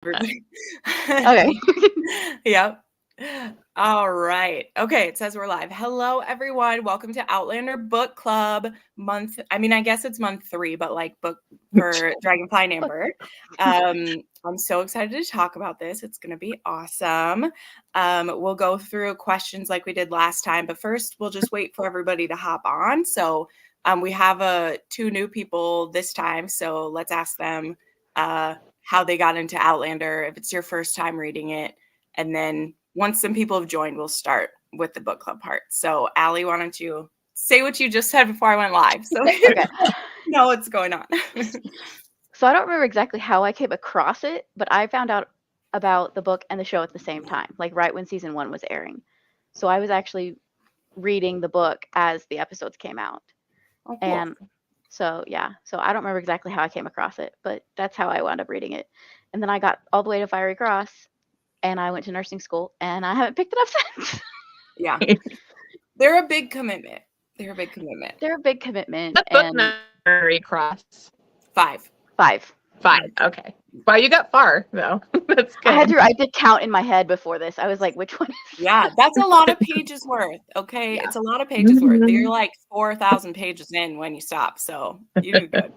Okay. Yep. All right. Okay, it says we're live. Hello, everyone. Welcome to Outlander Book Club month. I mean, I guess it's month 3, but like book for Dragonfly and Amber. I'm so excited to talk about this. It's going to be awesome. We'll go through questions like we did last time, but first we'll just wait for everybody to hop on. So we have 2 new people this time, so let's ask them how they got into Outlander, if it's your first time reading it, and then once some people have joined, we'll start with the book club part. So, Allie, why don't you say what you just said before I went live? So, Okay. know what's going on. So I don't remember exactly how I came across it, but I found out about the book and the show at the same time, like right when season 1 was airing. So I was actually reading the book as the episodes came out. Oh, cool. And so, yeah. So I don't remember exactly how I came across it, but that's how I wound up reading it. And then I got all the way to Fiery Cross and I went to nursing school and I haven't picked it up since. Yeah. They're a big commitment. They're a big commitment. They're a big commitment. What book number cross? 5. 5. Okay. Wow, you got far though. That's good. I did count in my head before this. I was like, which one is Yeah, that's a lot of pages worth. Okay. Yeah. It's a lot of pages worth. You're like 4,000 pages in when you stop. So you do good.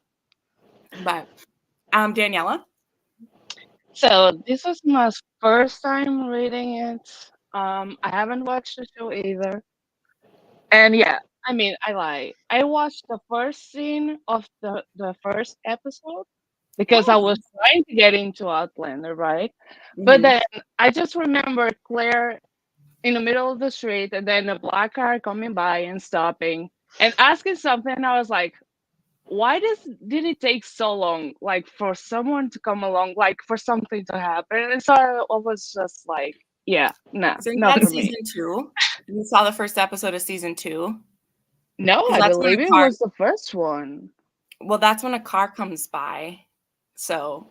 But Daniela? So this is my first time reading it. I haven't watched the show either. And yeah, I mean, I watched the first scene of the first episode because I was trying to get into Outlander, right? But then I just remember Claire in the middle of the street and then a black car coming by and stopping and asking something. And I was like, why did it take so long, like for someone to come along, like for something to happen? And so I was just like, yeah, no, Isn't not that for me. season 2? You saw the first episode of season 2? No, 'Cause I that's when believe a it car- was the first one. Well, that's when a car comes by. So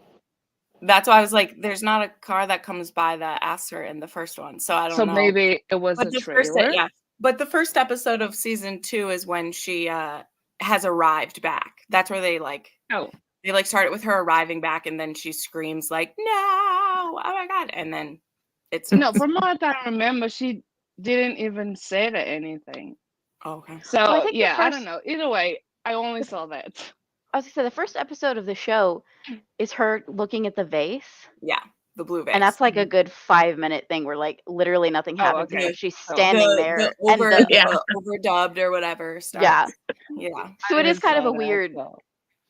that's why I was like, there's not a car that comes by that asks her in the first one. So I don't So know. maybe it was But a the first, trailer. yeah. But the first episode of season 2 is when she has arrived back. That's where they start it with her arriving back, and then she screams like, "No! Oh my god!" And then it's No, from what I remember, she didn't even say anything. Oh, okay. So Well, I think yeah, I don't know. Either way, I only saw that. I was gonna say the first episode of the show is her looking at the vase. Yeah, the blue vase. And that's like a good 5-minute thing where like literally nothing happens. okay. So she's standing there and overdubbed or whatever stuff. Yeah. Yeah. So it is kind of a weird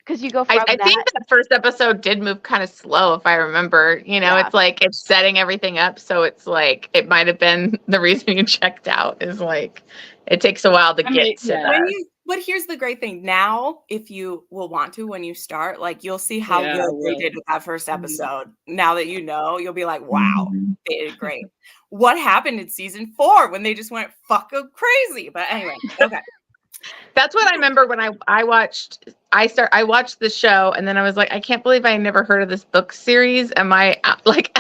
because you go from I think that first episode did move kind of slow, if I remember. You know, it's like it's setting everything up, so it's like it might have been the reason you checked out is like it takes a while to get to that. But here's the great thing. Now, if you will want to, when you start, like you'll see how good they did with that first episode. Now that you know, you'll be like, wow, they did great. What happened in season 4 when they just went fucking crazy? But anyway, okay. That's what I remember when I watched the show and then I was like, I can't believe I never heard of this book series. Am I like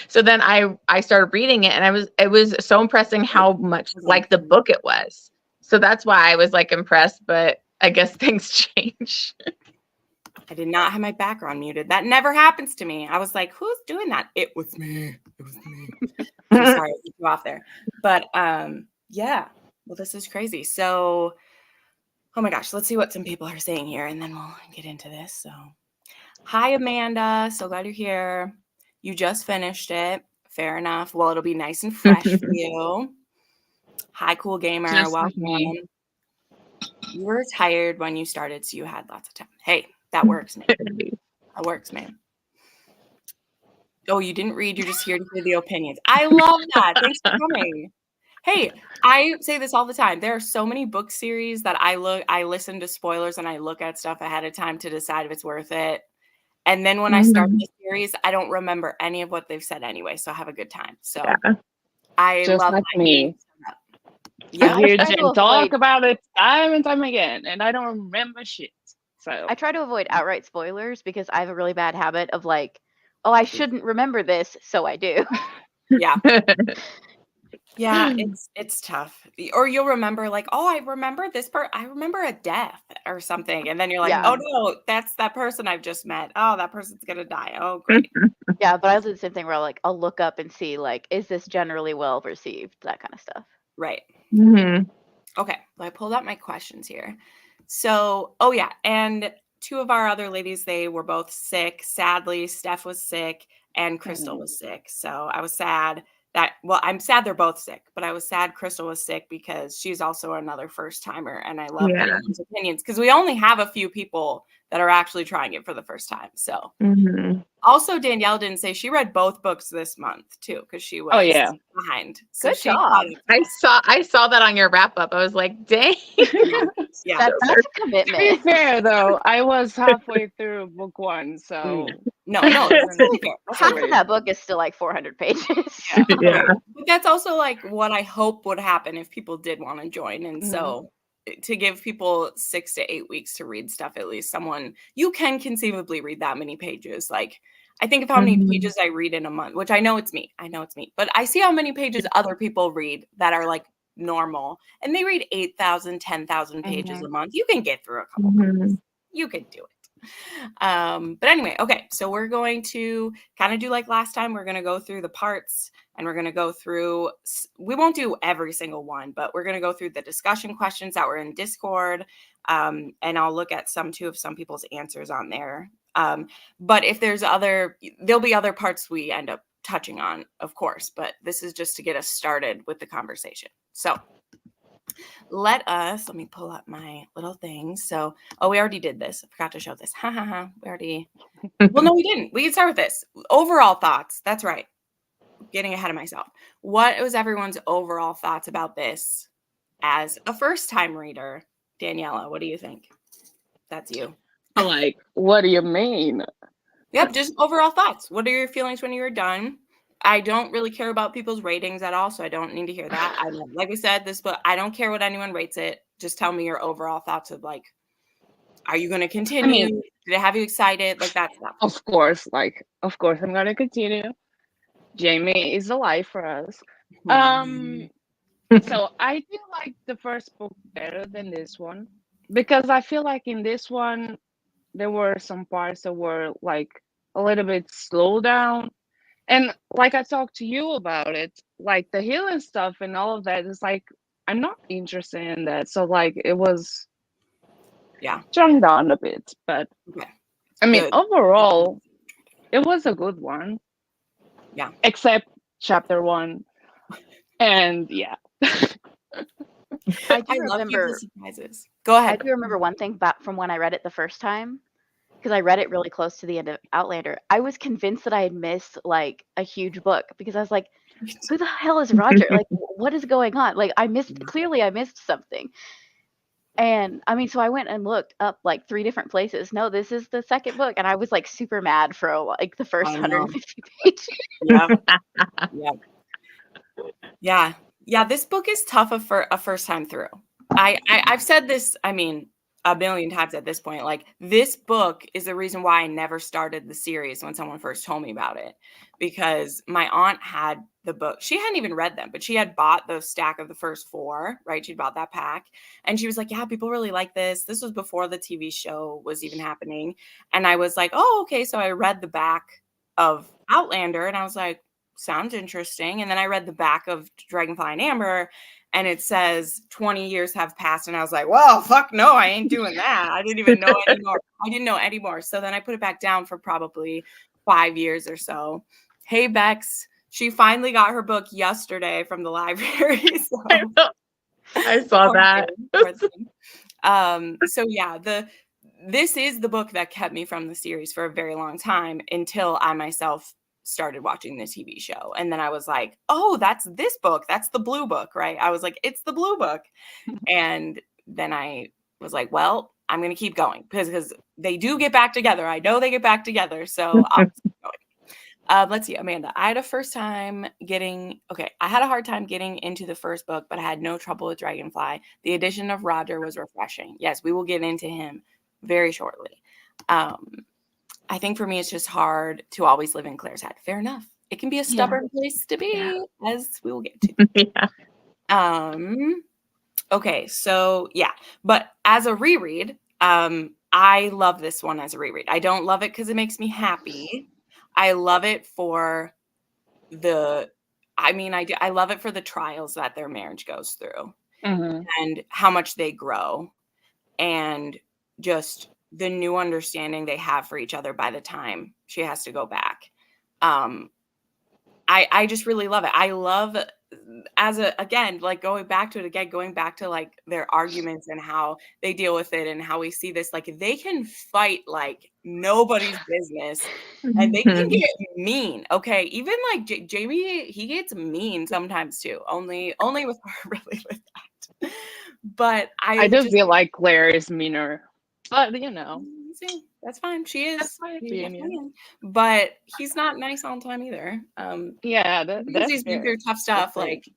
so then I started reading it and it was so impressive how much like the book it was. So that's why I was like impressed, but I guess things change. I did not have my background muted. That never happens to me. I was like, who's doing that? It was me. I'm sorry, I took you off there. But yeah. Well, this is crazy. So, oh my gosh, let's see what some people are saying here and then we'll get into this. So, hi, Amanda. So glad you're here. You just finished it. Fair enough. Well, it'll be nice and fresh for you. Hi, Cool Gamer. Welcome. You were tired when you started, so you had lots of time. Hey, that works, man. That works, man. Oh, you didn't read. You're just here to hear the opinions. I love that. Thanks for coming. Hey, I say this all the time. There are so many book series that I listen to spoilers and I look at stuff ahead of time to decide if it's worth it. And then when I start the series, I don't remember any of what they've said anyway. So I have a good time. So I just love like me. Yeah, I hear Jen talk about it time and time again, and I don't remember shit. So I try to avoid outright spoilers because I have a really bad habit of like, oh, I shouldn't remember this, so I do. Yeah. Yeah, it's tough. Or you'll remember like, oh, I remember this part. I remember a death or something. And then you're like, Yeah. oh no, that's that person I've just met. Oh, that person's gonna die. Oh, great. Yeah, but I'll do the same thing where I'll look up and see like, is this generally well received? That kind of stuff. Right. Mhm. Okay. Well, I pulled up my questions here. So, oh yeah, and two of our other ladies, they were both sick. Sadly, Steph was sick and Crystal was sick. So I was sad that, well, I'm sad they're both sick, but I was sad Crystal was sick because she's also another first timer. And I love Yeah. getting those opinions because we only have a few people that are actually trying it for the first time. So Mhm. also Danielle didn't say she read both books this month too, because she was Oh, yeah. behind. So Good she job. caught up. I saw that on your wrap up. I was like, dang. Yeah. That's a To be commitment. fair, though, I was halfway through book 1, so No, that's really fair. That's Half really of that book is still like 400 pages. Yeah. Yeah. Right. But that's also like what I hope would happen if people did want to join. And so to give people 6 to 8 weeks to read stuff, at least someone you can conceivably read that many pages. Like I think of how many Mhm. pages I read in a month, which I know it's me. But I see how many pages other people read that are like normal and they read 8,000, 10,000 pages a month. You can get through a couple books. You can do it. But anyway, okay, so we're going to kind of do like last time. We're going to go through the parts and we're going to go through, we won't do every single one, but we're going to go through the discussion questions that were in Discord. And I'll look at some people's answers on there. But if there's there'll be other parts we end up touching on, of course, but this is just to get us started with the conversation. So let me pull up my little thing. So, we already did this. I forgot to show this. We already, well, no, we didn't. We can start with this. Overall thoughts. That's right. Getting ahead of myself. What was everyone's overall thoughts about this as a first time reader? Daniela, what do you think? That's you. like, what do you mean? Yep, just overall thoughts. What are your feelings when you were done? I don't really care about people's ratings at all, so I don't need to hear that. I know, like we said, this book, I don't care what anyone rates it. Just tell me your overall thoughts of like, are you going to continue? Did it have you excited? Like that stuff. Of course, I'm gonna continue. Jamie is alive for us. So I do like the first book better than this one because I feel like in this one there were some parts that were like a little bit slowed down. And like I talked to you about it, like the healing stuff and all of that is like I'm not interested in that. So like it was strung down a bit. But I mean overall it was a good one. Yeah. Except chapter 1. And yeah. I do love remember surprises. Go ahead. I do remember one thing back from when I read it the first time, because I read it really close to the end of Outlander. I was convinced that I had missed like a huge book because I was like, who the hell is Roger? Like, what is going on? Like, clearly I missed something. And I mean, so I went and looked up like 3 different places. No, this is the second book. And I was like super mad for like the first 150 pages. Yeah. Yeah. This book is tough for a first time through. I've said this, I mean, a million times at this point. Like this book is the reason why I never started the series when someone first told me about it, because my aunt had the book. She hadn't even read them, but she had bought the stack of the first 4, right? She'd bought that pack and she was like, yeah, people really like this. This was before the TV show was even happening. And I was like, oh, okay. So I read the back of Outlander and I was like, sounds interesting. And then I read the back of Dragonfly and Amber and it says 20 years have passed. And I was like, well, fuck no, I ain't doing that. I didn't even know anymore. I didn't know anymore. So then I put it back down for probably 5 years or so. Hey, Bex, she finally got her book yesterday from the library. So. I saw that. So yeah, this is the book that kept me from the series for a very long time until I myself started watching the TV show. And then I was like, oh, that's this book. That's the blue book, right? I was like, it's the blue book. And then I was like, well, I'm going to keep going because they do get back together. I know they get back together. So I'll keep going. Let's see, Amanda, I had a hard time getting into the first book, but I had no trouble with Dragonfly. The addition of Roger was refreshing. Yes, we will get into him very shortly. I think for me, it's just hard to always live in Claire's head. Fair enough. it can be a stubborn place to be, as we will get to. Yeah. Okay, so yeah, but as a reread, I love this one as a reread. I don't love it because it makes me happy. I love it for I love it for the trials that their marriage goes through and how much they grow and just the new understanding they have for each other by the time she has to go back. I just really love it. I love going back to like their arguments and how they deal with it and how we see this, like they can fight like nobody's business and they can get mean. Okay. Even like Jamie, he gets mean sometimes too. Only with her really with that. But I do feel like Claire is meaner. But that's fine. She is. That's my opinion. But he's not nice all the time either. That's he's been through tough stuff. Like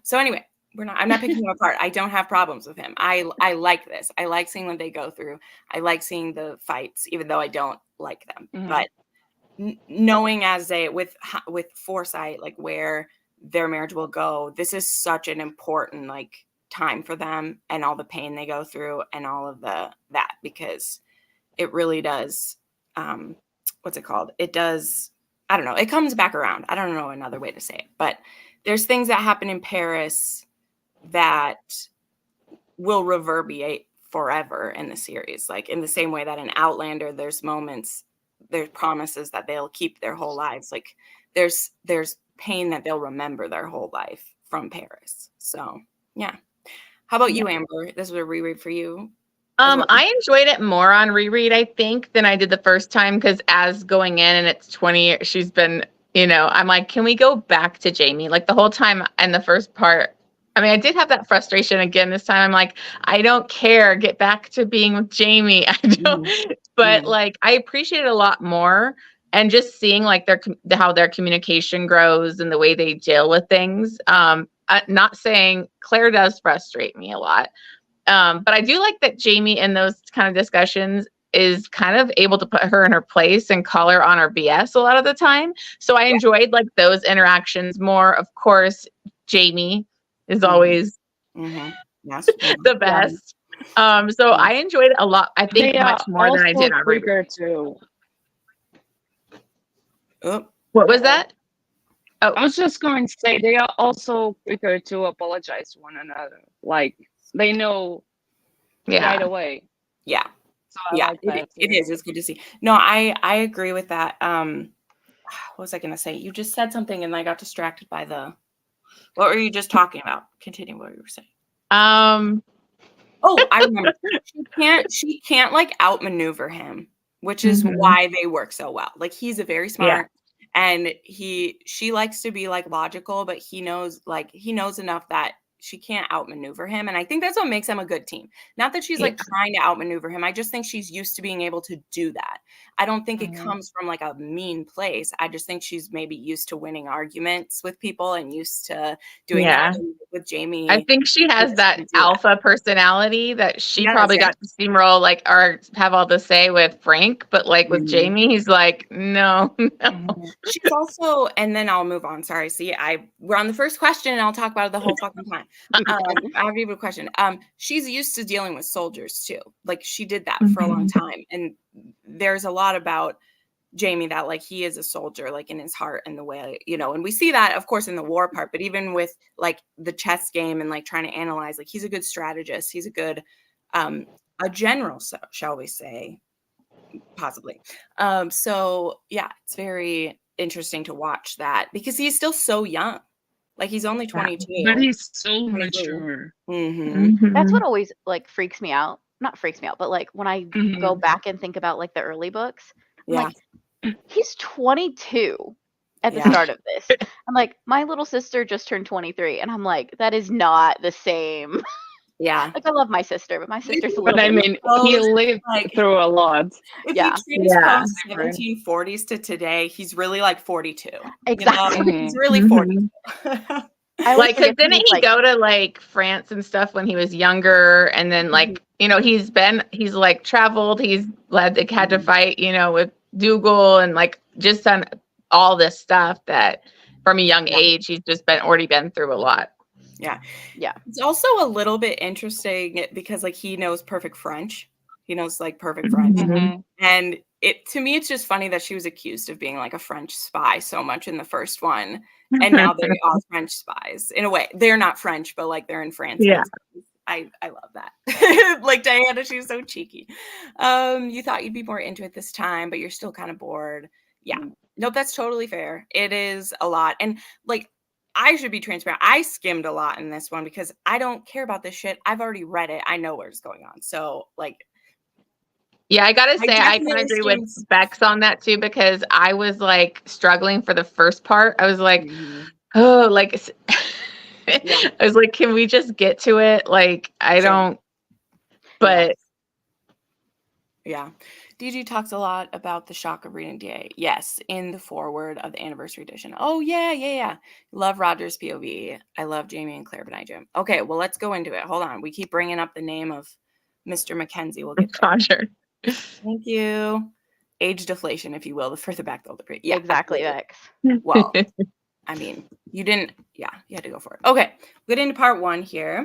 So anyway, I'm not picking him apart. I don't have problems with him. I like this. I like seeing what they go through. I like seeing the fights, even though I don't like them. But knowing as with foresight, like where their marriage will go, this is such an important like time for them and all the pain they go through and all of that, because it really does what's it called, it does, I don't know, it comes back around. I don't know another way to say it, but there's things that happen in Paris that will reverberate forever in the series, like in the same way that in Outlander there's promises that they'll keep their whole lives. Like there's pain that they'll remember their whole life from Paris. So yeah. How about you, Amber? This was a reread for you. I enjoyed it more on reread, I think, than I did the first time, because as going in and it's 20 years, she's been, I'm like, can we go back to Jamie? Like the whole time in the first part, I mean, I did have that frustration again this time. I'm like, I don't care. Get back to being with Jamie. I don't, but like, I appreciate it a lot more. And just seeing like how their communication grows and the way they deal with things. Not saying Claire does frustrate me a lot. But I do like that Jamie in those kind of discussions is kind of able to put her in her place and call her on her BS a lot of the time. So I enjoyed like those interactions more. Of course, Jamie is always the best. So I enjoyed it a lot. I think much more than I did on reread too. What was that? Oh, I was just going to say they are also quicker to apologize to one another. Like they know right away. Yeah. So I like that it is. It's good to see. No, I agree with that. What was I going to say? You just said something and I got distracted by what were you just talking about? Continue what you were saying. Oh, I remember. She can't like outmaneuver him, which is why they work so well. Like he's a very smart and she likes to be like logical, but he knows enough that she can't outmaneuver him. And I think that's what makes them a good team. Not that she's like trying to outmaneuver him. I just think she's used to being able to do that. I don't think it comes from like a mean place. I just think she's maybe used to winning arguments with people and used to doing that with Jamie. I think she has that alpha personality that she probably got to steamroll like or have all the say with Frank, but like with Jamie, he's like, no. She's also, and then I'll move on. Sorry. See, we're on the first question and I'll talk about it the whole fucking time. I have a question. She's used to dealing with soldiers too. Like she did that for a long time. And there's a lot about Jamie that like he is a soldier, like in his heart and the way, and we see that of course in the war part, but even with like the chess game and like trying to analyze, like he's a good strategist. He's a good, a general, shall we say, possibly. So yeah, it's very interesting to watch that because he's still so young. Like he's only 22. But he's so mature. That's what always like freaks me out. Not freaks me out, but like when I go back and think about like the early books, like he's 22 at the start of this. I'm like, my little sister just turned 23, and I'm like, that is not the same. Yeah. Like I love my sister, but my sister's a little. But I mean, he lived through a lot. If you transpose 1740s to today, he's really like 42. Exactly. He's really 42. Like, cause didn't he go to like France and stuff when he was younger? And then like, he's like traveled, he's had to fight, with Dougal and like just done all this stuff that from a young Yeah. age, he's just already been through a lot. Yeah. Yeah. It's also a little bit interesting because like he knows perfect French. He knows like perfect French. Mhm. And to me, it's just funny that she was accused of being like a French spy so much in the first one. And now they are French spies. In a way, they're not French, but like they're in France. Yeah. I love that. Like Diana, she's so cheeky. You thought you'd be more into it this time, but you're still kind of bored. Yeah. Nope, that's totally fair. It is a lot. And like I should be transparent. I skimmed a lot in this one because I don't care about this shit. I've already read it. I know what's going on. So like Yeah, I gotta say, I can definitely agree with skimmed- Bex on that too, because I was like struggling for the first part. I was like, Mhm. oh, like, Yeah. I was like, can we just get to it? Like, I Sure. don't, but Yeah. DG talks a lot about the shock of reading DA. Yes, in the foreword of the anniversary edition. Oh, yeah. Love Roger's POV. I love Jamie and Claire behind Jim. Okay, well, let's go into it. Hold on. We keep bringing up the name of Mr. Mackenzie. We'll get there. Roger. Thank you. Age deflation, if you will, the further back the pre. Yeah, Exactly, absolutely. Vex. Well, I mean, you had to go for it. Okay, we'll get into part one here.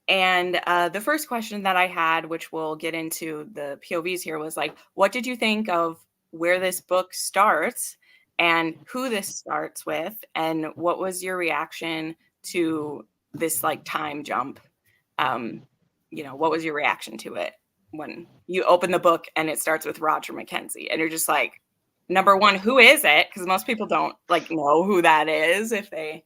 And the first question that I had, which we'll get into the POVs here, was like, what did you think of where this book starts and who this starts with? And what was your reaction to this like time jump? What was your reaction to it when you open the book and it starts with Roger Mackenzie and you're just like, number one, who is it? Because most people don't like know who that is if they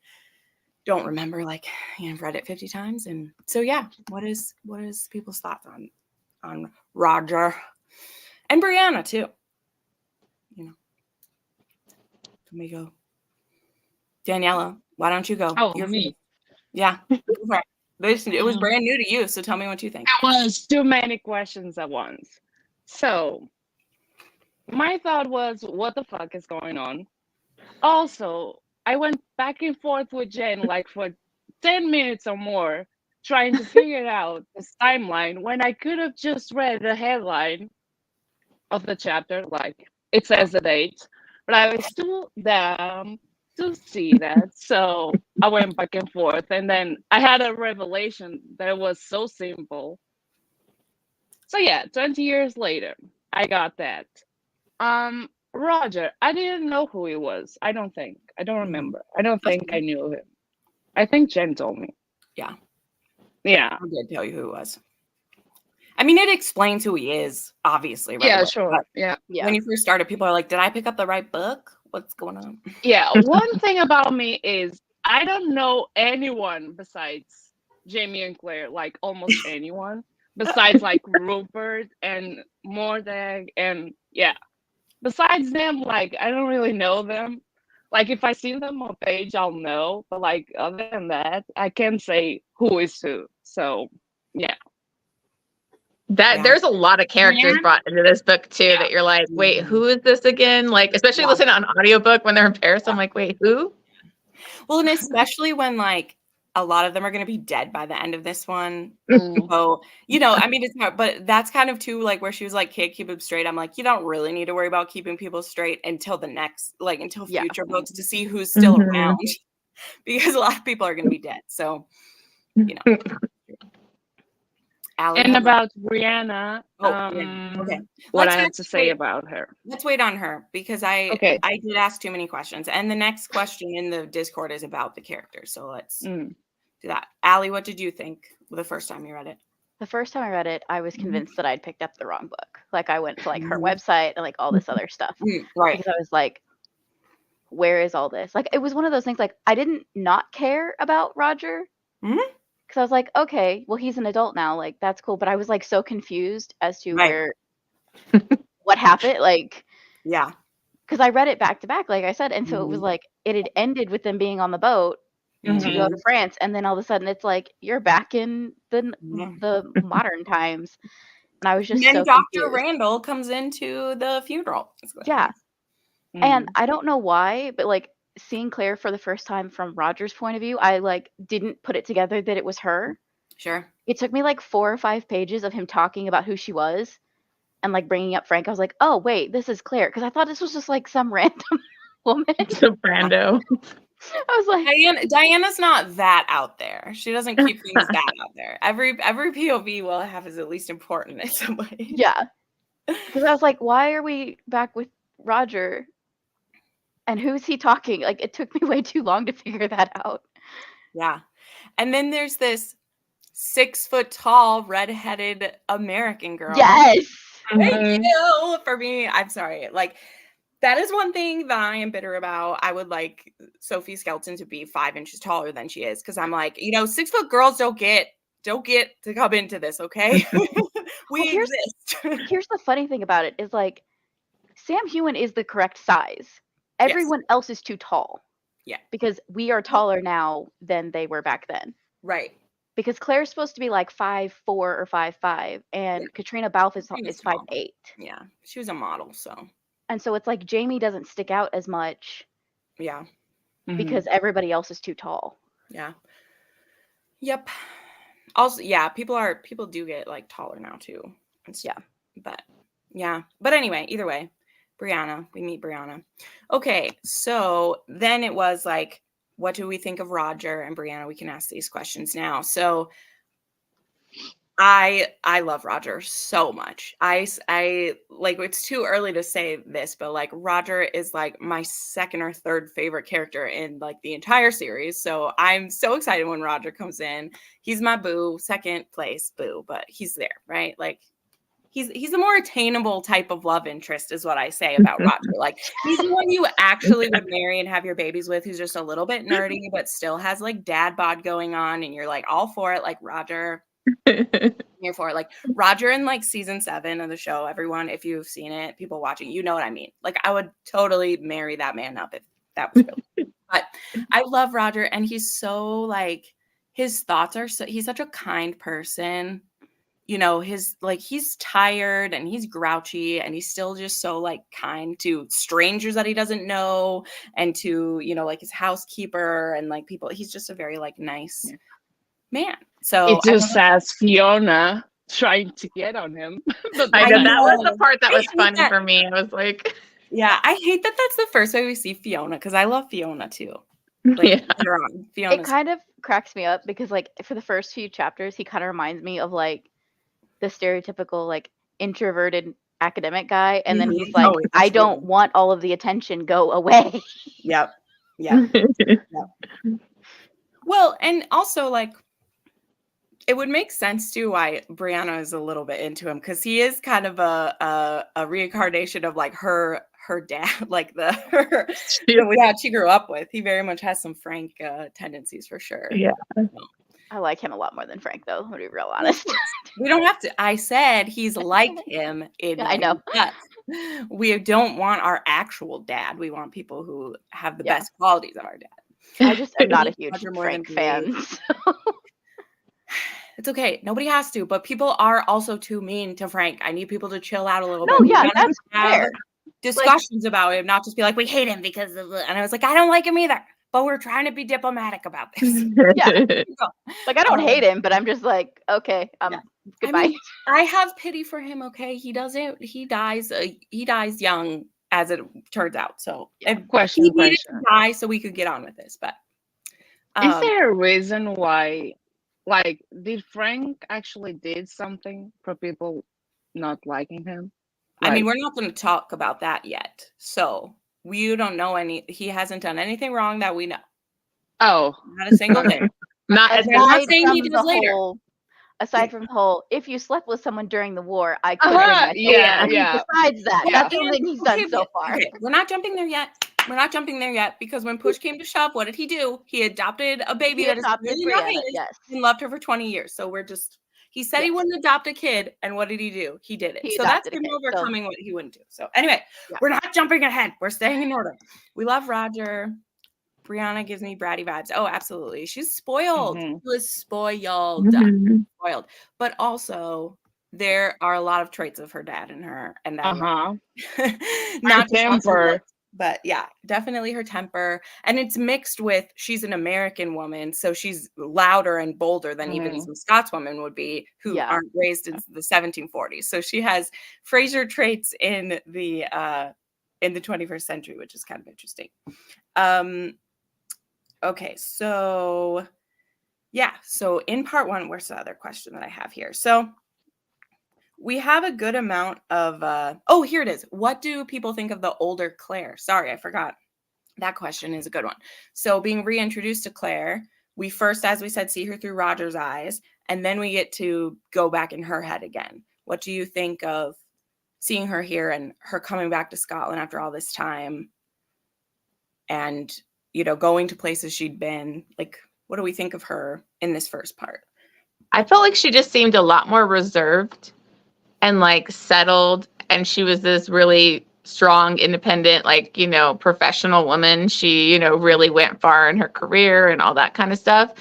don't remember, like, I've read it 50 times. And so, yeah, what is people's thoughts on Roger and Brianna too? Let me go. Daniela, why don't you go? Oh, You're me. first. Yeah. It was brand new to you. So tell me what you think. It was too many questions at once. So my thought was, what the fuck is going on? Also, I went back and forth with Jen like for 10 minutes or more trying to figure out this timeline when I could have just read the headline of the chapter, like it says the date, but I was too dumb to see that. So I went back and forth, and then I had a revelation that it was so simple. So yeah, 20 years later, I got that. Roger, I didn't know who he was. I don't remember. I don't think I knew him. I think Jen told me. Yeah. Yeah. I did tell you who it was. I mean, it explains who he is, obviously. Right Yeah, away, sure. but Yeah. Yeah. when you first started, people are like, did I pick up the right book? What's going on? Yeah. One thing about me is I don't know anyone besides Jamie and Claire, like almost anyone, besides like Rupert and Mordeg and yeah. Besides them, like I don't really know them. Like if I see them on page, I'll know. But like other than that, I can't say who is who. So yeah. there's a lot of characters brought into this book too that you're like, wait, who is this again? Like, especially listening on audiobook when they're in Paris, I'm like, wait, who? Well, and especially when like a lot of them are going to be dead by the end of this one. Mm. So, I mean, it's not, but that's kind of too like where she was like, can't keep them straight. I'm like, you don't really need to worry about keeping people straight until the next, like until future books to see who's still around because a lot of people are going to be dead. So, Allie, And about Brianna, okay. what I have to say about her. Let's wait on her because I did ask too many questions. And the next question in the Discord is about the characters. So let's do that. Allie, what did you think the first time you read it? The first time I read it, I was convinced that I'd picked up the wrong book. Like I went to like her website and like all this other stuff. Right. Because I was like, where is all this? Like it was one of those things like I didn't not care about Roger. Because I was like, okay, well, he's an adult now. Like, that's cool. But I was like so confused as to what happened. Like, yeah. Because I read it back to back, like I said. And so it was like, it had ended with them being on the boat to go to France. And then all of a sudden it's like, you're back in the modern times. And I was just so Dr. confused. Randall comes into the funeral. Yeah. And I don't know why, but like, seeing Claire for the first time from Roger's point of view, I like didn't put it together that it was her. Sure. It took me like 4 or 5 pages of him talking about who she was and like bringing up Frank. I was like, oh wait, this is Claire, because I thought this was just like some random woman. So Brando. I was like, Diana's not that out there. She doesn't keep things that out there. Every POV will have is at least important in some way. yeah. Because I was like, why are we back with Roger? And who's he talking? Like, it took me way too long to figure that out. Yeah. And then there's this 6 foot tall, redheaded American girl. Yes. Thank you for me. I'm sorry. Like, that is one thing that I am bitter about. I would like Sophie Skelton to be 5 inches taller than she is. Cause I'm like, 6 foot girls don't get to come into this. Okay. We exist. Here's the funny thing about it is like, Sam Heughan is the correct size. Everyone else is too tall. Yeah. Because we are taller now than they were back then. Right. Because Claire's supposed to be like 5'4" or 5'5", and Katrina Balfe is 5'8". Yeah. She was a model, so. And so it's like Jamie doesn't stick out as much. Yeah. Because everybody else is too tall. Yeah. Yep. Also, yeah, people do get like taller now too. Yeah. But yeah. But anyway, either way, Brianna, we meet Brianna. Okay, so then it was like, what do we think of Roger and Brianna? We can ask these questions now. So I love Roger so much. I like, it's too early to say this, but like Roger is like my second or third favorite character in like the entire series. So I'm so excited when Roger comes in. He's my boo, second place boo, but he's there, right? Like he's a more attainable type of love interest is what I say about Roger. Like he's the one you actually would marry and have your babies with, who's just a little bit nerdy, but still has like dad bod going on. And you're like all for it. Like Roger, here for it. Like Roger in like season 7 of the show, everyone, if you've seen it, people watching, you know what I mean? Like I would totally marry that man up if that was real. But I love Roger, and he's so like, his thoughts are so, he's such a kind person. His like, he's tired and he's grouchy, and he's still just so like kind to strangers that he doesn't know, and to like his housekeeper and like people. He's just a very like nice man. So it just says Fiona trying to get on him. I know that was the part that was funny for me. I was like, yeah, I hate that that's the first way we see Fiona, because I love Fiona too. Like, yeah. It kind of cracks me up because like for the first few chapters, he kind of reminds me of like the stereotypical like introverted academic guy, and then he's like, I don't want all of the attention, go away. Yep. Well, and also like it would make sense too why Brianna is a little bit into him, because he is kind of a reincarnation of like her dad, like she grew up with. He very much has some Frank tendencies for sure. Yeah. I like him a lot more than Frank, though, to be real honest. We don't have to. I said he's like him. I know. We don't want our actual dad. We want people who have the best qualities of our dad. I just am not a huge Frank fan. So. It's okay. Nobody has to, but people are also too mean to Frank. I need people to chill out a little bit. No, yeah, that's fair. Discussions about him, not just be like, we hate him because of and I was like, I don't like him either. But we're trying to be diplomatic about this. Yeah. Like, I don't hate him, but I'm just like, okay, goodbye. I mean, I have pity for him, okay? He dies young, as it turns out. So he needed to die so we could get on with this. But is there a reason why, like, did Frank actually did something for people not liking him? I mean, we're not going to talk about that yet. So we don't know he hasn't done anything wrong that we know. Oh, not a single thing. I'm not saying he does later. Aside from the whole, if you slept with someone during the war, I could bring myself. Yeah. Besides that, that's something he's done so far. Okay, we're not jumping there yet. Because when push came to shove, what did he do? He adopted a baby that is really not his, and loved her for 20 years. So we're just. He said he wouldn't adopt a kid, and what did he do? He did it. So that's him overcoming what he wouldn't do. So anyway, we're not jumping ahead. We're staying in order. We love Roger. Brianna gives me bratty vibes. Oh, absolutely. She's spoiled. She was spoiled. Spoiled. But also, there are a lot of traits of her dad in her. And that not temper. But yeah, definitely her temper. And it's mixed with, she's an American woman, so she's louder and bolder than even some Scotswomen would be, who aren't raised in the 1740s. So she has Fraser traits in the in the 21st century, which is kind of interesting. Okay, so yeah, so in part one, where's the other question that I have here? So we have a good amount of, oh, here it is. What do people think of the older Claire? Sorry, I forgot. That question is a good one. So being reintroduced to Claire, we first, as we said, see her through Roger's eyes, and then we get to go back in her head again. What do you think of seeing her here and her coming back to Scotland after all this time and, you know, going to places she'd been? Like, what do we think of her in this first part? I felt like she just seemed a lot more reserved and like settled, and she was this really strong, independent, like, you know, professional woman. She, you know, really went far in her career and all that kind of stuff.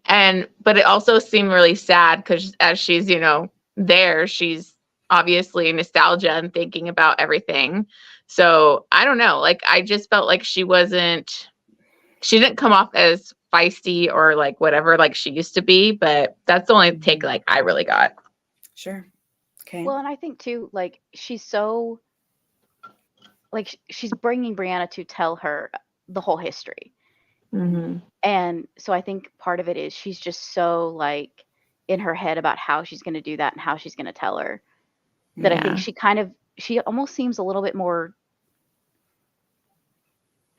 But it also seemed really sad because as she's, you know, there, she's obviously nostalgia and thinking about everything. So I don't know, like, I just felt like she didn't come off as feisty or like whatever, like she used to be, but that's the only take like I really got. Sure. Okay. Well, and I think too, like, she's so, like, she's bringing Brianna to tell her the whole history. Mm-hmm. And so I think part of it is she's just so, like, in her head about how she's going to do that and how she's going to tell her that I think she almost seems a little bit more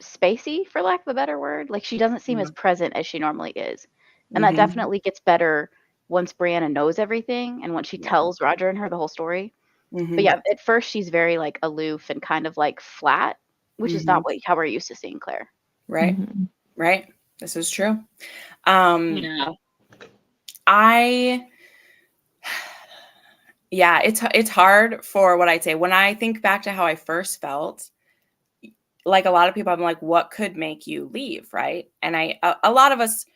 spacey, for lack of a better word. Like, she doesn't seem as present as she normally is. And that definitely gets better once Brianna knows everything and once she tells Roger and her the whole story. But yeah, at first she's very like aloof and kind of like flat, which is not how we're used to seeing Claire. Right. Right. This is true. Yeah. It's hard for what I'd say. When I think back to how I first felt, like a lot of people, I'm like, what could make you leave? Right. And a lot of us,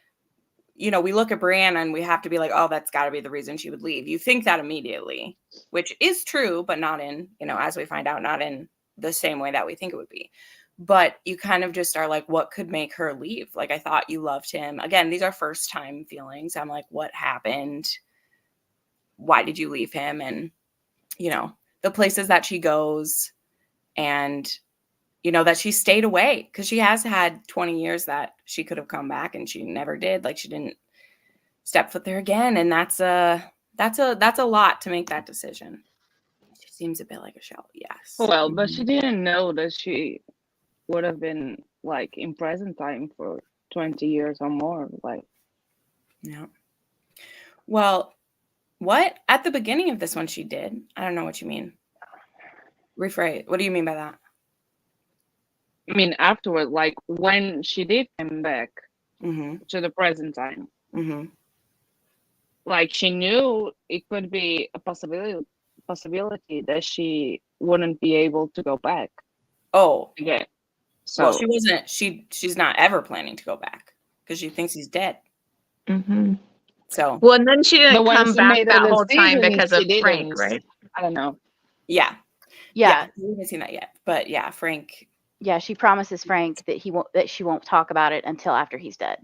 you know, we look at Brianna and we have to be like, oh, that's got to be the reason she would leave. You think that immediately, which is true, but not in, you know, as we find out, not in the same way that we think it would be. But you kind of just are like, what could make her leave? Like, I thought you loved him. Again, these are first time feelings. I'm like, what happened? Why did you leave him? And, you know, the places that she goes and, you know, that she stayed away because she has had 20 years that she could have come back and she never did. Like, she didn't step foot there again. And that's a lot to make that decision. She seems a bit like a shell. Yes. Well, but she didn't know that she would have been like in present time for 20 years or more. Like, yeah. Well, what at the beginning of this one she did? I don't know what you mean. Rephrase. What do you mean by that? I mean, afterward, like when she did come back to the present time, like she knew it could be a possibility that she wouldn't be able to go back. Oh, again. So well, she wasn't. She's not ever planning to go back because she thinks he's dead. So well, and then she didn't come back that whole time decision, because of she didn't. Frank, right? I don't know. Yeah. We haven't seen that yet, but yeah, Frank. Yeah, she promises Frank that she won't talk about it until after he's dead.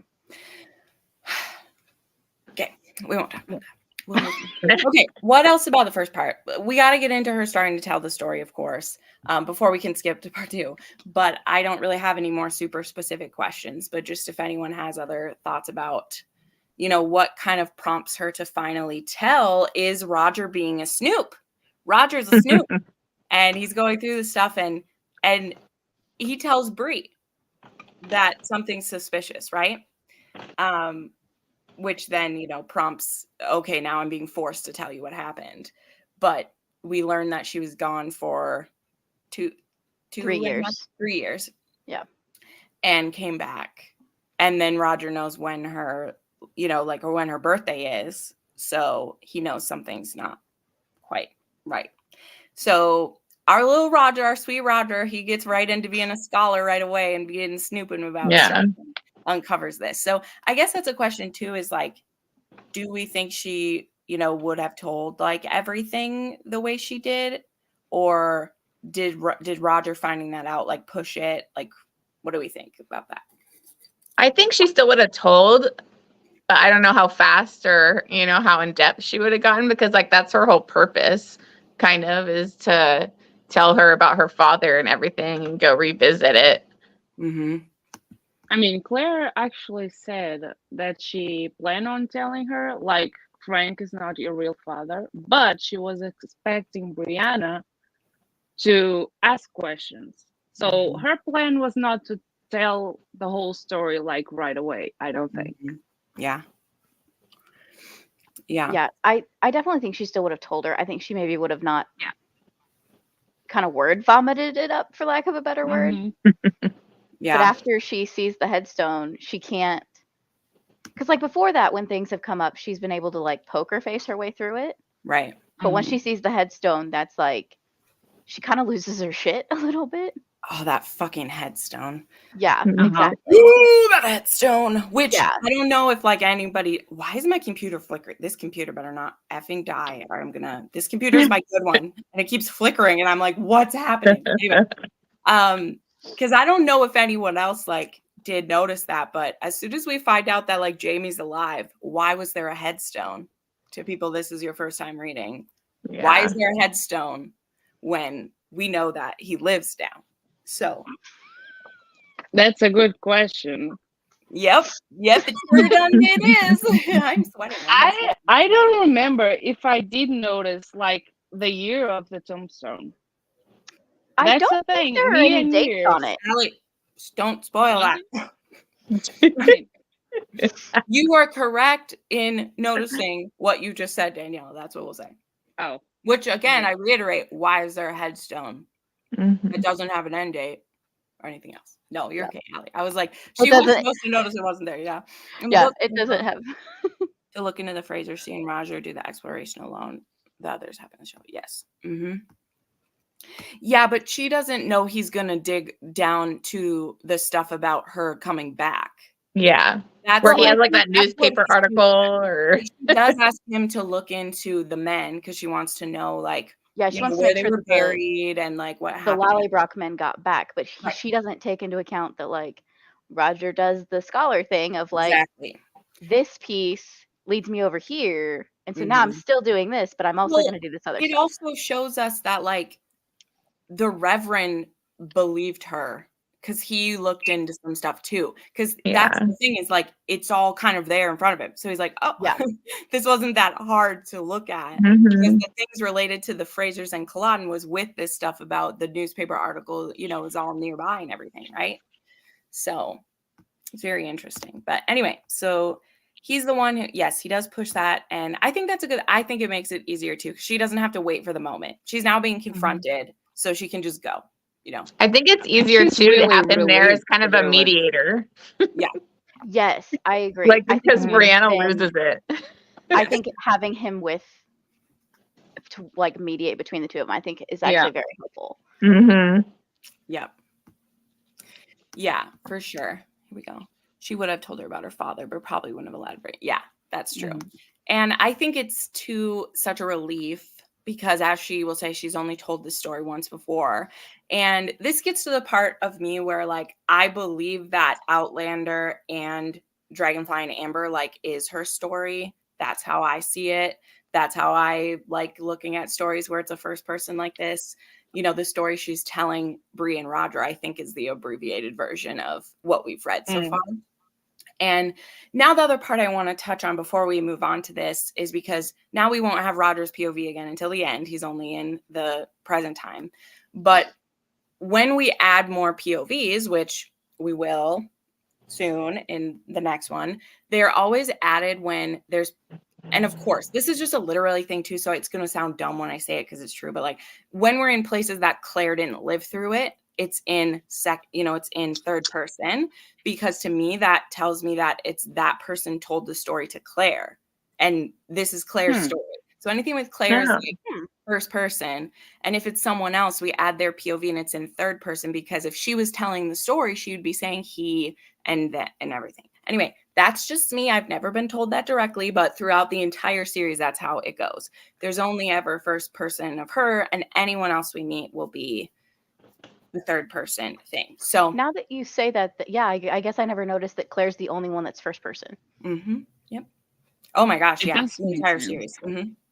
Okay, we won't talk about that. Okay, what else about the first part? We got to get into her starting to tell the story, of course, before we can skip to part 2. But I don't really have any more super specific questions. But just if anyone has other thoughts about, you know, what kind of prompts her to finally tell, is Roger being a snoop? Roger's a snoop, and he's going through the stuff, and he tells Bree that something's suspicious, right? Which then, you know, prompts, okay, now I'm being forced to tell you what happened. But we learned that she was gone for 3 years. 3 years. Yeah. And came back. And then Roger knows when her, you know, like, or when her birthday is. So he knows something's not quite right. So our little Roger, our sweet Roger, he gets right into being a scholar right away and beginning snooping about stuff. Uncovers this. So I guess that's a question too, is like, do we think she, you know, would have told like everything the way she did, or did Roger finding that out like push it? Like, what do we think about that? I think she still would have told, but I don't know how fast or, you know, how in depth she would have gotten, because like that's her whole purpose kind of, is to tell her about her father and everything and go revisit it. Mm-hmm. I mean, Claire actually said that she planned on telling her, like, Frank is not your real father, but she was expecting Brianna to ask questions. So Mhm. her plan was not to tell the whole story, like, right away, I don't think. Yeah. Yeah. Yeah, I definitely think she still would have told her. I think she maybe would have not kind of word vomited it up, for lack of a better word. Mhm. But Yeah. after she sees the headstone, she can't. Because, like, before that, when things have come up, she's been able to, like, poker face her way through it. Right. But once Mhm. she sees the headstone, that's like, she kind of loses her shit a little bit. Oh, that fucking headstone. Yeah, Uh-huh. exactly. Ooh, that headstone. Which Yeah. I don't know if like anybody. Why is my computer flickering? This computer better not effing die, or I'm gonna. This computer is my good one, and it keeps flickering, and I'm like, what's happening? Anyway, because I don't know if anyone else like did notice that, but as soon as we find out that like Jamie's alive, why was there a headstone? To people, this is your first time reading. Why is there a headstone when we know that he lives now? So. That's a good question. Yep, it sure done it is. I'm sweating. I don't remember if I did notice, like, the year of the tombstone. I That's don't the think thing. there are Me any and dates years. on it. Allie, don't spoil that. Right. You are correct in noticing what you just said, Daniela. That's what we'll say. Oh, Which, again, okay. I reiterate, why is there a headstone? Mhm. It doesn't have an end date or anything else. No, you're Yeah. okay, Allie. I was like, It she was doesn't. supposed to notice it wasn't there. Yeah. In the Yeah, book, it doesn't have. to look into the Fraser, seeing Roger do the exploration alone. The others have in the show. Yes. Mm-hmm. Yeah, but she doesn't know he's going to dig down to the stuff about her coming back. Yeah. That's Where he what- has like that that's what newspaper she- article or She does ask him to look into the men because she wants to know, like, Yeah, she wants to where make they sure were that buried and like what the happened. Lallybroch men got back, but Right. she doesn't take into account that, like, Roger does the scholar thing of, like, Exactly. this piece leads me over here, and so now I'm Mhm. still doing this, but I'm also Well, going to do this other it stuff. also shows us that like the Reverend believed her because he looked into some stuff too. Because that's Yeah. the thing is like it's all kind of there in front of him. So he's like, oh, Yeah. this wasn't that hard to look at. Because Mhm. the things related to the Frasers and Culloden was with this stuff about the newspaper article, you know, is all nearby and everything, right? So it's very interesting. But anyway, so he's the one who, yes, he does push that. And I think that's I think it makes it easier too. 'Cause she doesn't have to wait for the moment. She's now being confronted, so she can just go, you know. I think it's easier She's too to really have him there as relieved kind to of a do it. mediator. Yes, I agree. Like I think because it would have Brianna been- loses it. I think having him with to like mediate between the two of them, I think is actually Yeah. very helpful. Mm-hmm. Yep. Yeah, for sure. Here we go. She would have told her about her father, but probably wouldn't have elaborated. Yeah, that's true. And I think it's such a relief because, as she will say, she's only told this story once before. And this gets to the part of me where, like, I believe that Outlander and Dragonfly and Amber, like, is her story. That's how I see it. That's how I like looking at stories where it's a first person like this. You know, the story she's telling Bree and Roger, I think, is the abbreviated version of what we've read so far. And now the other part I want to touch on before we move on to this is because now we won't have Roger's POV again until the end. He's only in the present time. But when we add more POVs, which we will soon in the next one, they're always added when there's, and of course, this is just a literary thing too, so it's going to sound dumb when I say it because it's true, but like when we're in places that Claire didn't live through it, it's in it's in third person, because to me that tells me that it's that person told the story to Claire and this is Claire's story. So anything with Claire is like first person, and if it's someone else, we add their POV and it's in third person, because if she was telling the story, she would be saying he and that and everything. Anyway, that's just me. I've never been told that directly, but throughout the entire series, that's how it goes. There's only ever first person of her, and anyone else we meet will be the third person thing. So now that you say that, yeah, I guess I never noticed that Claire's the only one that's first person. Yep. Oh my gosh, It yeah. does The make entire sense. series.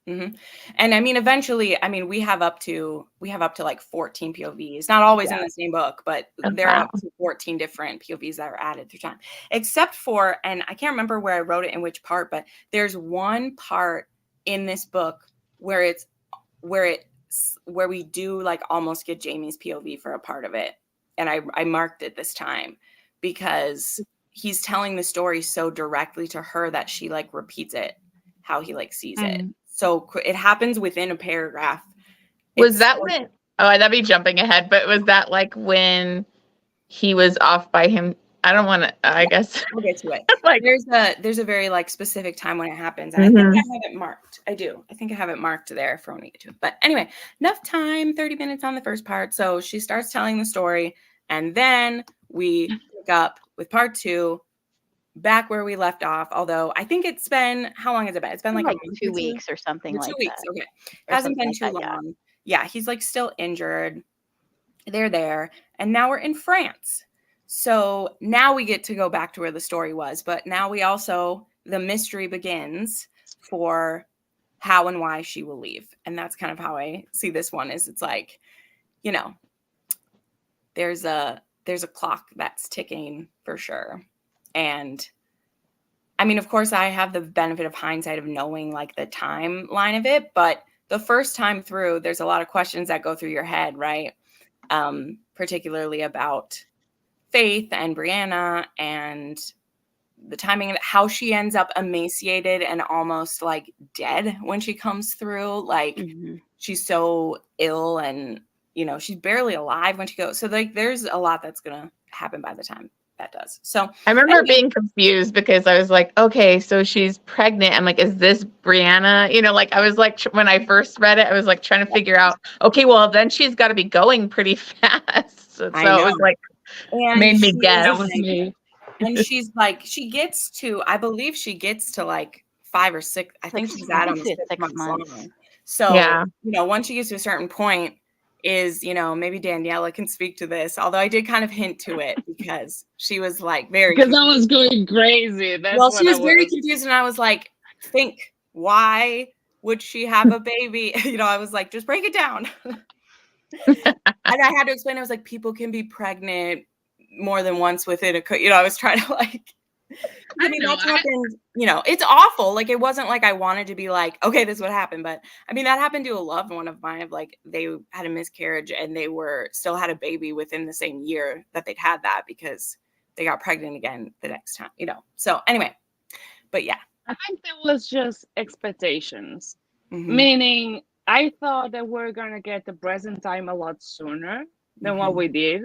And I mean, eventually, I mean, we have up to like 14 POVs, not always in the same book, but there are up to 14 different POVs that are added through time, except for, and I can't remember where I wrote it in which part, but there's one part in this book where we do like almost get Jamie's POV for a part of it. And I marked it this time because he's telling the story so directly to her that she like repeats it how he like sees it. So it happens within a paragraph. Was that when? Oh, that'd be jumping ahead, but was that like when he was off by him? I don't want to. I guess we'll get to it. Like there's a very like specific time when it happens, and I think I have it marked. I do. I think I have it marked there for when we get to it. But anyway, enough time. 30 minutes on the first part. So she starts telling the story, and then we pick up with part 2. Back where we left off, although I think it's been, how long has it been? It's been like 2 weeks or something like 2 weeks. that. Okay. Hasn't been too long. Yeah, he's like still injured. They're there. And now we're in France. So now we get to go back to where the story was. But now we also, the mystery begins for how and why she will leave. And that's kind of how I see this one is it's like, you know, there's a clock that's ticking for sure. And I mean, of course, I have the benefit of hindsight of knowing like the timeline of it. But the first time through, there's a lot of questions that go through your head, right? Particularly about Faith and Brianna and the timing of how she ends up emaciated and almost like dead when she comes through. Like she's so ill and, you know, she's barely alive when she goes. So like there's a lot that's going to happen by the time that does. So I remember being confused because I was like, okay, so she's pregnant. I'm like, is this Brianna? You know, like I was like, when I first read it, I was like trying to figure out, okay, well then she's got to be going pretty fast. So it was like, and made me guess. That was me. And she's like, I believe she gets to like 5 or 6. I think she's at almost 6 months long. So, you know, once she gets to a certain point, is, you know, maybe Daniela can speak to this, although I did kind of hint to it because she was like very because I was going crazy. That's she was very confused, and I was like, think, why would she have a baby? You know, I was like, just break it down. And I had to explain, I was like, people can be pregnant more than once within you know, I was trying to like, I mean, that's happened, you know, it's awful. Like, it wasn't like I wanted to be like, okay, this is what happened. But I mean, that happened to a loved one of mine of like, they had a miscarriage and they still had a baby within the same year that they'd had that because they got pregnant again the next time, you know? So anyway, but yeah. I think there was just expectations, meaning I thought that we're going to get the present time a lot sooner than what we did.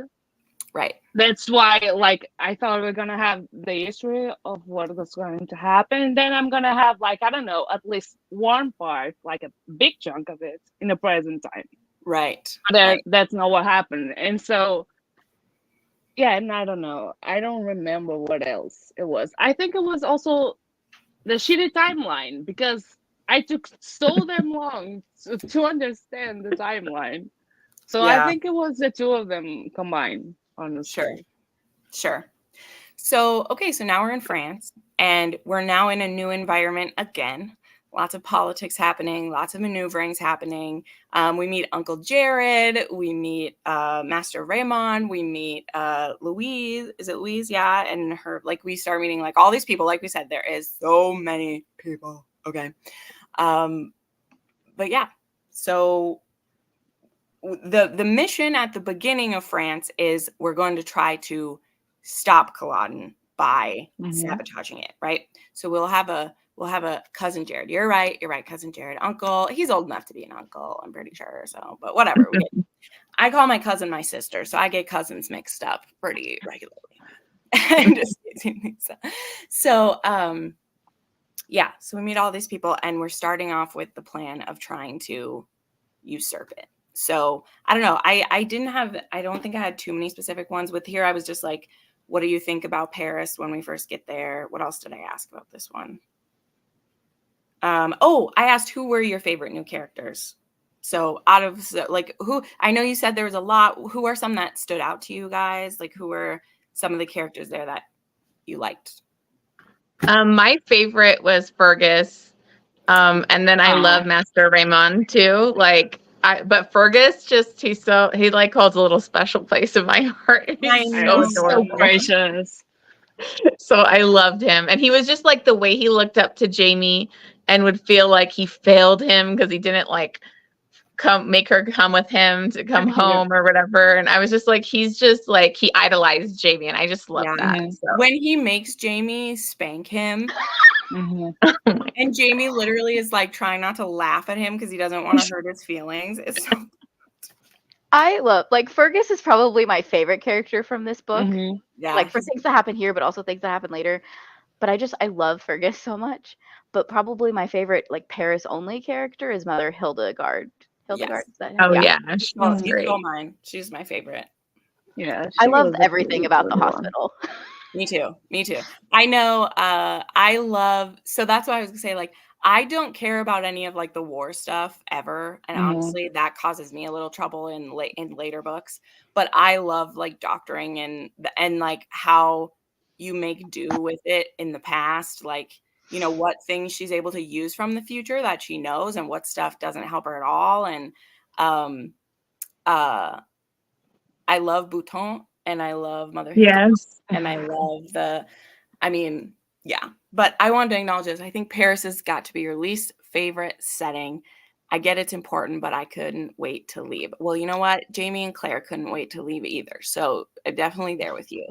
Right. That's why, like, I thought we are going to have the history of what was going to happen. Then I'm going to have, like, I don't know, at least one part, like a big chunk of it in the present time. Right. That's not what happened. And so, yeah, and I don't know. I don't remember what else it was. I think it was also the shitty timeline because I took so damn long to understand the timeline. So I think it was the two of them combined. Honestly. Sure. So, okay, so now we're in France and we're now in a new environment again. Lots of politics happening, lots of maneuverings happening. We meet Uncle Jared, we meet Master Raymond, we meet Louise. Is it Louise? Yeah. And her, like, we start meeting like all these people. Like we said, there is so many people. Okay. But yeah, so the mission at the beginning of France is we're going to try to stop Culloden by sabotaging it, right? So we'll have a cousin Jared. You're right, cousin Jared. Uncle, he's old enough to be an uncle, I'm pretty sure. So, but whatever. I call my cousin my sister, so I get cousins mixed up pretty regularly. So we meet all these people, and we're starting off with the plan of trying to usurp it. So I don't know. I don't think I had too many specific ones with here. I was just like, what do you think about Paris when we first get there? What else did I ask about this one? I asked who were your favorite new characters? So out of like who, I know you said there was a lot. Who are some that stood out to you guys? Like who were some of the characters there that you liked? My favorite was Fergus. And then I love Master Raymond too. Like, but Fergus he like holds a little special place in my heart. He's so So adorable. gracious. So I loved him. And he was just like the way he looked up to Jamie and would feel like he failed him because he didn't like make her come with him to come home or whatever. And I was just like, he's just like, he idolized Jamie, and I just love that. So. When he makes Jamie spank him, and Jamie literally is like trying not to laugh at him because he doesn't want to hurt his feelings. It's so I love, like, Fergus is probably my favorite character from this book. yeah. Like, for things that happen here, but also things that happen later. But I love Fergus so much. But probably my favorite, like, Paris only character is Mother Hildegard. Hildegard? Is that She's great. Mine. She's my favorite. Yeah. I love everything about the hospital. Me too. I know. So that's why I was gonna say, like, I don't care about any of like the war stuff ever, and honestly, that causes me a little trouble in later books. But I love like doctoring and like how you make do with it in the past, like, you know, what things she's able to use from the future that she knows, and what stuff doesn't help her at all. And I love Bouton, and I love Mother Hildegard, and I love but I wanted to acknowledge this. I think Paris has got to be your least favorite setting. I get it's important, but I couldn't wait to leave. Well, you know what? Jamie and Claire couldn't wait to leave either. So I'm definitely there with you.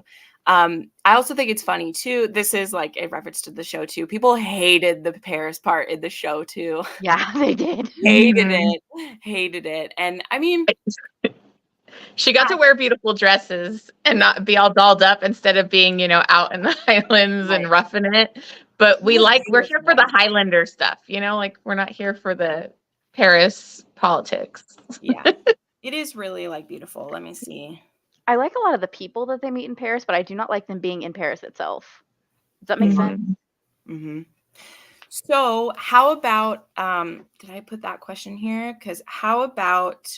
I also think it's funny too. This is like a reference to the show too. People hated the Paris part in the show too. Yeah, they did. Hated it. And I mean, she got to wear beautiful dresses and not be all dolled up instead of being, you know, out in the Highlands and roughing it. But we're here for the Highlander stuff, you know, like we're not here for the Paris politics. Yeah, it is really like beautiful. Let me see. I like a lot of the people that they meet in Paris, but I do not like them being in Paris itself. Does that make sense? So how about, did I put that question here? Because how about,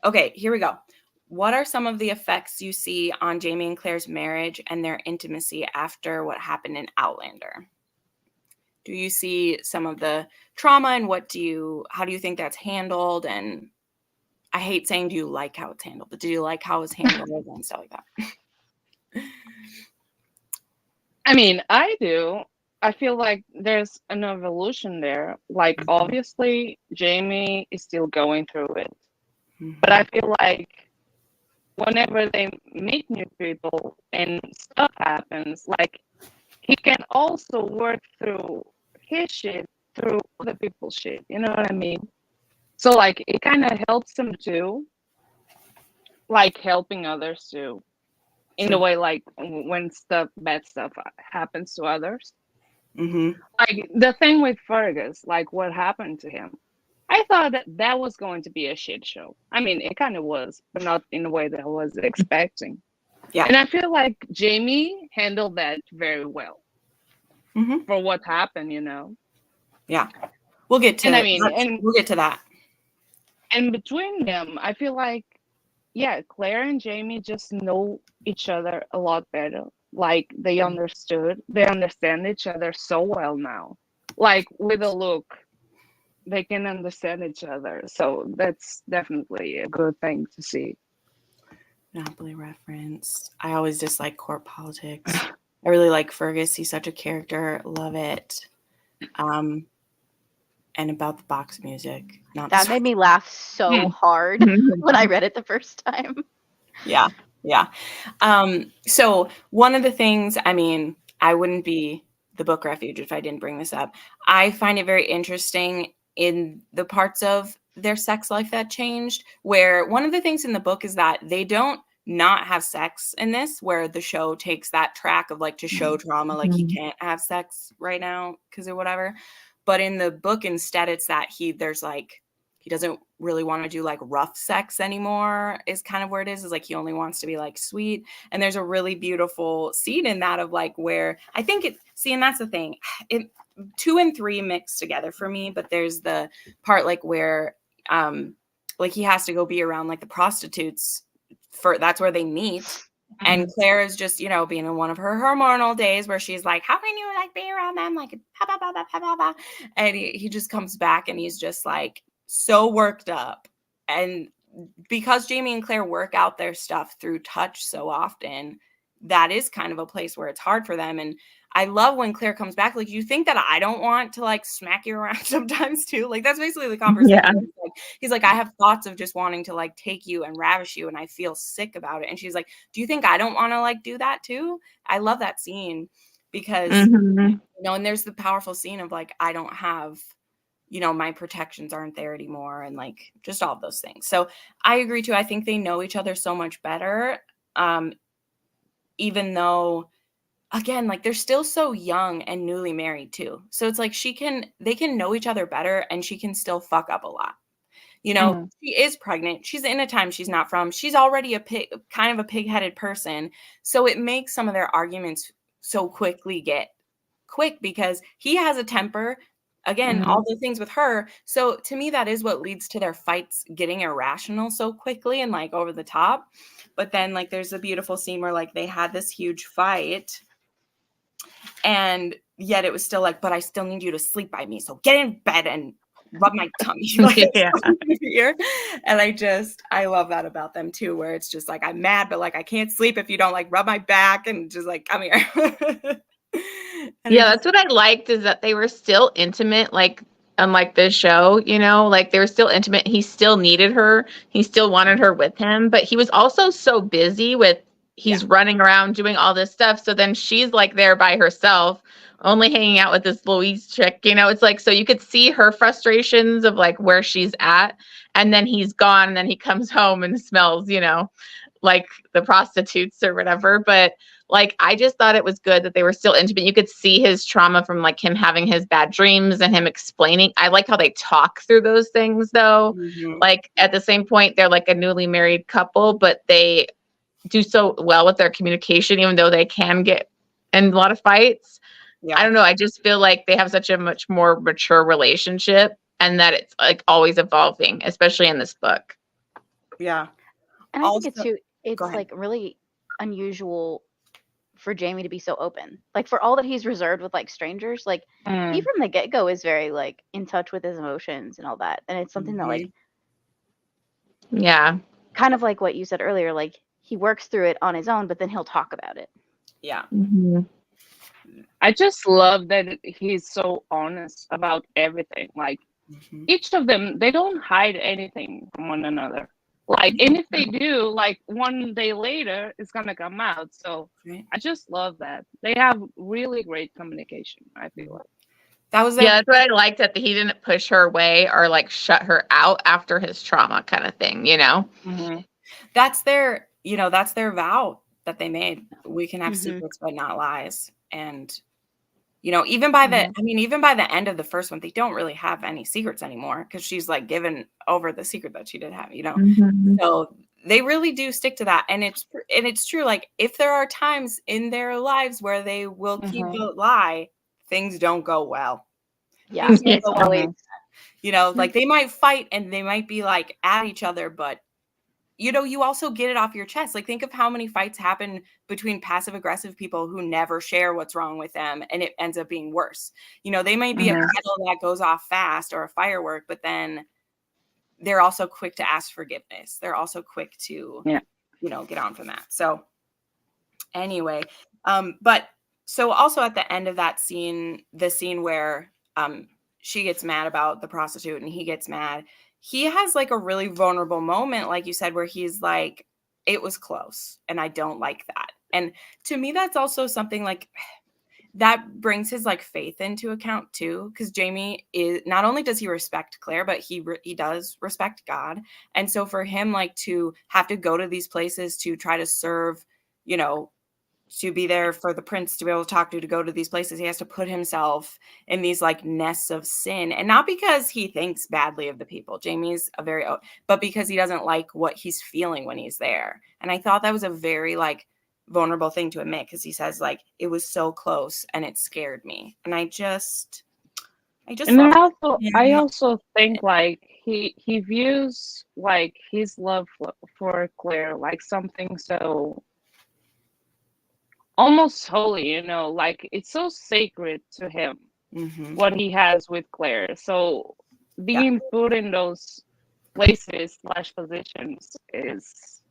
okay, here we go. What are some of the effects you see on Jamie and Claire's marriage and their intimacy after what happened in Outlander? Do you see some of the trauma, and how do you think that's handled? And I hate saying, do you like how it's handled, but do you like how it's handled and stuff like that? I mean, I do. I feel like there's an evolution there. Like, obviously, Jamie is still going through it. But I feel like whenever they meet new people and stuff happens, like, he can also work through his shit through other people's shit. You know what I mean? So, like, it kind of helps him too. Like, helping others too. In a way, like, when bad stuff happens to others. Like, the thing with Fergus, like, what happened to him. I thought that was going to be a shit show. I mean, it kind of was, but not in the way that I was expecting. Yeah. And I feel like Jamie handled that very well for what happened, you know? Yeah. We'll get to we'll get to that. And between them, I feel like, yeah, Claire and Jamie just know each other a lot better. Like, they understand each other so well now. Like, with a look, they can understand each other. So that's definitely a good thing to see. Monopoly reference. I always dislike court politics. I really like Fergus. He's such a character. Love it. And about the box music. That made me laugh so hard when I read it the first time. Yeah. So one of the things, I mean, I wouldn't be the book refuge if I didn't bring this up. I find it very interesting in the parts of their sex life that changed, where one of the things in the book is that they don't not have sex in this, where the show takes that track of like to show trauma, like he can't have sex right now because of whatever. But in the book, instead, it's that he doesn't really want to do like rough sex anymore, is kind of where it is like he only wants to be like sweet. And there's a really beautiful scene in that of like where I think and that's the thing. 2 and 3 mix together for me, but there's the part like where like he has to go be around like the prostitutes that's where they meet. And Claire is just, you know, being in one of her hormonal days where she's like, how can you like be around them? Like, blah, blah, blah, blah, blah, blah, blah. And he just comes back and he's just like so worked up. And because Jamie and Claire work out their stuff through touch so often, that is kind of a place where it's hard for them. And I love when Claire comes back. Like, you think that I don't want to like smack you around sometimes too? Like, that's basically the conversation. Yeah. He's like, I have thoughts of just wanting to like take you and ravish you, and I feel sick about it. And she's like, do you think I don't want to like do that too? I love that scene because, you know, and there's the powerful scene of like, I don't have, you know, my protections aren't there anymore. And like, just all of those things. So I agree too. I think they know each other so much better. Even though, again, like they're still so young and newly married too. So it's like they can know each other better, and she can still fuck up a lot. You know, she is pregnant. She's in a time she's not from. She's already kind of a pig-headed person. So it makes some of their arguments so quickly get quick because he has a temper. Again, all the things with her. So to me, that is what leads to their fights getting irrational so quickly and like over the top. But then like there's a beautiful scene where like they had this huge fight, and yet it was still like, but I still need you to sleep by me. So get in bed and rub my tummy. Like, and I love that about them too, where it's just like, I'm mad, but like I can't sleep if you don't like rub my back and just like come here. Yeah, that's what I liked, is that they were still intimate, like unlike this show, you know, like they were still intimate. He still needed her. He still wanted her with him, but he was also so busy with he's running around doing all this stuff. So then she's like there by herself, only hanging out with this Louise chick, you know. It's like, so you could see her frustrations of like where she's at, and then he's gone, and then he comes home and smells, you know, like the prostitutes or whatever. But like, I just thought it was good that they were still intimate. You could see his trauma from like him having his bad dreams and him explaining. I like how they talk through those things though. Like at the same point, they're like a newly married couple, but they do so well with their communication, even though they can get in a lot of fights. I don't know. I just feel like they have such a much more mature relationship, and that it's like always evolving, especially in this book. Yeah. And I think it's like really unusual for Jamie to be so open. Like for all that he's reserved with like strangers, like he from the get-go is very like in touch with his emotions and all that. And it's something that like kind of like what you said earlier, like he works through it on his own, but then he'll talk about it. Yeah. I just love that he's so honest about everything. Like each of them, they don't hide anything from one another. Like, and if they do, like one day later, it's gonna come out. So I just love that they have really great communication. I feel like that's what I liked, that he didn't push her away or like shut her out after his trauma, kind of thing. You know, that's their vow that they made. We can have secrets, but not lies. And you know, even by the end of the first one, they don't really have any secrets anymore, because she's like given over the secret that she did have, you know. So they really do stick to that, and it's true. Like if there are times in their lives where they will keep a lie, things don't go well. Yeah, it's always, you know, like they might fight and they might be like at each other, but you know, you also get it off your chest. Like think of how many fights happen between passive aggressive people who never share what's wrong with them, and it ends up being worse. You know, they might be a kettle that goes off fast or a firework, but then they're also quick to ask forgiveness. They're also quick to, you know, get on from that. So anyway, but so also at the end of that scene, the scene where she gets mad about the prostitute and he gets mad, he has like a really vulnerable moment, like you said, where he's like, it was close and I don't like that. And to me, that's also something like that brings his like faith into account too. Because Jamie is, not only does he respect Claire, but he does respect God. And so for him, like to have to go to these places to try to serve, you know, to be there for the prince to be able to talk to go to these places, he has to put himself in these like nests of sin. And not because he thinks badly of the people. Jamie's but because he doesn't like what he's feeling when he's there. And I thought that was a very like vulnerable thing to admit, because he says like, it was so close and it scared me. And I also think like he views like his love for Claire like something so almost holy, you know, like it's so sacred to him Mm-hmm. what he has with Claire. So being put in those places / positions is,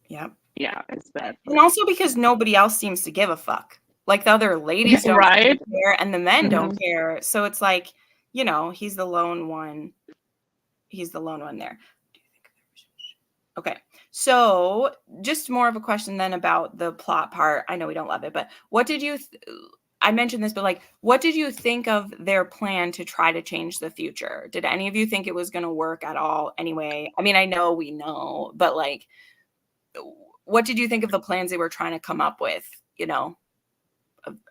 Yep. yeah, it's bad. And also because nobody else seems to give a fuck. Like the other ladies don't Right? care and the men don't Mhm. care. So it's like, you know, he's the lone one. He's the lone one there. Okay. So just more of a question then about the plot part. I know we don't love it, but what did you I mentioned this, but like, what did you think of their plan to try to change the future? Did any of you think it was going to work at all anyway? I mean, I know we know, but like, what did you think of the plans they were trying to come up with, you know,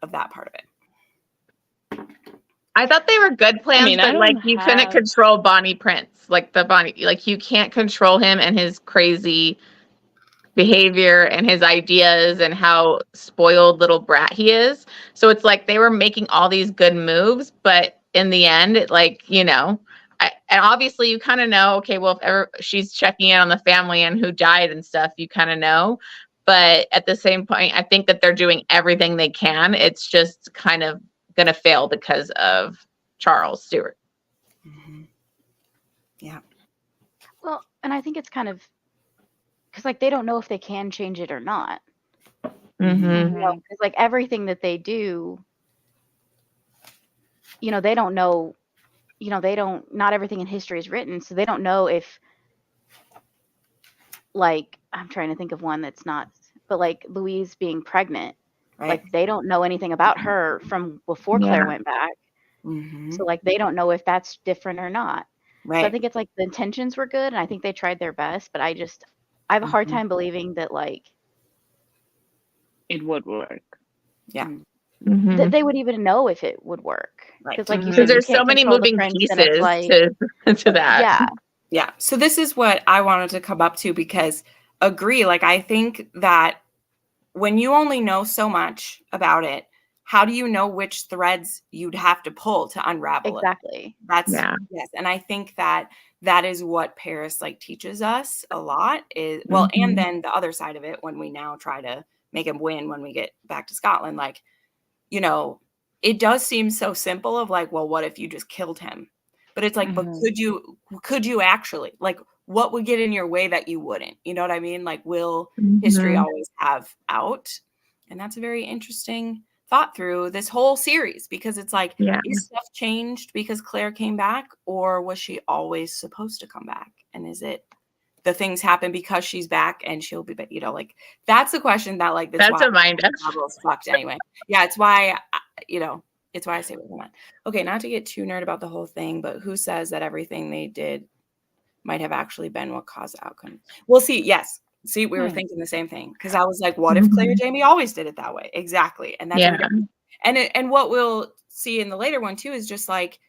of that part of it? I thought they were good plans, mean, I but like don't you couldn't have- control Bonnie Prince. Like like you can't control him and his crazy behavior and his ideas and how spoiled little brat he is. So it's like they were making all these good moves, but in the end, like, you know, and obviously you kind of know, okay, well, if ever she's checking in on the family and who died and stuff, you kind of know. But at the same point, I think that they're doing everything they can. It's just kind of going to fail because of Charles Stewart. Mm-hmm. Yeah. Well, and I think it's kind of because like they don't know if they can change it or not. Mm-hmm. You know, because like everything that they do, you know, they don't know. You know, they don't. Not everything in history is written, so they don't know if, like, I'm trying to think of one that's not, but like Louise being pregnant, Right. like they don't know anything about her from before Claire went back. Mm-hmm. So like they don't know if that's different or not. Right. So I think it's like the intentions were good, and I think they tried their best, but I have a hard Mhm. time believing that like it would work. Yeah. Mm-hmm. that they would even know if it would work. Right. Because like you Mhm. said, Because you there's so can't many control the moving prince, and pieces it's like, to that. yeah, Yeah. So this is what I wanted to come up to because agree. Like, I think that when you only know so much about it, how do you know which threads you'd have to pull to unravel it? exactly. That's Yeah. yes. And I think that that is what Paris like teaches us a lot is well, Mhm. and then the other side of it when we now try to make him win when we get back to Scotland, like, you know, it does seem so simple of like, well, what if you just killed him? But it's like, but could you actually like what would get in your way that you wouldn't? You know what I mean? Like, will history Mhm. always have out? And that's a very interesting thought through this whole series because it's like, Yeah. is stuff changed because Claire came back, or was she always supposed to come back? And is it the things happen because she's back and she'll be, you know, like that's the question that like That's why a mind F. Marvel's fucked anyway. Yeah, it's why you know, it's why I say what I'm at. Okay, not to get too nerd about the whole thing, but who says that everything they did might have actually been what caused the outcome? We'll see. Yes. See, we were thinking the same thing because I was like, what if Claire and Jamie always did it that way? Exactly. And that's Yeah. and what we'll see in the later one too is just like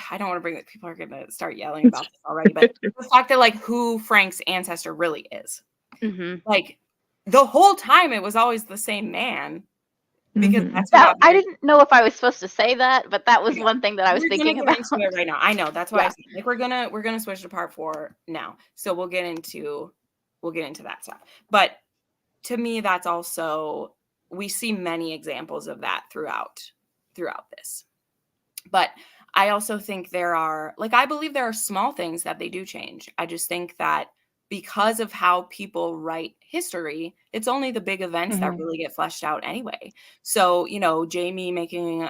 I don't want to bring it. People are going to start yelling about this already, but the fact that like who Frank's ancestor really is, like the whole time it was always the same man because that's who got I married. didn't know if I was supposed to say that, but that was one thing that I was We're thinking gonna about. get into it right now. I know that's why Yeah. I said, like we're gonna switch to part 4 now, so we'll get into that stuff. But to me, that's also we see many examples of that throughout this. But I also think there are, like, I believe there are small things that they do change. I just think that because of how people write history, it's only the big events that really get fleshed out anyway. So, you know, Jamie making,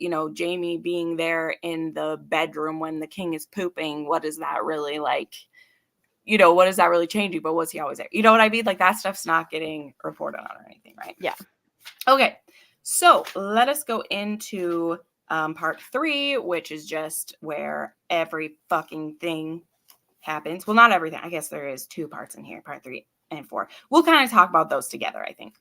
you know, Jamie being there in the bedroom when the king is pooping, what is that really like? You know, what does that really change you? But was he always there? You know what I mean? Like that stuff's not getting reported on or anything, right? Yeah. Okay. So let us go into part 3, which is just where every fucking thing happens. Well, not everything. I guess there is 2 parts in here, part 3 and 4. We'll kind of talk about those together, I think.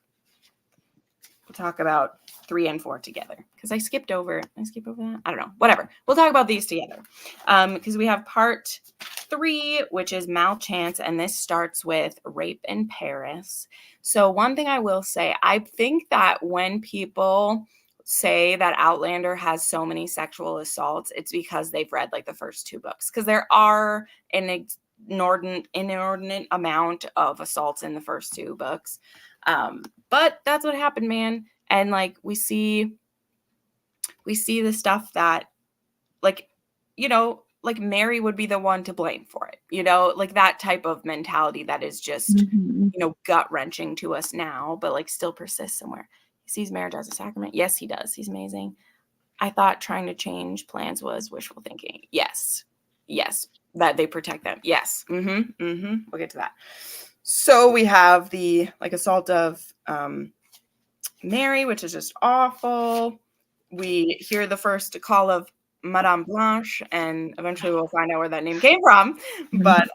We'll talk about 3 and 4 together because I skipped over. Did I skip over that? I don't know. Whatever. We'll talk about these together because we have part 3, which is malchance, and this starts with rape in Paris. So one thing I will say, I think that when people say that Outlander has so many sexual assaults, it's because they've read like the first 2 books because there are an inordinate amount of assaults in the first 2 books. But that's what happened, man. And like we see the stuff that, like, you know, like Mary would be the one to blame for it, you know, like that type of mentality that is just, Mhm. you know, gut wrenching to us now, but like still persists somewhere. He sees marriage as a sacrament. Yes, he does. He's amazing. I thought trying to change plans was wishful thinking. Yes. That they protect them. Yes. We'll get to that. So we have the like assault of Mary, which is just awful. We hear the first call of Madame Blanche, and eventually we'll find out where that name came from. But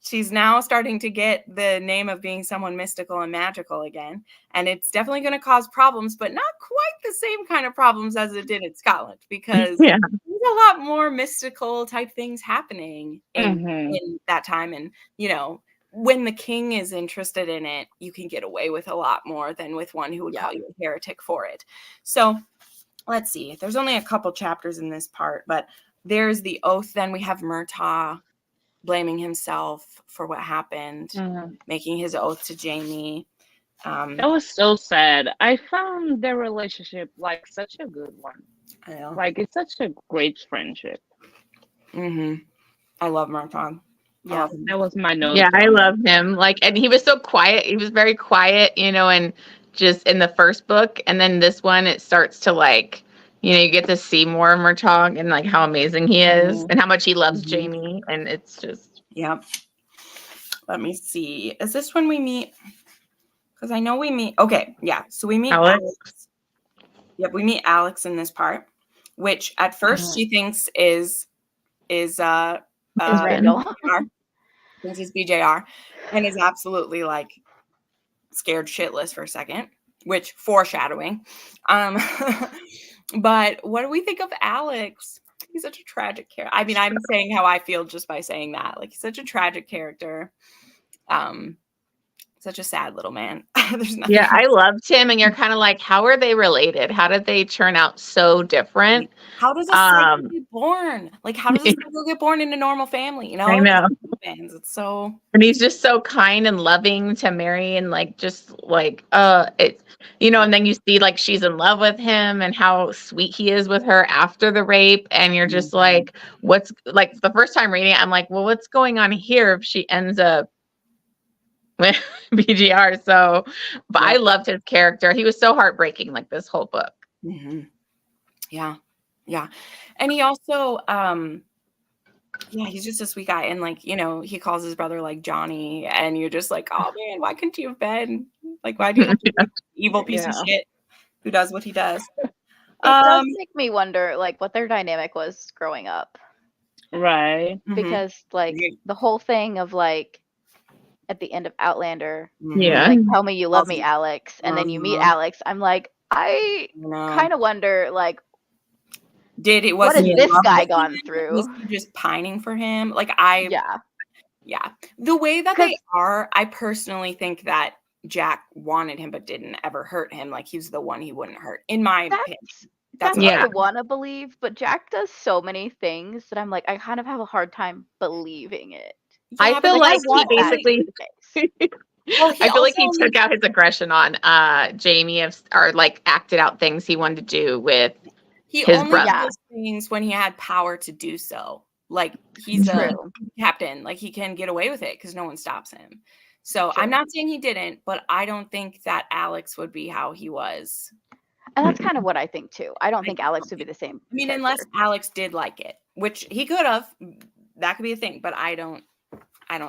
she's now starting to get the name of being someone mystical and magical again. And it's definitely going to cause problems, but not quite the same kind of problems as it did in Scotland, because Yeah. there's a lot more mystical type things happening in that time. And, you know, when the king is interested in it, you can get away with a lot more than with one who would call you a heretic for it. So let's see. There's only a couple chapters in this part, but there's the oath. Then we have Murtaugh blaming himself for what happened, making his oath to Jamie. That was so sad. I found their relationship like such a good one. I know. Like it's such a great friendship. I love Murtaugh. Yeah. That was my note. Yeah, I love him. Like, and he was so quiet. He was very quiet, you know, and just in the first book. And then this one, it starts to like, you know, you get to see more of Murtaugh and like how amazing he is and how much he loves Jamie. And it's just. Yep. Let me see. Is this when we meet? Because I know we meet. Okay. Yeah. So we meet Alex. Yep. We meet Alex in this part, which at first she thinks is Randall. Thinks it's BJR, and is absolutely like scared shitless for a second, which foreshadowing. But what do we think of Alex? He's such a tragic character. I mean, I'm saying how I feel just by saying that. Like, he's such a tragic character. Such a sad little man. There's nothing. Yeah, I loved him. And you're kind of like, how are they related? How did they turn out so different? How does a psycho get born? Like, how does a psycho get born in a normal family? You know? I know. It's so. And he's just so kind and loving to Mary, and like just like it's, you know, and then you see like she's in love with him and how sweet he is with her after the rape, and you're just like, what's like the first time reading it, I'm like, well, what's going on here if she ends up with BGR? So, but I loved his character. He was so heartbreaking, like this whole book. Yeah. And he also he's just a sweet guy. And like, you know, he calls his brother like Johnny, and you're just like, oh man, why couldn't you have been like, why do you have to be an evil piece of shit who does what he does? It does make me wonder like what their dynamic was growing up. Right. Because like the whole thing of like at the end of Outlander, Yeah. like, tell me you love me, Alex, and then you meet Alex. I'm like, I kind of wonder like, what has this guy gone through? Was he just pining for him? Like the way that they are, I personally think that Jack wanted him but didn't ever hurt him. Like he's the one he wouldn't hurt, in my opinion. That's what I want to believe, but Jack does so many things that I'm like, I kind of have a hard time believing it. I feel like he basically. I feel like he took out his aggression on Jamie, or like acted out things he wanted to do with his brother. Does things when he had power to do so. Like he's a captain, like he can get away with it because no one stops him. So I'm not saying he didn't, but I don't think that Alex would be how he was. And that's kind of what I think too. I don't think Alex would be the same. I mean, unless Alex did like it, which he could have. That could be a thing, but I don't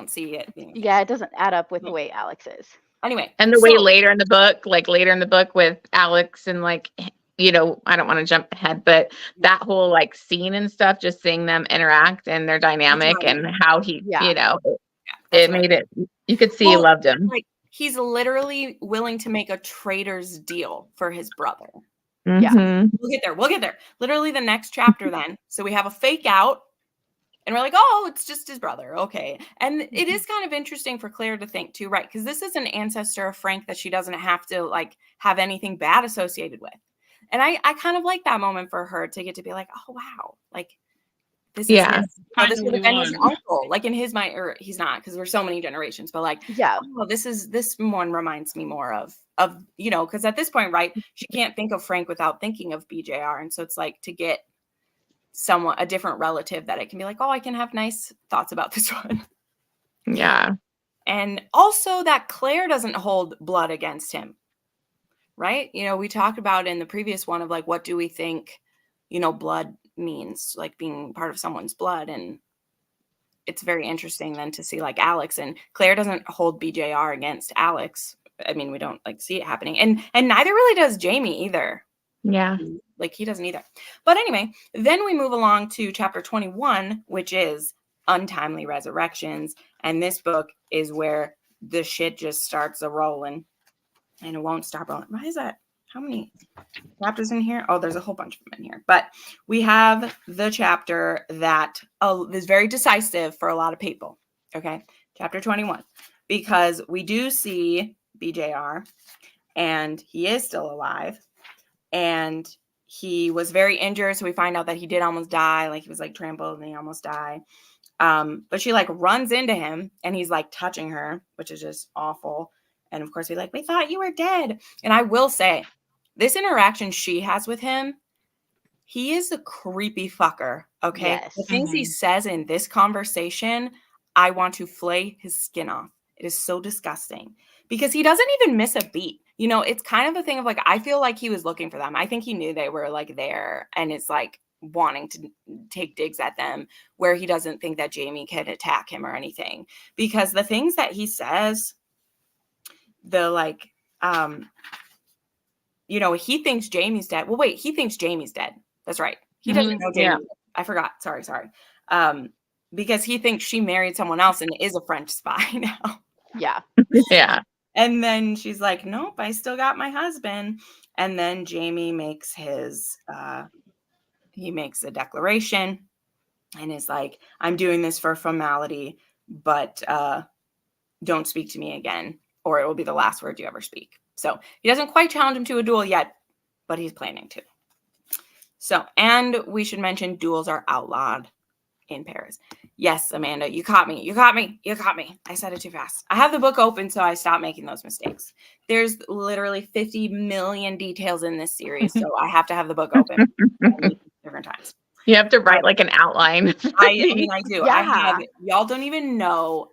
see it being. Yeah, it doesn't add up with the way Alex is. Anyway. And the way later in the book with Alex and like, you know, I don't want to jump ahead, but that whole like scene and stuff, just seeing them interact and their dynamic and how he, you know, it made it, you could see he loved him. Like he's literally willing to make a traitor's deal for his brother. Yeah. We'll get there. Literally the next chapter then. So we have a fake out. And we're like, oh, it's just his brother. Okay. And it is kind of interesting for Claire to think too, right? Because this is an ancestor of Frank that she doesn't have to like have anything bad associated with. And I kind of like that moment for her to get to be like, oh, wow. Like This Yeah. is his, this would have been his Finally uncle, like in his mind, or he's not, because we're so many generations, but like, Yeah. oh, this one reminds me more of, because at this point, right, she can't think of Frank without thinking of BJR. And so it's like to get a different relative that it can be like, oh, I can have nice thoughts about this one. Yeah. And also that Claire doesn't hold blood against him, right? We talked about in the previous one of like, what do we think, blood means, like being part of someone's blood. And it's very interesting then to see like Alex, and Claire doesn't hold BJR against Alex. I mean, we don't like see it happening, and neither really does Jamie either. Yeah. Like he doesn't either. But anyway, then we move along to chapter 21, which is Untimely Resurrections. And this book is where the shit just starts a rolling, and it won't stop rolling. Why is that? How many chapters in here? Oh, there's a whole bunch of them in here. But we have the chapter that is very decisive for a lot of people. Okay, chapter 21, because we do see BJR, and he is still alive, and he was very injured. So we find out that he did almost die. Like he was like trampled and he almost died. But she like runs into him, and he's like touching her, which is just awful. And of course, we thought you were dead. And I will say, this interaction she has with him, he is a creepy fucker. Okay. Yes. The things he says in this conversation, I want to flay his skin off. It is so disgusting because he doesn't even miss a beat. It's kind of a thing of like, I feel like he was looking for them. I think he knew they were like there, and it's like wanting to take digs at them, where he doesn't think that Jamie can attack him or anything, because the things that he says, he thinks Jamie's dead. Well, wait, he thinks Jamie's dead. That's right. He doesn't know Jamie. Yeah. I forgot. Sorry. Because he thinks she married someone else and is a French spy now. Yeah. Yeah. And then she's like, nope, I still got my husband. And then Jamie makes he makes a declaration and is like, I'm doing this for formality, but don't speak to me again, or it will be the last word you ever speak. So he doesn't quite challenge him to a duel yet, but he's planning to. So, and we should mention duels are outlawed in Paris. Yes, Amanda, you caught me. I said it too fast. I have the book open, so I stopped making those mistakes. There's literally 50 million details in this series, so I have to have the book open different times. You have to write like an outline. I do. Yeah. Y'all don't even know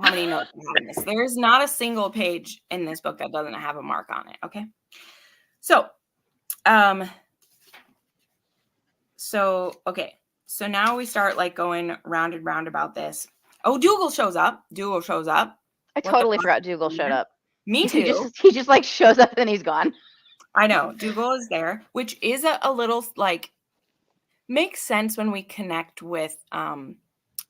how many notes I have in this. There's not a single page in this book that doesn't have a mark on it. Okay. So, So now we start like going round and round about this. Oh, Dougal shows up. I totally forgot Dougal showed up. Me too. He just like shows up and he's gone. I know. Dougal is there, which is a little like makes sense when we connect with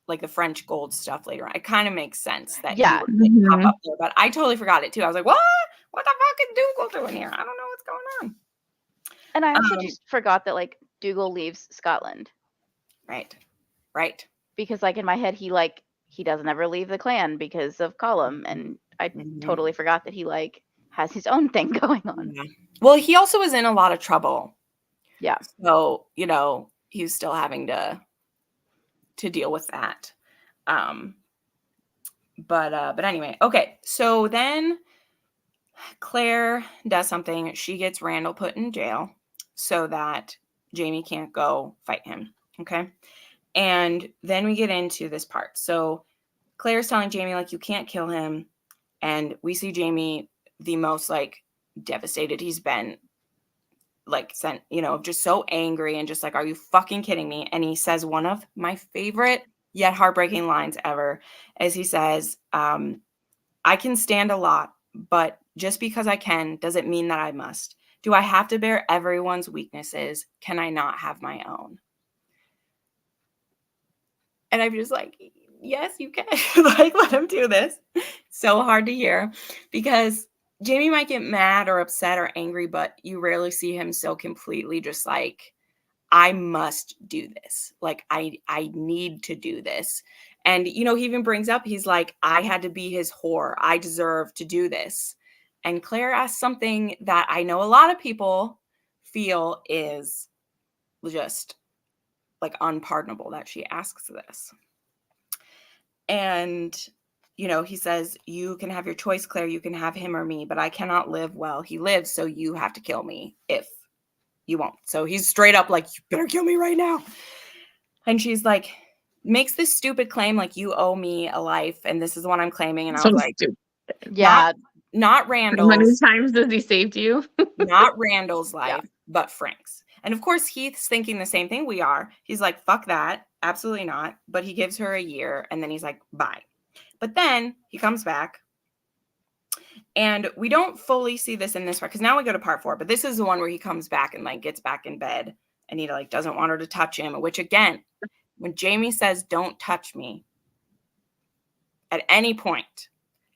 like the French gold stuff later on. It kind of makes sense that he would pop up there, but I totally forgot it too. I was like, what? What the fuck is Dougal doing here? I don't know what's going on. And I also just forgot that like Dougal leaves Scotland. Right. Because like in my head he doesn't ever leave the clan because of Colum, and I totally forgot that he like has his own thing going on. Yeah. Well, he also was in a lot of trouble. Yeah. So, he's still having to deal with that. But anyway, okay. So then Claire does something. She gets Randall put in jail so that Jamie can't go fight him. Okay. And then we get into this part. So Claire's telling Jamie, like, you can't kill him. And we see Jamie the most like devastated he's been, like just so angry and just like, are you fucking kidding me? And he says one of my favorite yet heartbreaking lines ever, as he says, I can stand a lot, but just because I can doesn't mean that I must. Do I have to bear everyone's weaknesses? Can I not have my own? And I'm just like, yes, you can. Like, let him do this. So hard to hear, because Jamie might get mad or upset or angry, but you rarely see him so completely just like, I must do this. Like, I need to do this. And, he even brings up, he's like, I had to be his whore. I deserve to do this. And Claire asks something that I know a lot of people feel is just like unpardonable that she asks this. And, you know, he says, you can have your choice, Claire. You can have him or me, but I cannot live while he lives. So you have to kill me if you won't. So he's straight up like, you better kill me right now. And she's like, makes this stupid claim like, you owe me a life and this is the one I'm claiming. And I So was like, stupid. Yeah. not How many Randall's, times has he saved you? not Randall's life, but Frank's. And of course, Heath's thinking the same thing we are. He's like, fuck that. Absolutely not. But he gives her a year and then he's like, bye. But then he comes back. And we don't fully see this in this part because now we go to part 4. But this is the one where he comes back and like gets back in bed and he like doesn't want her to touch him. Which again, when Jamie says, don't touch me at any point,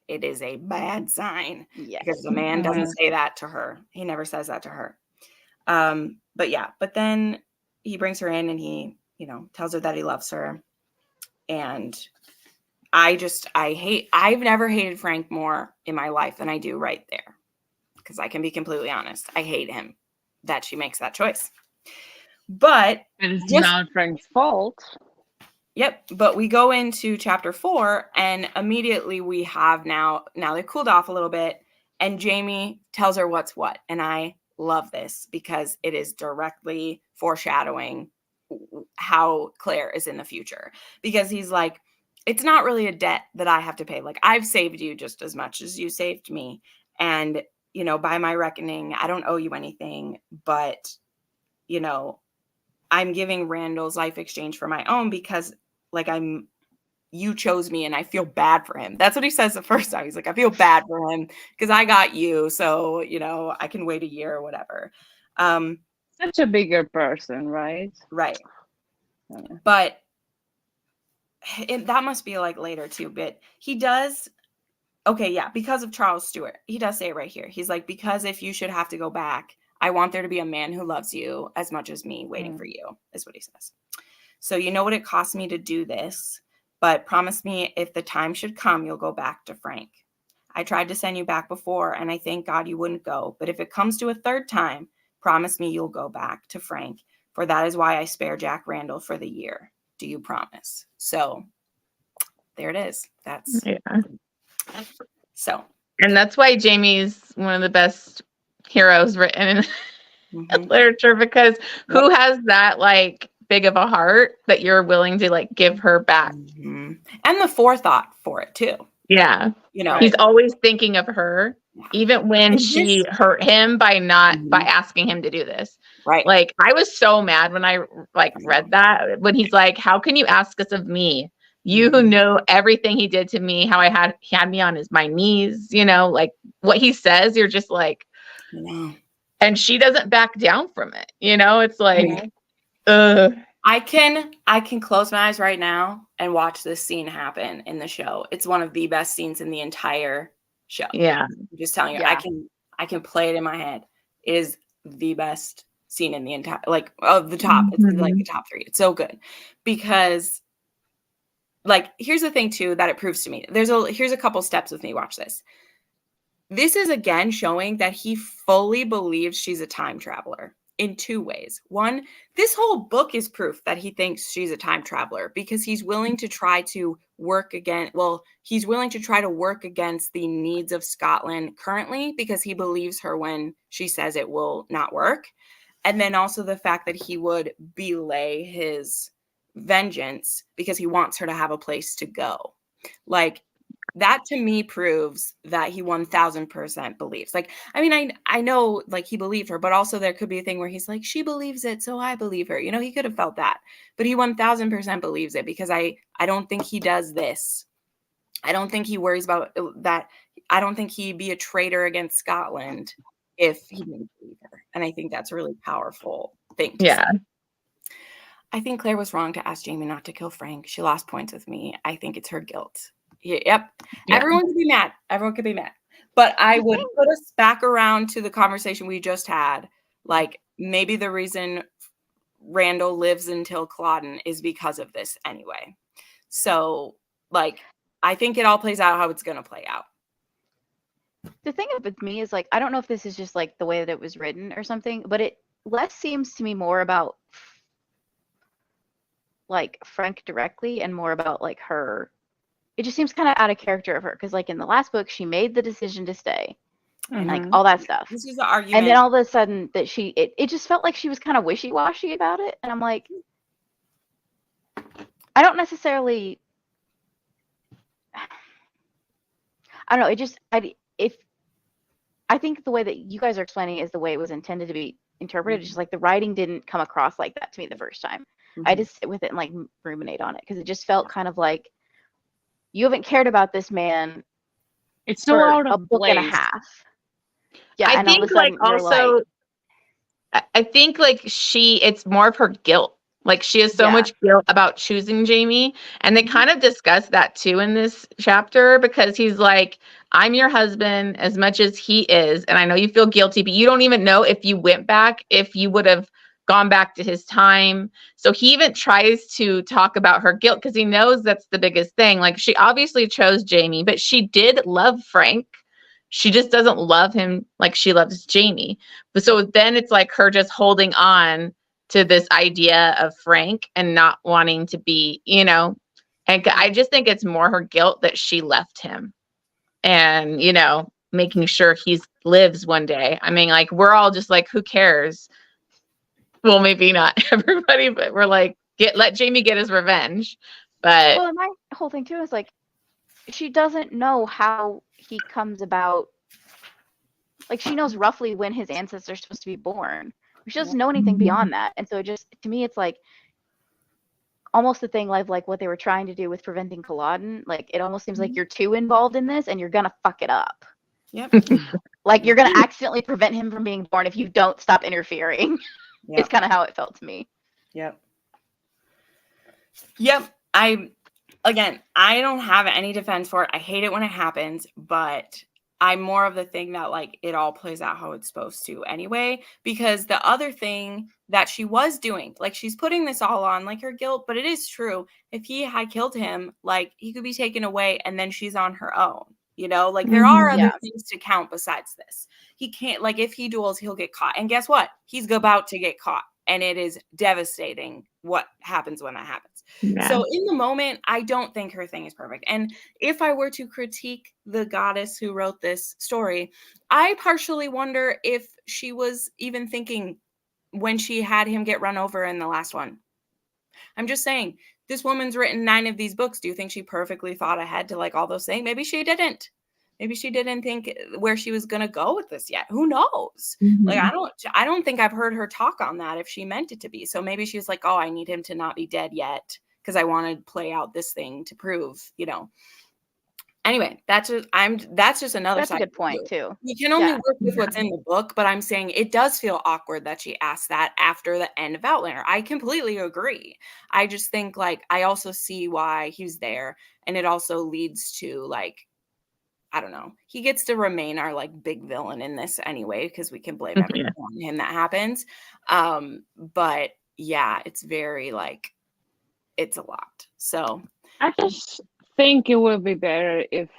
it is a bad sign. Yes. Because the man doesn't say that to her. He never says that to her. But then he brings her in and he, you know, tells her that he loves her. And I've never hated Frank more in my life than I do right there. Because I can be completely honest. I hate him that she makes that choice. But It's not Frank's fault. Yep. But we go into chapter 4 and immediately we have now they've cooled off a little bit and Jamie tells her what's what. And I love this because it is directly foreshadowing how Claire is in the future. Because he's like, it's not really a debt that I have to pay. Like, I've saved you just as much as you saved me. And, you know, by my reckoning, I don't owe you anything. But, you know, I'm giving Randall's life exchange for my own because, like, you chose me and I feel bad for him. That's what he says the first time. He's like, I feel bad for him because I got you. So, you know, I can wait a year or whatever. Such a bigger person, right? Right. But that must be like later too. But he does. Okay. Yeah. Because of Charles Stewart. He does say it right here. He's like, because if you should have to go back, I want there to be a man who loves you as much as me waiting for you, is what he says. So you know what it cost me to do this, but promise me if the time should come, you'll go back to Frank. I tried to send you back before, and I thank God you wouldn't go. But if it comes to a third time, promise me you'll go back to Frank, for that is why I spare Jack Randall for the year. Do you promise? So there it is. That's so. And that's why Jamie's one of the best heroes written in literature, because who has that like big of a heart that you're willing to like give her back? And the forethought for it too. Yeah. You know, he's always thinking of her, even when she hurt him by by asking him to do this. Right. Like, I was so mad when I like read that, when he's like, how can you ask this of me? You know everything he did to me, how he had me on my knees, you know, like what he says, you're just like, and she doesn't back down from it. You know, it's like, I can close my eyes right now and watch this scene happen in the show. It's one of the best scenes in the entire show. Yeah. I'm just telling you, I can play it in my head. It is the best scene in the entire, like, of the top. It's like the top 3. It's so good because, like, here's the thing too that it proves to me. Here's a couple steps with me. Watch this. This is again showing that he fully believes she's a time traveler in 2 ways. One, this whole book is proof that he thinks she's a time traveler because he's willing to try to work against the needs of Scotland currently because he believes her when she says it will not work. And then also the fact that he would belay his vengeance because he wants her to have a place to go. Like, that to me proves that he 1000% believes. Like, I mean, I know like he believed her, but also there could be a thing where he's like, she believes it, so I believe her. You know, he could have felt that, but he 1000% believes it because I don't think he does this. I don't think he worries about that. I don't think he'd be a traitor against Scotland if he didn't believe her. And I think that's a really powerful thing to say. I think Claire was wrong to ask Jamie not to kill Frank. She lost points with me. I think it's her guilt. Yep. Yeah. Everyone could be mad. But I would put us back around to the conversation we just had. Like, maybe the reason Randall lives until Culloden is because of this anyway. So, like, I think it all plays out how it's going to play out. The thing with me is, like, I don't know if this is just like the way that it was written or something, but it less seems to me more about like Frank directly and more about like her. It just seems kind of out of character of her because like in the last book she made the decision to stay and like all that stuff. This is the argument. And then all of a sudden that it just felt like she was kind of wishy-washy about it. And I'm like, I don't necessarily, I don't know. It just, I think the way that you guys are explaining it is the way it was intended to be interpreted. It's just like the writing didn't come across like that to me the first time. I just sit with it and like ruminate on it because it just felt kind of like you haven't cared about this man. It's so for out of a book place. and a half. Yeah, I and all think of a sudden like you're also, I think like it's more of her guilt. Like she has so much guilt about choosing Jamie. And they kind of discuss that too in this chapter because he's like, I'm your husband as much as he is. And I know you feel guilty, but you don't even know if you went back, if you would have gone back to his time. So he even tries to talk about her guilt because he knows that's the biggest thing. Like she obviously chose Jamie, but she did love Frank. She just doesn't love him like she loves Jamie. But so then it's like her just holding on to this idea of Frank and not wanting to be, and I just think it's more her guilt that she left him and, making sure he lives one day. I mean, like, we're all just like, who cares? Well, maybe not everybody, but we're like, let Jamie get his revenge. But well, and my whole thing too is like, she doesn't know how he comes about. Like she knows roughly when his ancestors are supposed to be born. She doesn't know anything beyond that. And so just to me, it's like almost the thing like what they were trying to do with preventing Culloden. Like it almost seems like you're too involved in this and you're gonna fuck it up. Yep. Like you're gonna accidentally prevent him from being born if you don't stop interfering. Yep. It's kind of how it felt to me. Yep. I don't have any defense for it. I hate it when it happens, but I'm more of the thing that like it all plays out how it's supposed to anyway, because the other thing that she was doing, like she's putting this all on like her guilt, but it is true. If he had killed him, like he could be taken away and then she's on her own, like there are other things to count besides this. He can't, like if he duels, he'll get caught. And guess what? He's about to get caught. And it is devastating what happens when that happens. Yeah. So in the moment, I don't think her thing is perfect. And if I were to critique the goddess who wrote this story, I partially wonder if she was even thinking when she had him get run over in the last one. I'm just saying, this woman's written 9 of these books. Do you think she perfectly thought ahead to like all those things? Maybe she didn't. Maybe she didn't think where she was going to go with this yet. Who knows? Like, I don't think I've heard her talk on that if she meant it to be. So maybe she was like, oh, I need him to not be dead yet because I want to play out this thing to prove, Anyway, that's just another That's side. a good point too. You can only work with what's in the book, but I'm saying it does feel awkward that she asked that after the end of Outlander. I completely agree. I just think like I also see why he's there, and it also leads to like, I don't know. He gets to remain our like big villain in this anyway, because we can blame everything on him that happens. But yeah, it's very like, it's a lot. So I just think it would be better if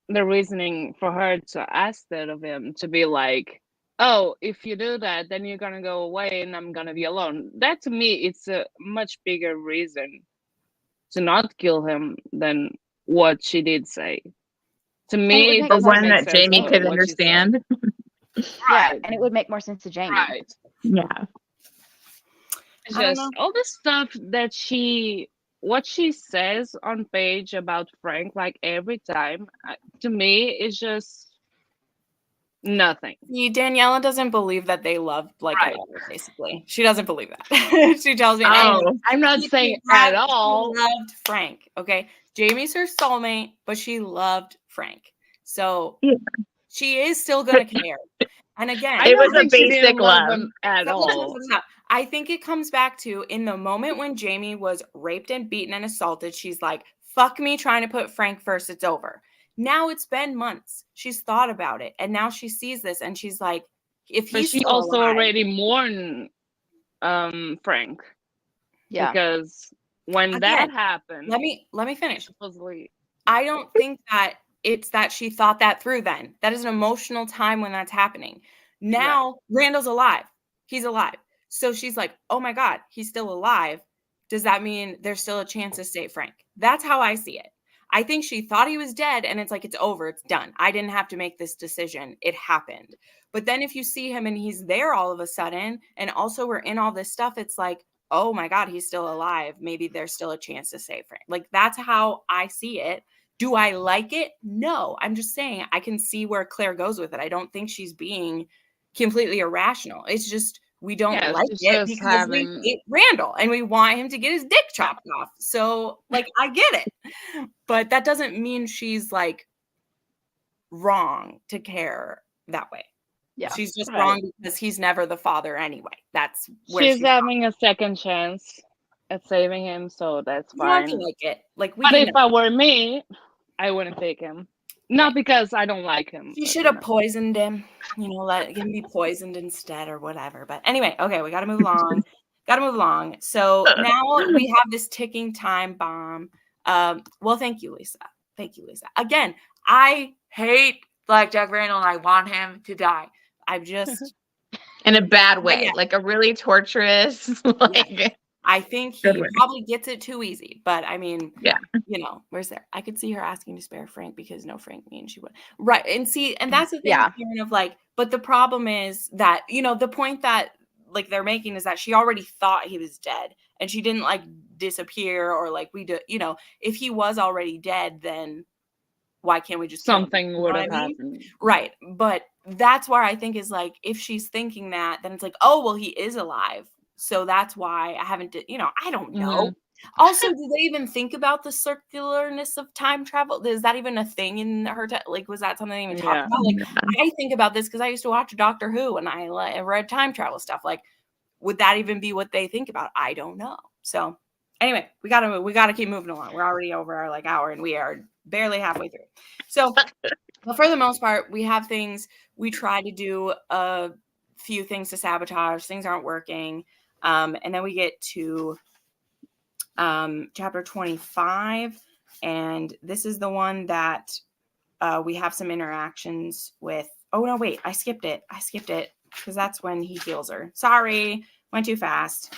the reasoning for her to ask that of him to be like, oh, if you do that, then you're gonna go away and I'm gonna be alone. That to me, it's a much bigger reason to not kill him than what she did say. To me, the one that Jamie could understand. Right. And it would make more sense to Jamie. Right. Yeah. It's just all the stuff that what she says on page about Frank, like every time, to me, is just nothing. Daniela doesn't believe that they love like each other, basically. She doesn't believe that. She tells me, I'm not saying at all. She loved Frank. Okay. Jamie's her soulmate, but she loved Frank. So she is still going to care. And again, it was a basic love at all. I think it comes back to in the moment when Jamie was raped and beaten and assaulted, she's like, fuck me trying to put Frank first. It's over. Now it's been months. She's thought about it. And now she sees this and she's like, if he's she also alive, already mourned Frank. Yeah. Because when that happened, let me finish. Supposedly, I don't think that it's that she thought that through then. That is an emotional time when that's happening. Now Randall's alive. He's alive. So she's like, oh my God, he's still alive. does that mean there's still a chance to save Frank? That's how I see it. I think she thought he was dead and it's like, it's over. It's done. I didn't have to make this decision. It happened. But then if you see him and he's there all of a sudden, and also we're in all this stuff, it's like, oh my God, he's still alive. Maybe there's still a chance to save Frank. Like, that's how I see it. Do I like it? No. I'm just saying I can see where Claire goes with it. I don't think she's being completely irrational. It's just, we don't like it because we hate Randall and we want him to get his dick chopped off. So, like, I get it. But that doesn't mean she's, like, wrong to care that way. Yeah. She's just wrong because he's never the father anyway. That's where she's having a second chance at saving him, so that's fine. I like it. Like, but if I were me, I wouldn't take him. Not because I don't like him. You should have poisoned him. You know, let him be poisoned instead or whatever. But anyway, okay, we got to move along. So now we have this ticking time bomb. Well, thank you, Lisa. Again, I hate Jack Randall and I want him to die. I'm just in a bad way, like a really torturous. Like, I think he probably gets it too easy, but I mean, you know, where's there? I could see her asking to spare Frank because no Frank means she would. Right. And see, and that's the thing kind of like, but the problem is that, you know, the point that like they're making is that she already thought he was dead and she didn't like disappear or like we do, you know, if he was already dead, then why can't we just something would have happened? Right. But that's where I think is like, if she's thinking that, then it's like, oh, well, he is alive. So that's why I haven't, you know, I don't know. Also, do they even think about the circularness of time travel? Is that even a thing in her? Like, was that something they even talked about? Like, I think about this because I used to watch Doctor Who and I read time travel stuff. Like, would that even be what they think about? I don't know. So anyway, we gotta keep moving along. We're already over our like hour and we are barely halfway through. So, but for the most part, we have things. We try to do a few things to sabotage. Things aren't working. And then we get to chapter 25. And this is the one that we have some interactions with. Oh, no, wait. I skipped it because that's when he heals her. Sorry. Went too fast.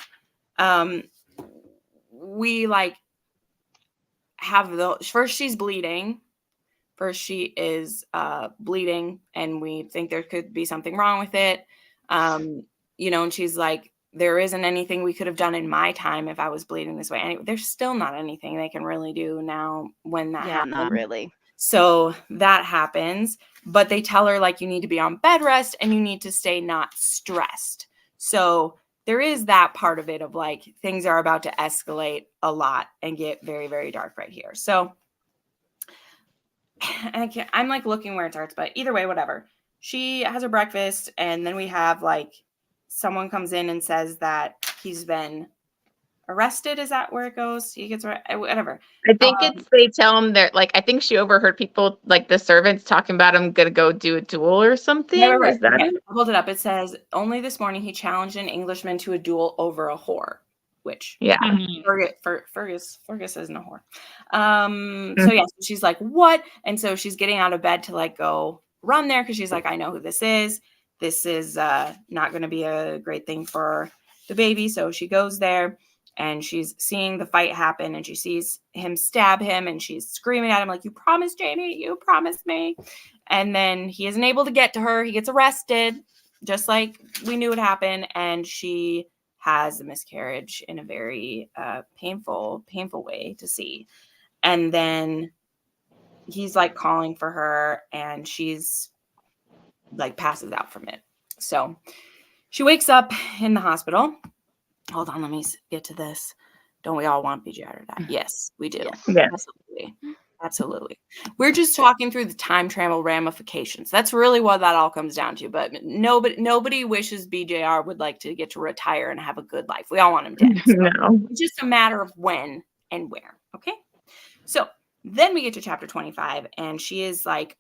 We like have first she's bleeding. First she is bleeding and we think there could be something wrong with it. You know, and she's like, there isn't anything we could have done in my time if I was bleeding this way. Anyway, there's still not anything they can really do now when that happens. Not really. So that happens, but they tell her like you need to be on bed rest and you need to stay not stressed. So there is that part of it of like things are about to escalate a lot and get very, very dark right here. So I'm like looking where it starts, but either way, whatever. She has her breakfast and then we have like someone comes in and says that he's been arrested. Is that where it goes? He gets whatever. I think they tell him that like I think she overheard people like the servants talking about him gonna go do a duel or something. Right. Is that it? I pulled it up. It says only this morning he challenged an Englishman to a duel over a whore. Which Fergus isn't a whore. So yeah, so she's like, what? And so she's getting out of bed to like go run there because she's like, I know who this is. This is not going to be a great thing for the baby. So she goes there and she's seeing the fight happen and she sees him stab him and she's screaming at him like, you promised, Jamie, you promised me. And then he isn't able to get to her. He gets arrested just like we knew would happen. And she has a miscarriage in a very painful way to see. And then he's like calling for her and she's like passes out from it. So she wakes up in the hospital. Hold on, let me get to this. Don't we all want BJR to die? Yes, we do. Yes. Absolutely. We're just talking through the time travel ramifications. That's really what that all comes down to. But nobody wishes BJR would like to get to retire and have a good life. We all want him dead. So No. It's just a matter of when and where. Okay. So then we get to chapter 25 and she is like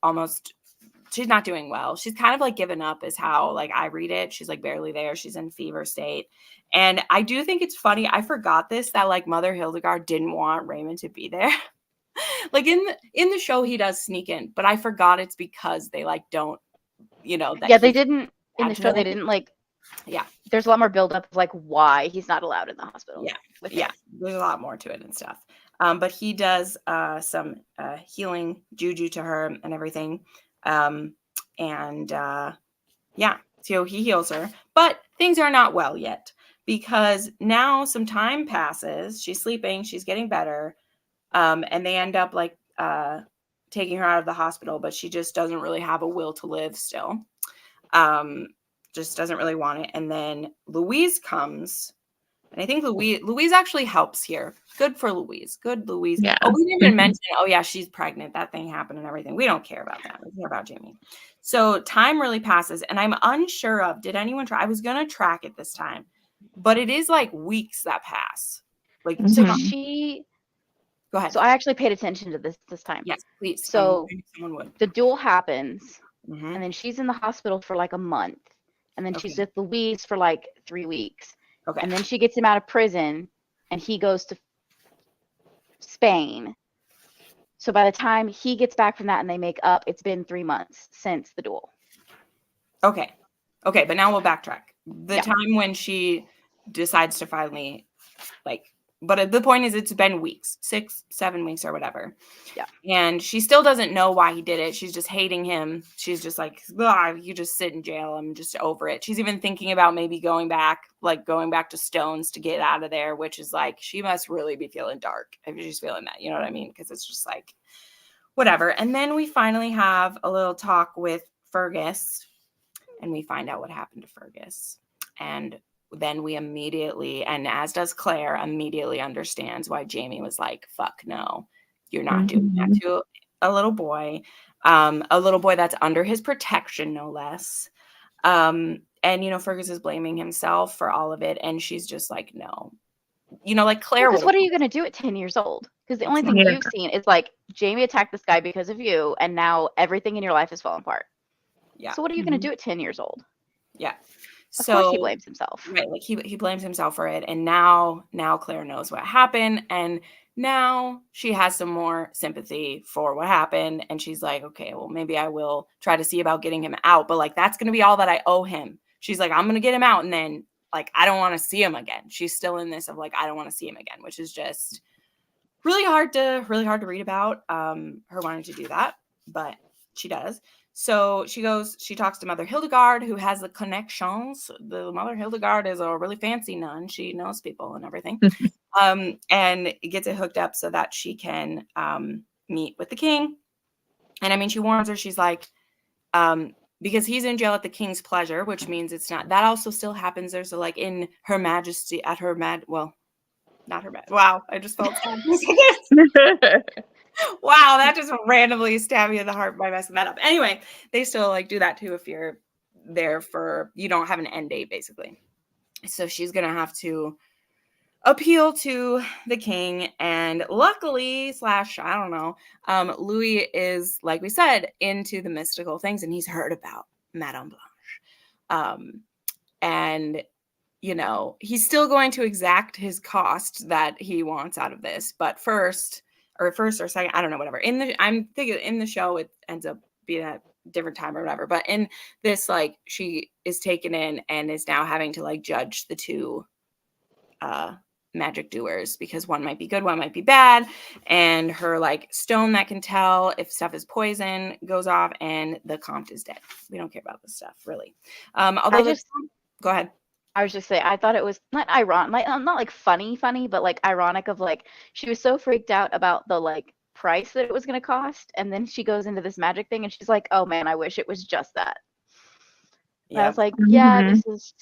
she's not doing well. She's kind of like given up is how like I read it. She's like barely there. She's in fever state. And I do think it's funny. I forgot this, that like Mother Hildegard didn't want Raymond to be there. Like in the show, he does sneak in, but I forgot it's because they like don't, you know. That they didn't in the show. They didn't like There's a lot more buildup of like why he's not allowed in the hospital. Yeah. with Yeah, it. there's a lot more to it and stuff. But he does some healing juju to her and everything. So he heals her. But things are not well yet because now some time passes. She's sleeping. She's getting better. And they end up like taking her out of the hospital, but she just doesn't really have a will to live still. Just doesn't really want it. And then Louise comes. And I think Louise actually helps here. Good for Louise. Good Louise. Yeah. Oh, we didn't even mention, oh yeah, she's pregnant. That thing happened and everything. We don't care about that. We care about Jamie. So time really passes and I'm unsure of, did anyone try? I was going to track it this time, but it is like weeks that pass. Like, So Mhm. Go ahead. So I actually paid attention to this time. Yes, please. So someone would. the duel happens, Mhm. and then she's in the hospital for like a month, and then she's Okay. with Louise for like 3 weeks, Okay. and then she gets him out of prison, and he goes to Spain. So by the time he gets back from that and they make up, it's been 3 months since the duel. Okay. Okay, but now we'll backtrack. The Yeah. time when she decides to finally but the point is it's been weeks, 6-7 weeks or whatever. Yeah. And she still doesn't know why he did it. She's just hating him. She's just like, you just sit in jail. I'm just over it. She's even thinking about maybe going back to Stones to get out of there, which is like, she must really be feeling dark if she's feeling that, you know what I mean? Because it's just like, whatever. And then we finally have a little talk with Fergus and we find out what happened to Fergus. And then we immediately, and as does Claire, immediately understands why Jamie was like, fuck no, you're not doing that to a little boy that's under his protection, no less. And, Fergus is blaming himself for all of it. And she's just like, no, like Claire. Because what are you going to do at 10 years old? Because the only thing Yeah. you've seen is like Jamie attacked this guy because of you, and now everything in your life is falling apart. Yeah. So what are you going to do at 10 years old? Yeah. Of course he blames himself. Right, like he blames himself for it, and now Claire knows what happened, and now she has some more sympathy for what happened, and she's like, okay, well maybe I will try to see about getting him out, but like that's gonna be all that I owe him. She's like, I'm gonna get him out, and then like I don't want to see him again. She's still in this of like I don't want to see him again, which is just really hard to read about. Her wanting to do that, but she does. So she talks to Mother Hildegard, who has the connections. The Mother Hildegard is a really fancy nun. She knows people and everything. And gets it hooked up so that she can meet with the king. And I mean, she warns her, she's like, because he's in jail at the king's pleasure, which means it's not, that also still happens. There's a, like in Her Majesty, at her not her majesty. Wow, I just felt sad. Wow, that just randomly stabbed me in the heart by messing that up. Anyway, they still like do that too if you're there for, you don't have an end date basically. So she's gonna have to appeal to the king, and luckily / I don't know, Louis is, like we said, into the mystical things, and he's heard about Madame Blanche, and he's still going to exact his cost that he wants out of this, but first or second, I don't know, whatever. I'm thinking in the show it ends up being at a different time or whatever, but in this, like, she is taken in and is now having to like judge the two magic doers, because one might be good, one might be bad, and her like stone that can tell if stuff is poison goes off, and the comte is dead. We don't care about this stuff really. Although go ahead. I was just saying, I thought it was not ironic, like not like funny, but like ironic of like she was so freaked out about the like price that it was going to cost, and then she goes into this magic thing and she's like, oh man, I wish it was just that. And I was like, yeah, this is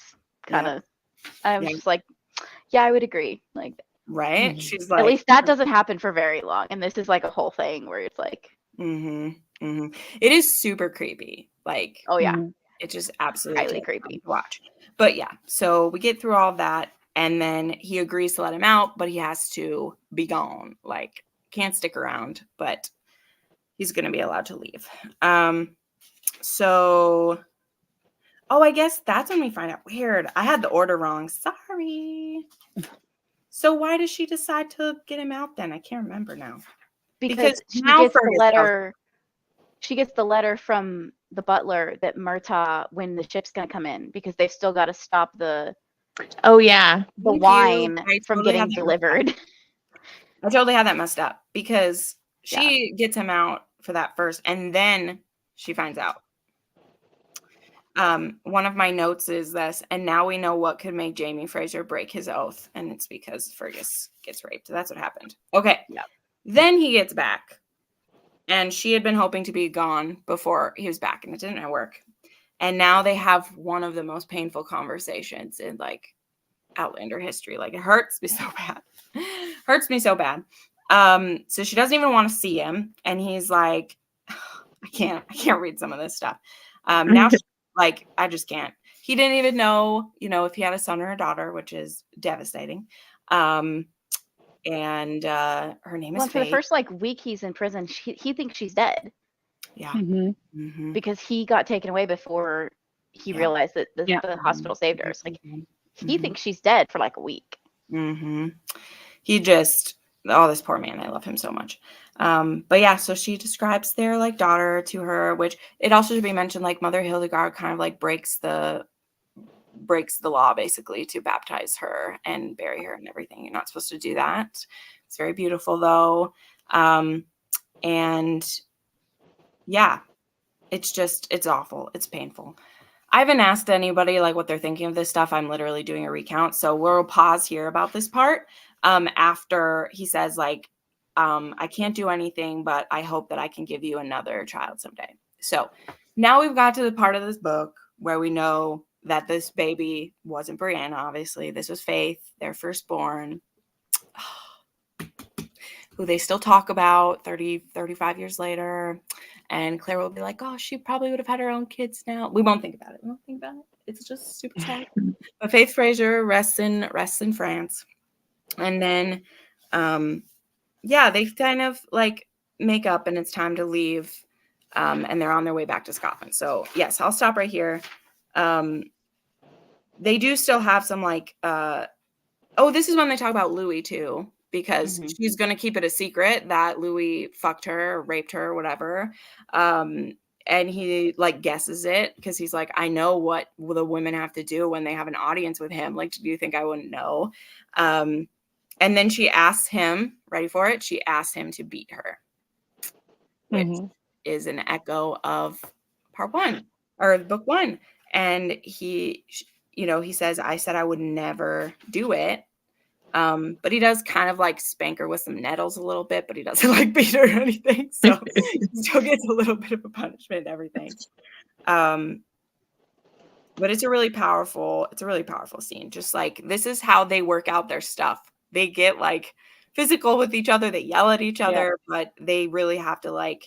kind of, I was just like, yeah, I would agree. Like, right? She's like, at least that doesn't happen for very long, and this is like a whole thing where it's like, it is super creepy. Like, oh yeah, it's just absolutely highly creepy to watch. But yeah, so we get through all of that, and then he agrees to let him out, but he has to be gone. Like, can't stick around, but he's going to be allowed to leave. So, I guess that's when we find out. Weird. I had the order wrong. Sorry. So why does she decide to get him out then? I can't remember now. Because she gets the letter. She gets the letter from the butler that Murtaugh when the ship's gonna come in because they've still got to stop the Oh yeah. Thank you. wine I from totally getting had that delivered. I totally had that messed up because Yeah. she gets him out for that first, and then she finds out. One of my notes is this, and now we know what could make Jamie Fraser break his oath, and it's because Fergus gets raped. That's what happened. Okay. Yeah. Then he gets back, and she had been hoping to be gone before he was back, and it didn't work. And now they have one of the most painful conversations in like Outlander history. Like it hurts me so bad. Hurts me so bad. So she doesn't even want to see him, and he's like, I can't read some of this stuff. Now she, like, I just can't. He didn't even know, if he had a son or a daughter, which is devastating. And her name is Well, for the Faith. first like week he's in prison, he thinks she's dead Yeah. Mm-hmm. because he got taken away before he realized that the hospital saved her. So, like he thinks she's dead for like a week. He just, this poor man, I love him so much. But yeah, so she describes their like daughter to her, which it also should be mentioned, like Mother Hildegard kind of like breaks the law basically to baptize her and bury her and everything. You're not supposed to do that. It's very beautiful though. And yeah, it's awful. It's painful. I haven't asked anybody like what they're thinking of this stuff. I'm literally doing a recount. So we'll pause here about this part. After he says like, I can't do anything, but I hope that I can give you another child someday. So now we've got to the part of this book where we know that this baby wasn't Brianna, obviously. This was Faith, their firstborn, who they still talk about 35 years later. And Claire will be like, oh, she probably would have had her own kids now. We won't think about it. It's just super sad. But Faith Fraser rests in France. And then, they kind of like make up and it's time to leave. And they're on their way back to Scotland. So yes, I'll stop right here. They do still have some like, this is when they talk about Louis too, because she's going to keep it a secret that Louis fucked her or raped her or whatever. And he like guesses it because he's like, I know what the women have to do when they have an audience with him. Like, do you think I wouldn't know? And then she asks him, ready for it? She asks him to beat her, which is an echo of part 1 or book 1. And he says, I said I would never do it. But he does kind of like spank her with some nettles a little bit, but he doesn't like beat her or anything. So he still gets a little bit of a punishment and everything. But it's a really powerful scene. Just like, this is how they work out their stuff. They get like physical with each other. They yell at each other, but they really have to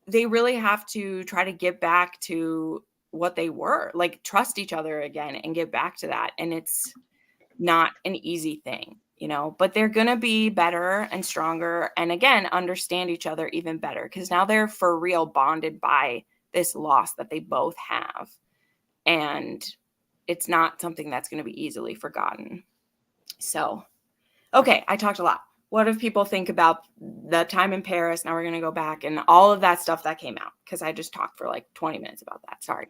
they really have to try to get back to what they were, like trust each other again and get back to that. And it's not an easy thing, but they're going to be better and stronger. And again, understand each other even better because now they're for real bonded by this loss that they both have. And it's not something that's going to be easily forgotten. So, okay, I talked a lot. What do people think about the time in Paris? Now we're going to go back and all of that stuff that came out because I just talked for like 20 minutes about that. Sorry.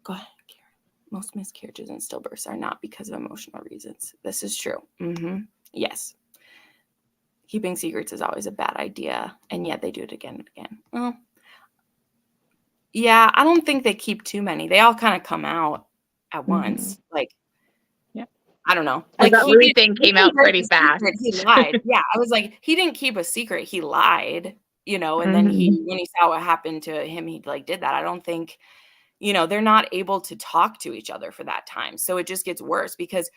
Go ahead, Karen. Most miscarriages and stillbirths are not because of emotional reasons. This is true. Yes. Keeping secrets is always a bad idea, and yet they do it again and again. Well, yeah, I don't think they keep too many. They all kind of come out at once. Like, I don't know. Like that Louis thing came out pretty fast. He lied. Yeah, I was like, he didn't keep a secret. He lied, and then when he saw what happened to him, he like did that. I don't think, they're not able to talk to each other for that time. So it just gets worse because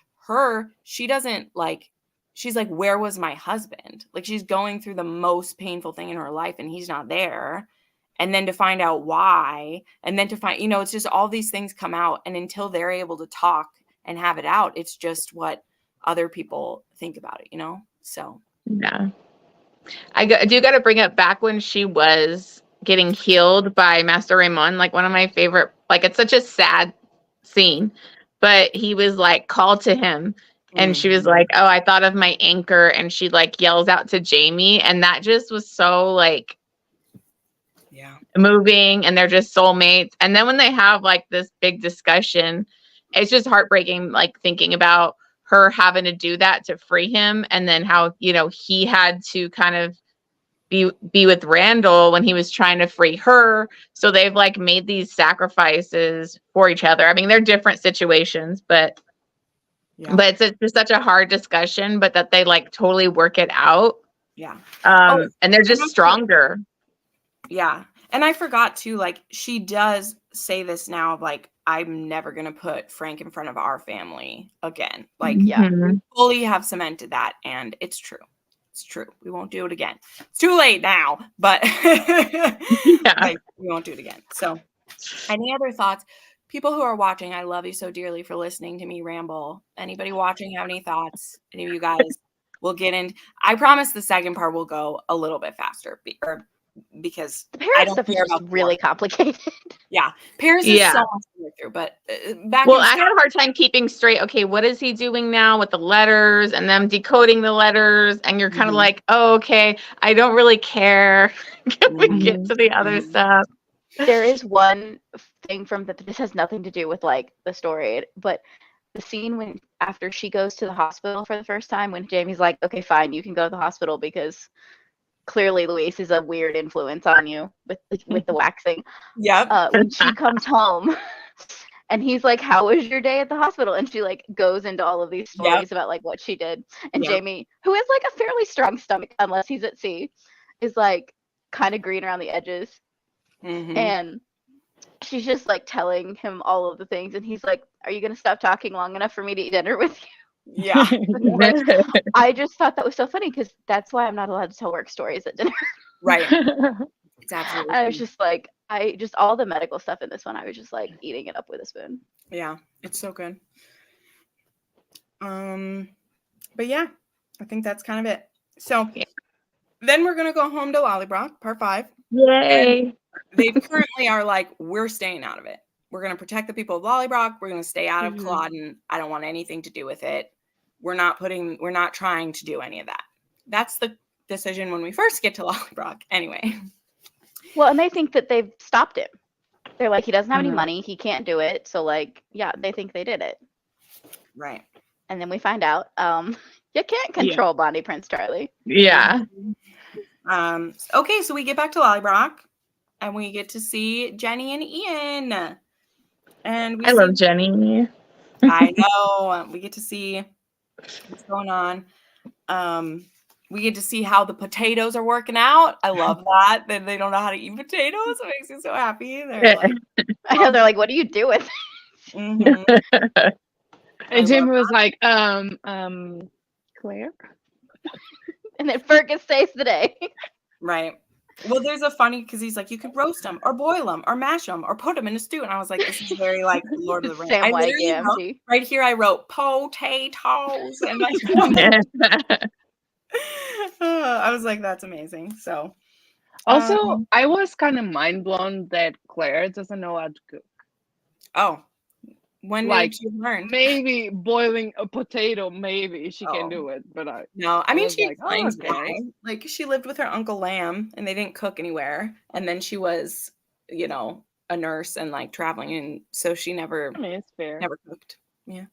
she doesn't like, she's like, where was my husband? Like she's going through the most painful thing in her life and he's not there. And then to find out why, and then to find, it's just all these things come out. And until they're able to talk and have it out, it's just what other people think about it, So yeah, I do got to bring up back when she was getting healed by Master Raymond, like one of my favorite, like it's such a sad scene, but he was like called to him and she was like, oh, I thought of my anchor, and she like yells out to Jamie, and that just was so like moving and they're just soulmates. And then when they have like this big discussion, it's just heartbreaking, like thinking about her having to do that to free him, and then how, you know, he had to kind of be with Randall when he was trying to free her. So they've like made these sacrifices for each other. I mean, they're different situations, but it's just such a hard discussion, but that they like totally work it out. Yeah. And they're just stronger. Yeah. And I forgot too, like, she does say this now, like, I'm never going to put Frank in front of our family again. Like, we fully have cemented that, and it's true. It's true. We won't do it again. It's too late now, but like, we won't do it again. So, any other thoughts? People who are watching, I love you so dearly for listening to me ramble. Anybody watching have any thoughts? Any of you guys? We'll get in. I promise the second part will go a little bit faster, because the Paris stuff is just really complicated. Yeah, Paris is so much to work through. But I had a hard time keeping straight. Okay, what is he doing now with the letters and them decoding the letters? And you're kind of like, oh, okay, I don't really care. Can we get to the other stuff? There is one thing from this has nothing to do with like the story, but the scene when after she goes to the hospital for the first time, when Jamie's like, okay, fine, you can go to the hospital because clearly Luis is a weird influence on you with the waxing. When she comes home and he's like, how was your day at the hospital? And she like goes into all of these stories about like what she did. And Jamie, who is like a fairly strong stomach unless he's at sea, is like kind of green around the edges. And she's just like telling him all of the things, and he's like, are you gonna stop talking long enough for me to eat dinner with you? I just thought that was so funny, because that's why I'm not allowed to tell work stories at dinner. Right. It's absolutely I was just like, all the medical stuff in this one, I was just like eating it up with a spoon. Yeah, it's so good. But yeah, I think that's kind of it. So then we're gonna go home to Lallybroch, part 5. Yay. They currently are like, we're staying out of it. We're going to protect the people of Lallybroch. We're going to stay out of Culloden. I don't want anything to do with it. We're not trying to do any of that. That's the decision when we first get to Lallybroch. Anyway. Well, and they think that they've stopped him. They're like, he doesn't have any money. He can't do it. So like, yeah, they think they did it. Right. And then we find out, you can't control Bonnie Prince Charlie. Yeah. Okay, so we get back to Lallybroch. And we get to see Jenny and Ian. And I love Jenny. I know. We get to see what's going on. We get to see how the potatoes are working out. I love that. Then they don't know how to eat potatoes. It makes me so happy. They're like, I know, they're like, what do you do with it? And Jamie was like, Claire? And then Fergus saves the day. Right. Well, there's a funny, because he's like, you could roast them or boil them or mash them or put them in a stew. And I was like, this is very like Lord of the Rings. I literally wrote, right here, I wrote potatoes. And like, I was like, that's amazing. So also, I was kind of mind blown that Claire doesn't know how to cook. Oh, when did you learn? Maybe boiling a potato, maybe she can do it, but no. I mean, she explains why. Like, she lived with her Uncle Lamb, and they didn't cook anywhere. And then she was, you know, a nurse and like traveling, and so she never. I mean, it's fair. Never cooked. Yeah,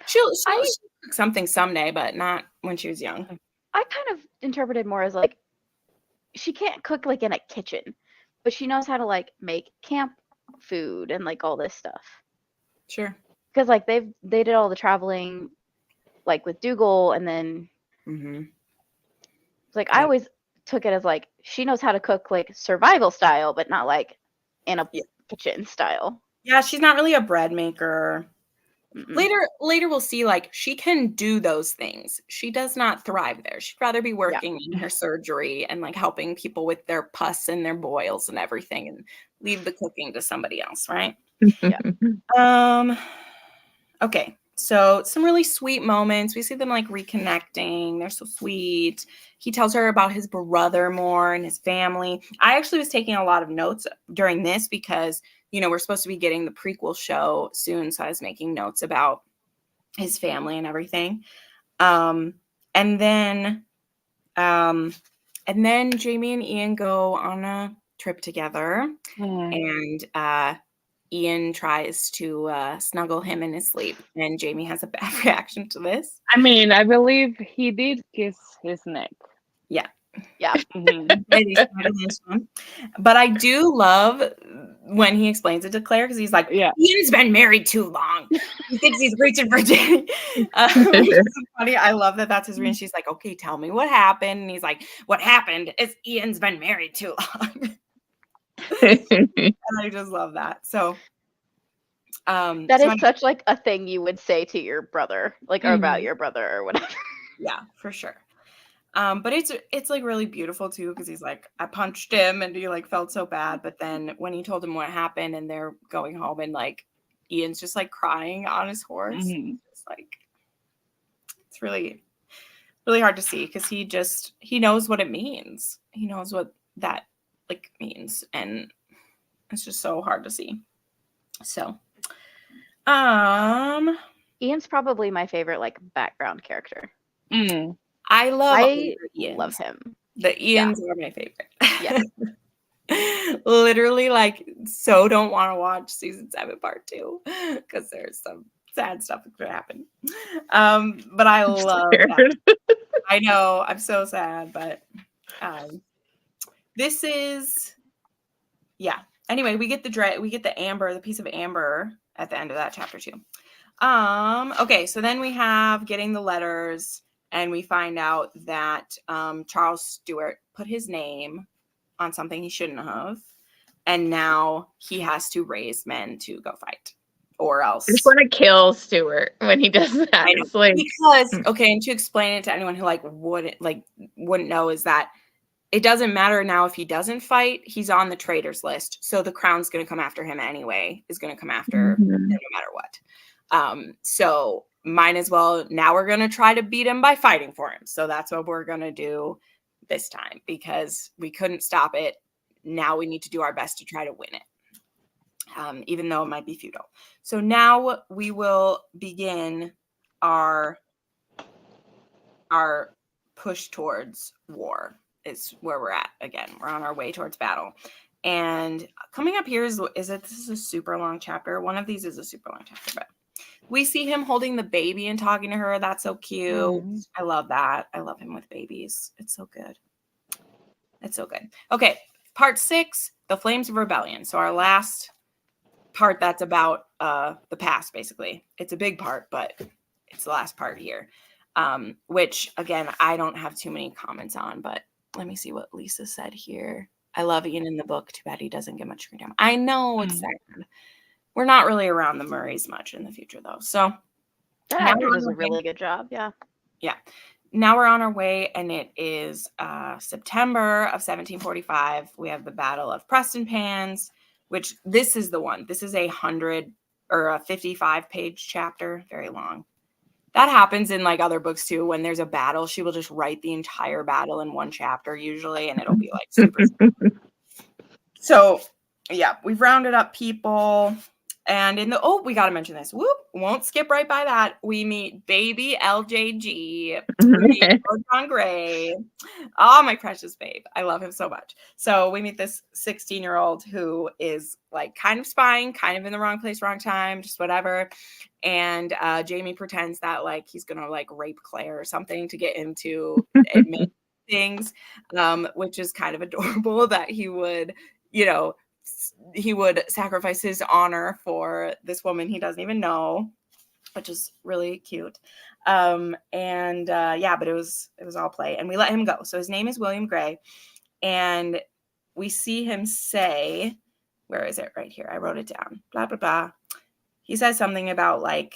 she'll cook something someday, but not when she was young. I kind of interpreted more as like, she can't cook like in a kitchen, but she knows how to like make camp food and like all this stuff. Sure. Because like they did all the traveling, like with Dougal, and then like I always took it as like she knows how to cook like survival style, but not like in a kitchen style. Yeah, she's not really a bread maker. Later we'll see like she can do those things. She does not thrive there. She'd rather be working in her surgery and like helping people with their pus and their boils and everything, and leave the cooking to somebody else, right? Okay, so some really sweet moments. We see them like reconnecting. They're so sweet. He tells her about his brother more and his family. I actually was taking a lot of notes during this because, you know, we're supposed to be getting the prequel show soon, so I was making notes about his family and everything. And then Jamie and Ian go on a trip together, Mm. and Ian tries to snuggle him in his sleep, and Jamie has a bad reaction to this. I mean, I believe he did kiss his neck. Yeah. Yeah. Mhm. Maybe some. But I do love when he explains it to Claire, because he's like, Yeah. Ian's been married too long. He thinks he's reaching virginity. Which is funny. I love that that's his reason. She's like, okay, tell me what happened. And he's like, what happened is Ian's been married too long. And I just love that. So That so is such like a thing you would say to your brother, like or about your brother or whatever. yeah, for sure. But it's like really beautiful too, because he's like, I punched him and he like felt so bad. But then when he told him what happened and they're going home and like Ian's just like crying on his horse, it's like it's really, really hard to see, because he knows what it means. He knows what that like means, and it's just so hard to see. So Ian's probably my favorite like background character. Mm. I love love him. The Ians are my favorite. Yes. Literally, like, so don't want to watch season 7 part 2, because there's some sad stuff that could happen. But I love that. I know, I'm so sad, but this is anyway, we get the amber, the piece of amber at the end of that chapter 2. Okay, so then we have getting the letters, and we find out that Charles Stewart put his name on something he shouldn't have, and now he has to raise men to go fight, or else. I just want to kill Stewart when he does that. It's like, because okay, and to explain it to anyone who like wouldn't know, is that it doesn't matter now if he doesn't fight. He's on the traitors list, so the crown's going to come after him anyway. Is going to come after him no matter what. So might as well, now we're going to try to beat him by fighting for him. So that's what we're going to do this time, because we couldn't stop it. Now we need to do our best to try to win it, even though it might be futile. So now we will begin our push towards war, is where we're at. Again, we're on our way towards battle. And coming up here this is a super long chapter. One of these is a super long chapter, but we see him holding the baby and talking to her. That's so cute. I love that. I love him with babies. It's so good. It's so good. Okay, part 6, the Flames of Rebellion. So our last part that's about the past, basically. It's a big part, but it's the last part here. Which, again, I don't have too many comments on, but let me see what Lisa said here. I love Ian in the book. Too bad he doesn't get much freedom. I know, it's sad. We're not really around the Murrays much in the future, though. So that actor does a really good job. Yeah. Yeah. Now we're on our way, and it is September of 1745. We have the Battle of Prestonpans, which this is the one. This is a 100 or a 55-page chapter, very long. That happens in like other books too. When there's a battle, she will just write the entire battle in one chapter usually, and it'll be like super. So yeah, we've rounded up people. And we got to mention this. Won't skip right by that. We meet baby LJG. We meet Lord John Grey. Oh, my precious babe. I love him so much. So we meet this 16-year-old who is like kind of spying, kind of in the wrong place, wrong time, just whatever. And Jamie pretends that like he's going to like rape Claire or something to get him to admit things, which is kind of adorable that he would, he would sacrifice his honor for this woman he doesn't even know, which is really cute. But it was all play, and we let him go. So his name is William Grey, and we see him say, where is it? Right here. I wrote it down. Blah, blah, blah. He says something about like,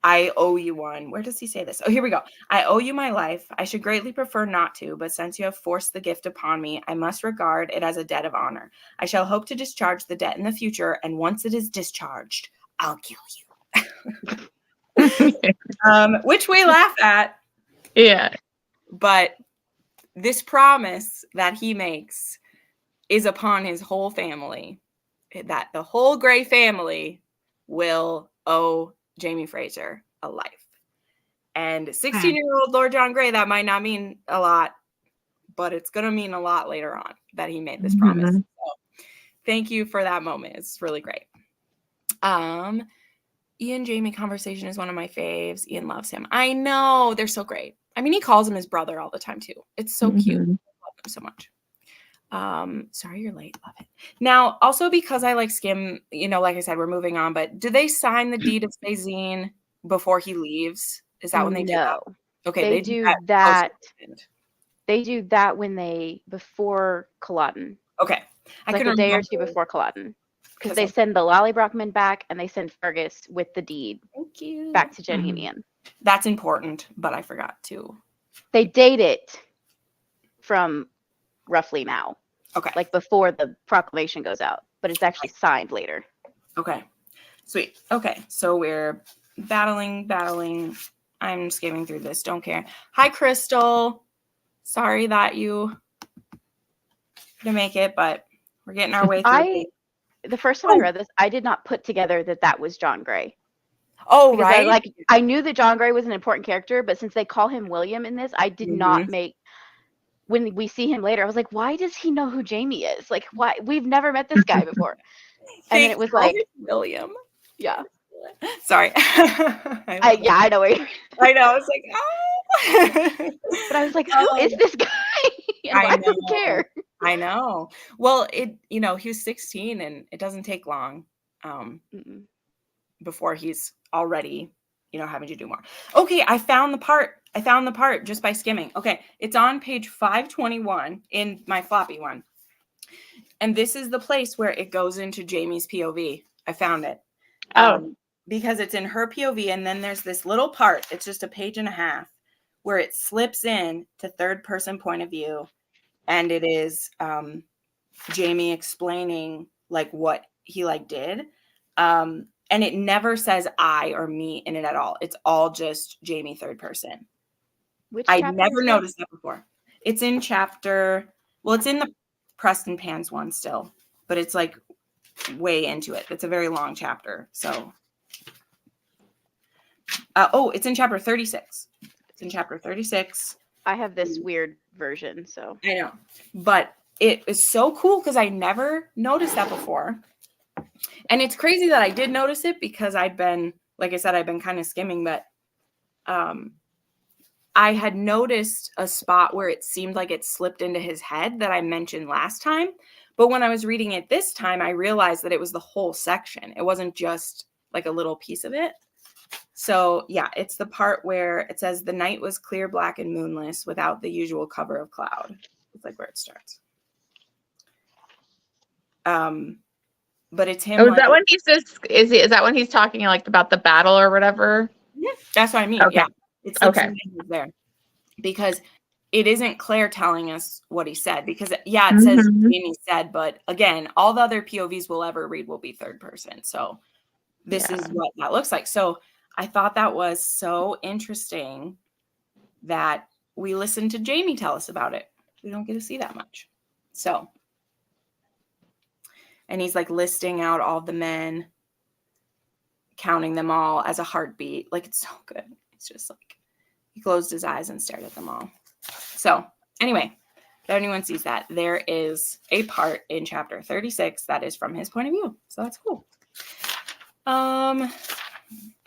I owe you one. Where does he say this? Oh, here we go. I owe you my life. I should greatly prefer not to, but since you have forced the gift upon me, I must regard it as a debt of honor. I shall hope to discharge the debt in the future, and once it is discharged, I'll kill you. Which we laugh at. Yeah. But this promise that he makes is upon his whole family, that the whole Grey family will owe Jamie Fraser a life. And 16-year-old Lord John Grey, that might not mean a lot, but it's going to mean a lot later on that he made this promise. So thank you for that moment. It's really great. Ian Jamie conversation is one of my faves. Ian loves him. I know, they're so great. I mean, he calls him his brother all the time too. It's so cute. I love him so much. Sorry you're late. Love it. Now, also because I like skim, you know, like I said, we're moving on, but do they sign the deed of Spazine before he leaves? Is that when they do that? Okay, they do that. They do that when before Culloden. Okay. Like a day or two before Culloden. Because they send the Lallybroch men back and they send Fergus with the deed back to Jenny and Ian. That's important, but I forgot to. They date it from roughly now. Okay. Like before the proclamation goes out, but it's actually signed later. Okay. Sweet. Okay. So we're battling. I'm skimming through this. Don't care. Hi, Crystal. Sorry that you didn't make it, but we're getting our way through. The first time I read this, I did not put together that was John Grey. Oh, because right. I knew that John Grey was an important character, but since they call him William in this, I did not make. When we see him later, I was like, why does he know who Jamie is? Like, why? We've never met this guy before. And then it was like William. Yeah. Sorry. I know where you're. I know. It's like, oh. But I was like, who is this guy? And why does he care? I know. Well, he was 16 and it doesn't take long before he's already, having to do more. Okay, I found the part just by skimming. Okay, it's on page 521 in my floppy one. And this is the place where it goes into Jamie's POV. I found it. Because it's in her POV, and then there's this little part, it's just a page and a half, where it slips in to third person point of view, and it is Jamie explaining what he did. And it never says I or me in it at all. It's all just Jamie third person. I never noticed that before. It's in chapter, it's in the Preston Pans one still, but it's way into it. It's a very long chapter. So, it's in chapter 36. It's in chapter 36. I have this weird version, so. I know, but it is so cool because I never noticed that before. And it's crazy that I did notice it because I've been kind of skimming, but I had noticed a spot where it seemed like it slipped into his head that I mentioned last time. But when I was reading it this time, I realized that it was the whole section. It wasn't just a little piece of it. So yeah, it's the part where it says the night was clear, black, and moonless without the usual cover of cloud. It's where it starts. But it's him. Oh, is that when he says? Is that when he's talking about the battle or whatever? Yeah, that's what I mean. Okay. Yeah, it's there because it isn't Claire telling us what he said. Because it says Jamie said, but again, all the other POVs we'll ever read will be third person. So this is what that looks like. So I thought that was so interesting that we listened to Jamie tell us about it. We don't get to see that much. So. And he's listing out all the men, counting them all as a heartbeat. It's so good. It's just he closed his eyes and stared at them all. So anyway, if anyone sees that, there is a part in chapter 36 that is from his point of view. So that's cool.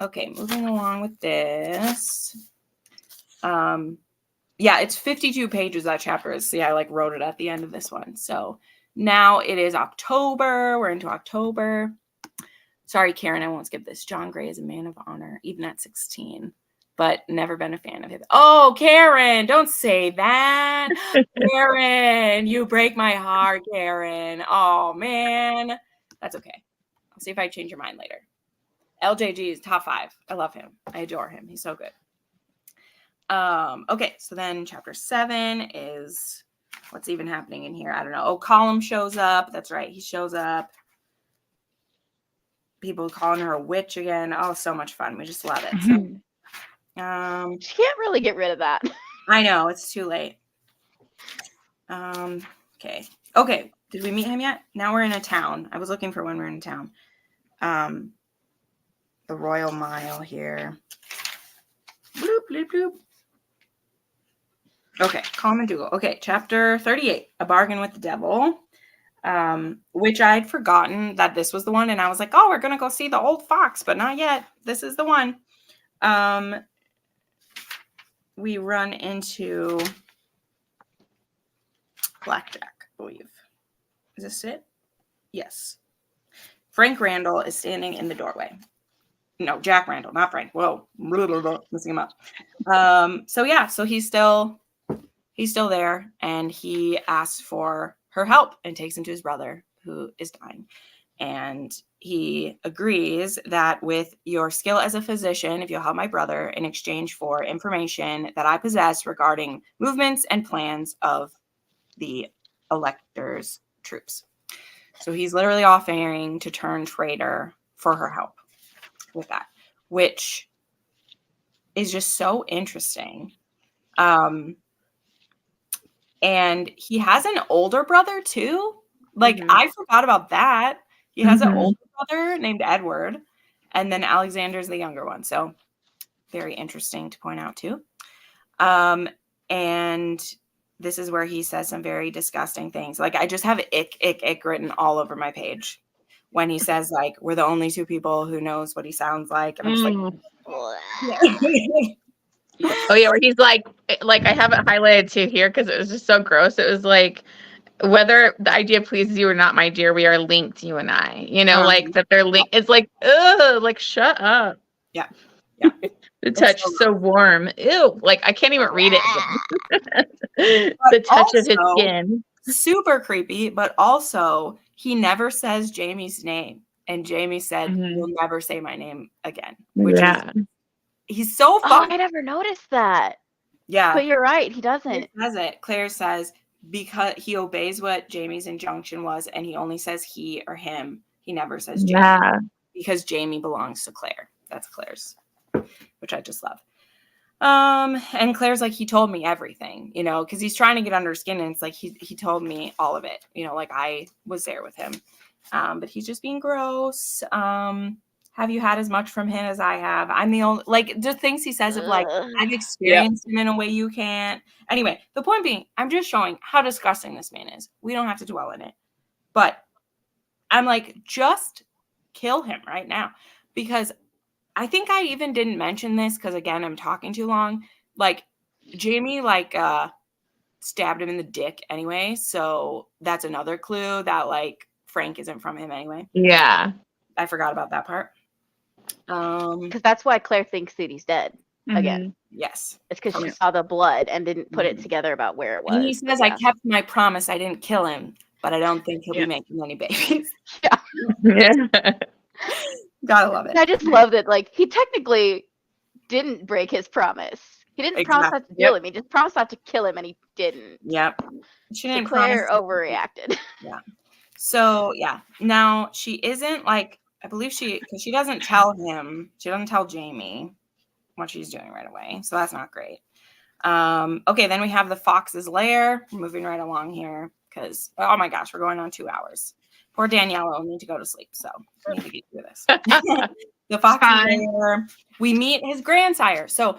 Okay, moving along with this. It's 52 pages, that chapter is. See, I wrote it at the end of this one. So now it is October. We're into October. Sorry, Karen, I won't skip this. John Grey is a man of honor, even at 16, but never been a fan of his. Oh, Karen, don't say that. Karen, you break my heart, Karen. Oh, man. That's okay. I'll see if I change your mind later. LJG is top 5. I love him. I adore him. He's so good. Okay, so then chapter 7 is... What's even happening in here? I don't know. Oh, Colum shows up. That's right. He shows up. People calling her a witch again. Oh, so much fun. We just love it. So, she can't really get rid of that. I know. It's too late. Okay. Did we meet him yet? Now we're in a town. I was looking for when we're in a town. The Royal Mile here. Bloop, bloop, bloop. Okay, Calm and Dougal. Okay, chapter 38, A Bargain with the Devil, which I'd forgotten that this was the one, and I was like, oh, we're going to go see the old fox, but not yet. This is the one. We run into Blackjack, I believe. Is this it? Yes. Frank Randall is standing in the doorway. No, Jack Randall, not Frank. Whoa, messing him up. So he's still there, and he asks for her help and takes him to his brother who is dying. And he agrees that with your skill as a physician, if you'll help my brother in exchange for information that I possess regarding movements and plans of the elector's troops. So he's literally offering to turn traitor for her help with that, which is just so interesting. And he has an older brother too. Like, I forgot about that. He has an older brother named Edward, and then Alexander's the younger one. So very interesting to point out too. And this is where he says some very disgusting things. Like, I just have ick written all over my page when he says, like, we're the only two people who knows what he sounds like. And I'm just like, Oh yeah, where he's like I have it highlighted too here because it was just so gross. It was like, whether the idea pleases you or not, my dear, we are linked, you and I. You know, like that they're linked. It's like, ugh, like shut up. Yeah. The touch so warm. Ew, like I can't even read it. The touch of his skin. Super creepy, but also he never says Jamie's name. And Jamie said, you'll never say my name again. Which is, he's so fun. Oh, I never noticed that. Yeah. But you're right, he doesn't. He says it. Claire says, because he obeys what Jamie's injunction was, and he only says he or him. He never says Jamie. Yeah. Because Jamie belongs to Claire. That's Claire's, which I just love. And Claire's like, he told me everything, you know, because he's trying to get under her skin, and it's like he told me all of it, you know, like I was there with him. But he's just being gross. Have you had as much from him as I have? I'm the only, like, the things he says of like, I've experienced him in a way you can't. Anyway, the point being, I'm just showing how disgusting this man is. We don't have to dwell in it. But I'm like, just kill him right now. Because I think I even didn't mention this because, again, I'm talking too long. Like, Jamie, like, stabbed him in the dick anyway. So that's another clue that, like, Frank isn't from him anyway. Yeah. I forgot about that part. Because that's why Claire thinks that he's dead again. Yes. It's because she saw the blood and didn't put it together about where it was. And he says, I kept my promise. I didn't kill him, but I don't think he'll be making any babies. Gotta love it. I just love that, like, he technically didn't break his promise. He didn't promise not to kill him. He just promised not to kill him, and he didn't. Yep. She didn't. Claire overreacted. Yeah. So, yeah. Now, she isn't, like, I believe because she doesn't tell him, she doesn't tell Jamie what she's doing right away. So that's not great. Okay, then we have the fox's lair. We're moving right along here because, oh my gosh, we're going on 2 hours. Poor Daniela will need to go to sleep, so we need to get through this. The fox's lair. We meet his grandsire. So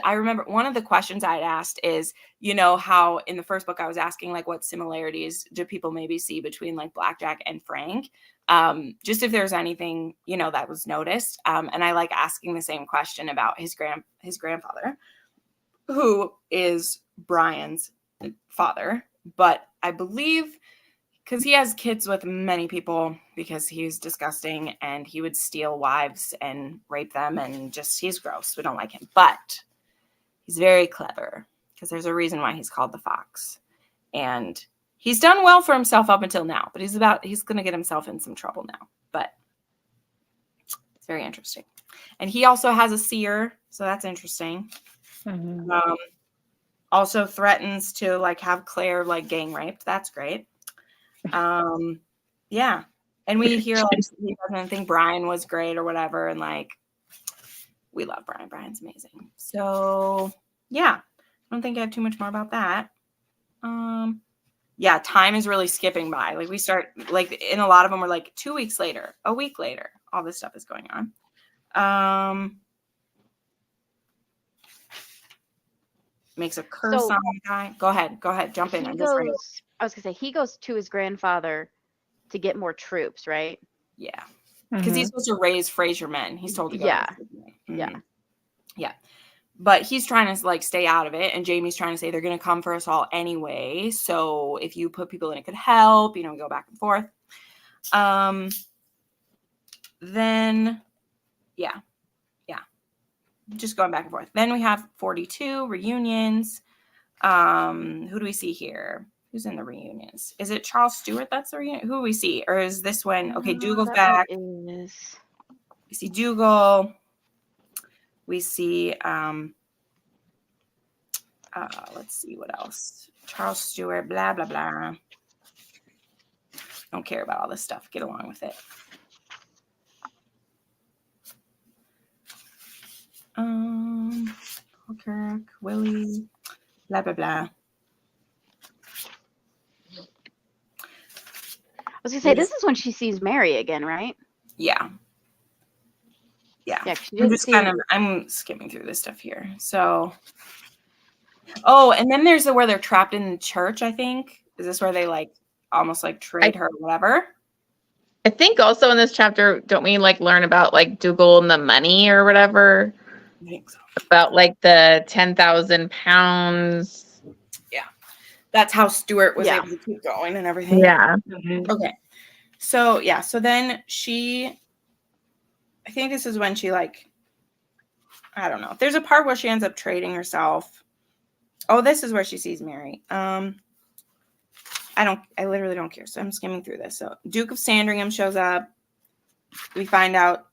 I remember one of the questions I had asked is, you know, how in the first book I was asking, like, what similarities do people maybe see between, like, Blackjack and Frank? Just if there's anything, you know, that was noticed. And I like asking the same question about his grandfather, who is Brian's father. But I believe, because he has kids with many people, because he's disgusting and he would steal wives and rape them, and just, he's gross. We don't like him. But he's very clever, because there's a reason why he's called the Fox. And he's done well for himself up until now, but he's going to get himself in some trouble now. But it's very interesting. And he also has a seer, so that's interesting. Also threatens to, like, have Claire, like, gang raped. That's great. Yeah. And we hear, like, he doesn't think Brian was great or whatever. And, like, we love Brian. Brian's amazing. So, yeah. I don't think I have too much more about that. Yeah, time is really skipping by. Like, we start, like, in a lot of them, we're like 2 weeks later, a week later, all this stuff is going on. makes a curse So on the guy. Go ahead, jump in. he I'm just ready. goes. I was gonna say he goes to his grandfather to get more troops, right? Yeah, because he's supposed to raise Fraser men. He's told to go. Yeah. To Fraser men. Yeah. Yeah. But he's trying to like stay out of it, and Jamie's trying to say they're going to come for us all anyway. So if you put people in, it could help. Go back and forth. Then, yeah, just going back and forth. Then we have 42 reunions. Who do we see here? Who's in the reunions? Is it Charles Stewart? That's the reunion. Who do we see? Or is this when? Okay, Dougal's back. We see Dougal. We see. Let's see what else. Charles Stewart, blah, blah, blah. Don't care about all this stuff. Get along with it. Kirk, Willie, blah, blah, blah. I was gonna say this is when she sees Mary again, right? Yeah. Yeah. I'm skimming through this stuff here. So, and then there's where they're trapped in the church, I think. Is this where they like almost like trade her or whatever? I think also in this chapter, don't we like learn about like Dougal and the money or whatever? I think so. About like the 10,000 pounds. Yeah. That's how Stewart was able to keep going and everything. Yeah. Okay. So, yeah. So then I think this is when she like, I don't know. There's a part where she ends up trading herself. Oh, this is where she sees Mary. I literally don't care. So I'm skimming through this. So Duke of Sandringham shows up. We find out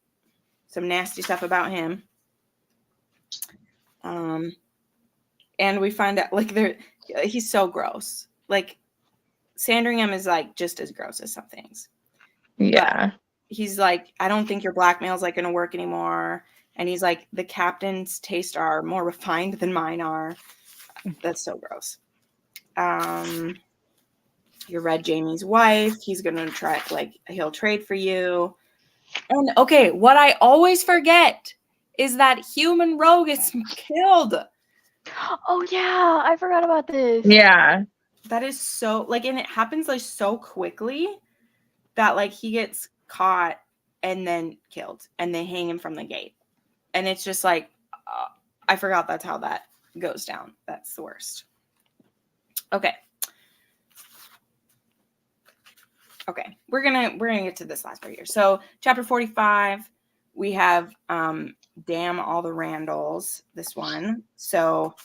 some nasty stuff about him. And we find out like he's so gross. Like Sandringham is like just as gross as some things. Yeah. But he's like, I don't think your blackmail's like going to work anymore. And he's like, the captain's tastes are more refined than mine are. That's so gross. You read Jamie's wife. He's going to try, like, he'll trade for you. And okay, what I always forget is that human rogue gets killed. Oh yeah, I forgot about this. Yeah. That is so, like, and it happens like so quickly that like he gets caught and then killed and they hang him from the gate. And it's just like, I forgot that's how that goes down. That's the worst. Okay. Okay, we're gonna get to this last part here. So chapter 45, we have Damn All the Randalls, this one. So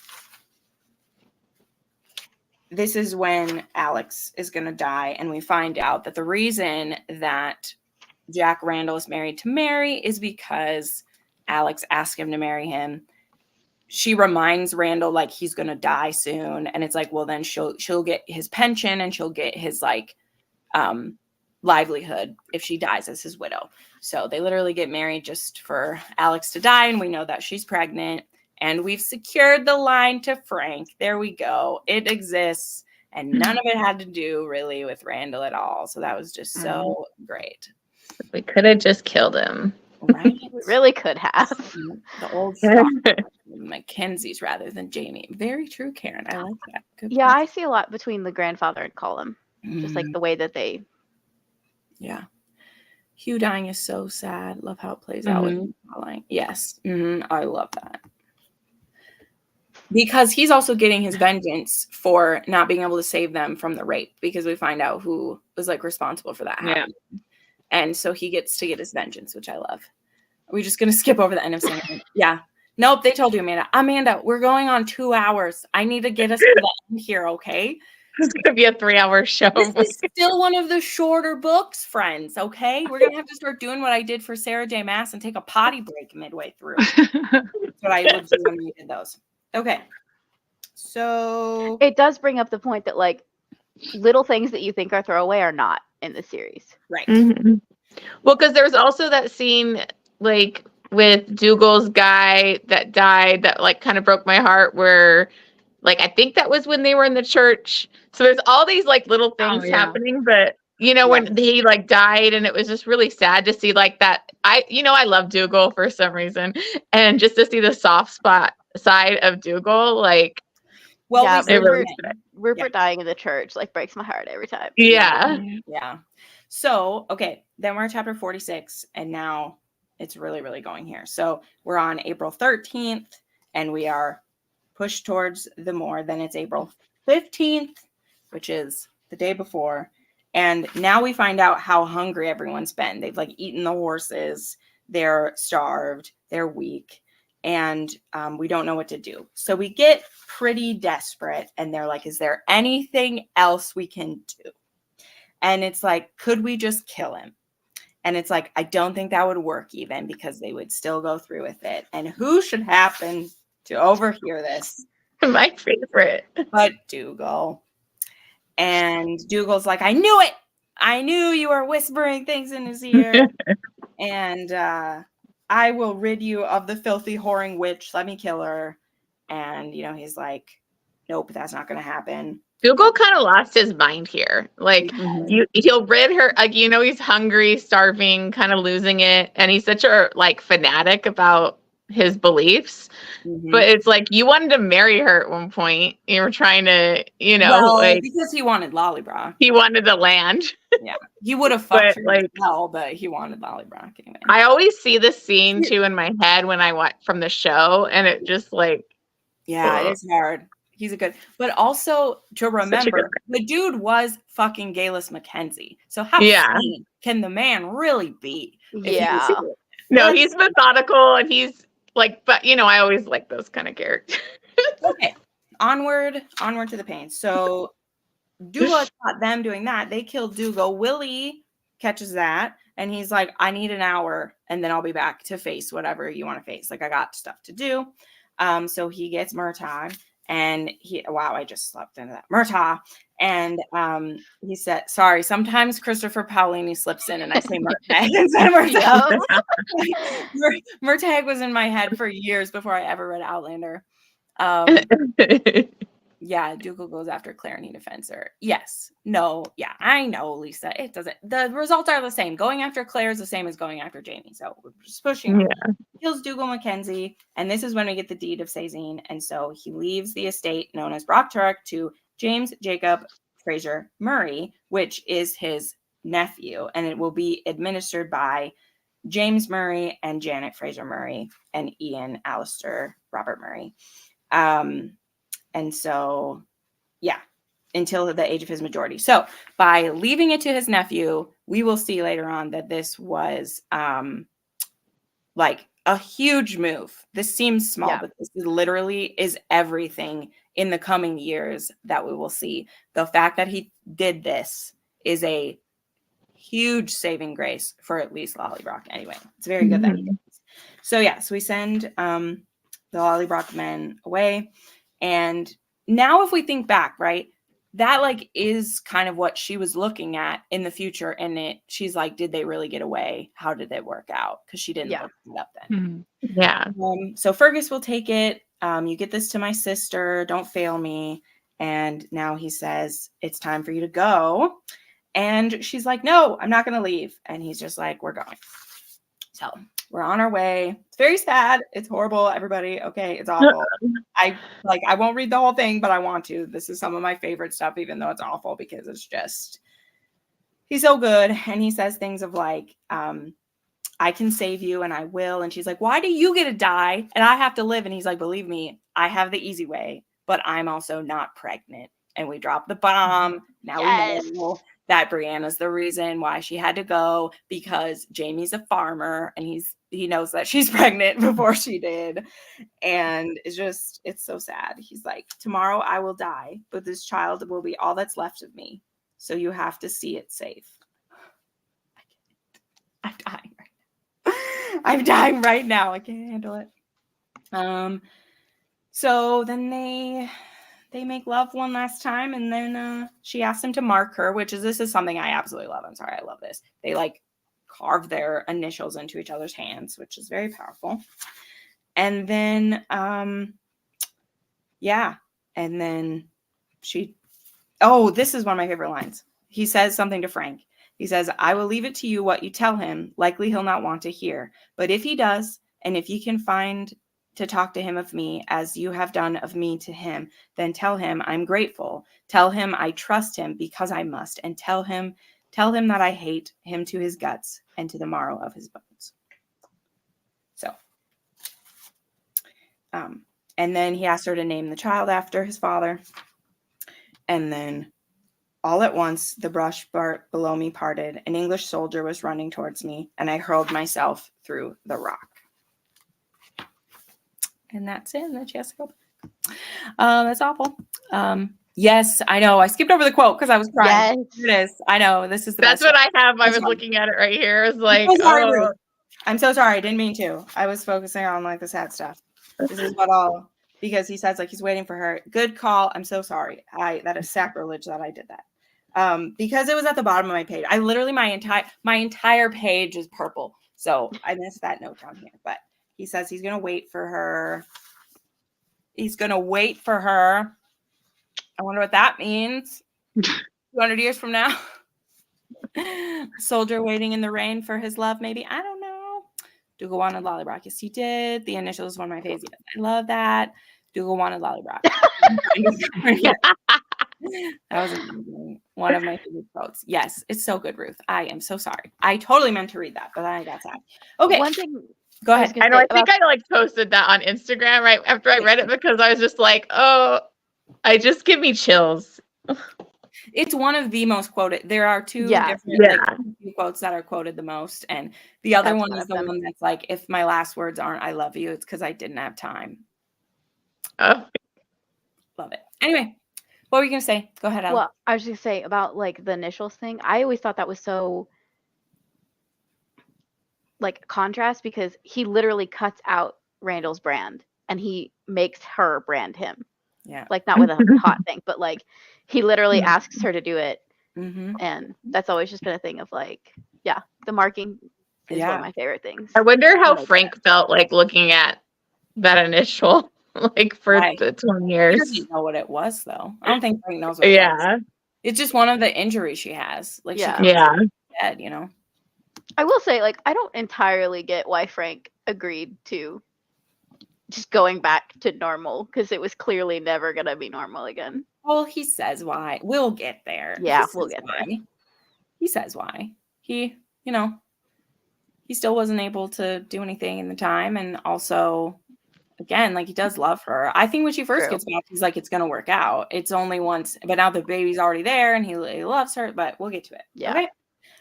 this is when Alex is gonna die, and we find out that the reason that Jack Randall is married to Mary is because Alex asked him to marry him. She reminds Randall like he's gonna die soon, and it's like, well, then she'll get his pension and she'll get his like livelihood if she dies as his widow. So they literally get married just for Alex to die, and we know that she's pregnant, and we've secured the line to Frank. There we go. It exists, and none of it had to do really with Randall at all. So that was just so great. We could have just killed him. Right? We really could have. The old stock Mackenzie's rather than Jamie. Very true, Karen. I like that. Good Yeah, point. I see a lot between the grandfather and Colum. Just like the way that they. Yeah. Hugh dying is so sad. Love how it plays out with Caroline. Yes. I love that. Because he's also getting his vengeance for not being able to save them from the rape, because we find out who was like responsible for that happening. And so he gets to get his vengeance, which I love. Are we just going to skip over the end of saying Yeah. Nope, they told you, Amanda. Amanda, we're going on 2 hours. I need to get us to the end here, okay? It's going to be a 3-hour show. This is still one of the shorter books, friends, okay? We're going to have to start doing what I did for Sarah J. Maas and take a potty break midway through. That's what I would do when we did those. Okay. So It does bring up the point that like little things that you think are throwaway are not in the series. right. Well, because there's also that scene like with Dougal's guy that died that like kind of broke my heart, where like I think that was when they were in the church. So there's all these like little things happening, but you know, when he like died, and it was just really sad to see like that. I love Dougal for some reason, and just to see the soft spot side of Dougal, like Well, Yeah, we It really see did. Rupert dying in the church like breaks my heart every time. Yeah. Yeah. So, okay, then we're at chapter 46, and now it's really, really going here. So we're on April 13th, and we are pushed towards the moor. Then it's April 15th, which is the day before. And now we find out how hungry everyone's been. They've like eaten the horses, they're starved, they're weak, and we don't know what to do. So we get pretty desperate, and they're like, is there anything else we can do? And it's like, could we just kill him? And it's like, I don't think that would work even, because they would still go through with it. And who should happen to overhear this My favorite. but Dougal? And Dougal's like, I knew it. I knew you were whispering things in his ear. And I will rid you of the filthy whoring witch. Let me kill her. And, you know, he's like, nope, that's not going to happen. Dougal kind of lost his mind here. Like, he'll rid her, like, you know, he's hungry, starving, kind of losing it. And he's such a, like, fanatic about his beliefs. But it's like, you wanted to marry her at one point. You were trying to, you know, well, like, because he wanted Lallybroch. he wanted the land. Yeah, he would have fucked her like, as well, but he wanted Lallybroch anyway. I always see this scene, too, in my head when I watch from the show. And it just, like, yeah, it is hard. He's a good, but also to remember, the dude was fucking Galus Mackenzie. So how sane can the man really be? Yeah. No, he's methodical, and he's like, but you know, I always like those kind of characters. Okay, onward to the pain. So Dougal caught them doing that. They killed Dougal. Willie catches that, and he's like, I need an hour, and then I'll be back to face whatever you want to face. Like, I got stuff to do. So he gets Murtagh. And I just slept into that. Murtagh. And he said, sorry, sometimes Christopher Paolini slips in and I say Murtagh instead of Murtagh. Murtagh was in my head for years before I ever read Outlander. Yeah, Dougal goes after Claire and he defends her. Yes. No. Yeah, I know, Lisa. It doesn't. The results are the same. Going after Claire is the same as going after Jamie. So we're just pushing. Yeah. Kills Dougal Mackenzie. And this is when we get the deed of Sazine. And so he leaves the estate known as Broch Turek to James Jacob Fraser Murray, which is his nephew. And it will be administered by James Murray and Janet Fraser Murray and Ian Alistair Robert Murray. And so, yeah, until the age of his majority. So by leaving it to his nephew, we will see later on that this was like a huge move. This seems small, but this literally is everything in the coming years that we will see. The fact that he did this is a huge saving grace for at least Lallybroch. Anyway, it's very good that he did this. So yeah, so we send the Lallybroch men away. And now if we think back, right, that like is kind of what she was looking at in the future. And she's like, did they really get away? How did it work out? Because she didn't look it up then. Yeah. So Fergus will take it. You get this to my sister. Don't fail me. And now he says, it's time for you to go. And she's like, no, I'm not going to leave. And he's just like, we're going. So we're on our way. It's very sad. It's horrible, everybody. Okay, it's awful. I won't read the whole thing, but I want to. This is some of my favorite stuff, even though it's awful, because it's just, he's so good. And he says things of like, I can save you and I will. And she's like, why do you get to die and I have to live? And he's like, believe me, I have the easy way, but I'm also not pregnant. And we drop the bomb. Now we know that Brianna's the reason why she had to go, because Jamie's a farmer and he knows that she's pregnant before she did. And it's so sad. He's like, tomorrow I will die, but this child will be all that's left of me. So you have to see it safe. I'm dying right now. I'm dying right now. I can't handle it. So then they make love one last time, and then she asks him to mark her, this is something I absolutely love. I'm sorry, I love this. They like carve their initials into each other's hands, which is very powerful. And then and then this is one of my favorite lines. He says something to Frank. He says, I will leave it to you what you tell him. Likely he'll not want to hear. But if he does, and if you can find to talk to him of me as you have done of me to him, then tell him I'm grateful. Tell him I trust him because I must, and tell him that I hate him to his guts and to the marrow of his bones. So, and then he asked her to name the child after his father. And then all at once, the brush below me parted. An English soldier was running towards me, and I hurled myself through the rock. And that's it. And then she has to go back. That's awful. Yes, I know. I skipped over the quote because I was crying. Yes. It is. I know. This is the That's best what I have. I That's was fine. looking at it right here. It was like, I'm so sorry, oh, Ruth. I'm so sorry. I didn't mean to. I was focusing on like the sad stuff. This is what all because he says like he's waiting for her. Good call. I'm so sorry. That is sacrilege that I did that. Because it was at the bottom of my page. I literally my entire page is purple. So I missed that note down here. But he says he's gonna wait for her. He's gonna wait for her. I wonder what that means. 200 years from now. Soldier waiting in the rain for his love, maybe. I don't know. Dougal wanted Lallybroch. Yes, he did. The initials is one of my favorites. I love that. Dougal wanted Lallybroch. That was amazing. One of my favorite quotes. Yes, it's so good, Ruth. I am so sorry. I totally meant to read that, but then I got sad. Okay. One thing Go I was ahead. gonna I know. say I think about- I like posted that on Instagram right after I read it because I was just like, oh, I just give me chills. It's one of the most quoted. There are two Yeah. different Yeah. like, two quotes that are quoted the most, and the other That's one one is of the them. one that's like, if my last words aren't "I love you," it's because I didn't have time. Oh, Love it. Anyway, what were you gonna say? Go ahead, Allie. Well, I was just gonna say about like the initials thing. I always thought that was so like contrast because he literally cuts out Randall's brand and he makes her brand him. Yeah. Like not with a hot thing, but like he literally Yeah. asks her to do it. Mm-hmm. And that's always just been a thing of like, yeah, the marking is one Yeah. of my favorite things. I wonder how Like Frank felt like looking at that initial, like for Right. the 20 He years. doesn't know what it was, though. I don't think Frank knows what it was. Yeah. It's just one of the injuries she has. Like Yeah. she Yeah. dead, you know. I will say, like, I don't entirely get why Frank agreed to just going back to normal because it was clearly never gonna be normal again. Well, he says why. We'll get there. Yeah, He we'll says get there. why. He says why. He, you know, he still wasn't able to do anything in the time, and also, again, like he does love her. I think when she first True. gets back, he's like, it's gonna work out. It's only once, but now the baby's already there, and he loves her. But we'll get to it. Yeah. Okay.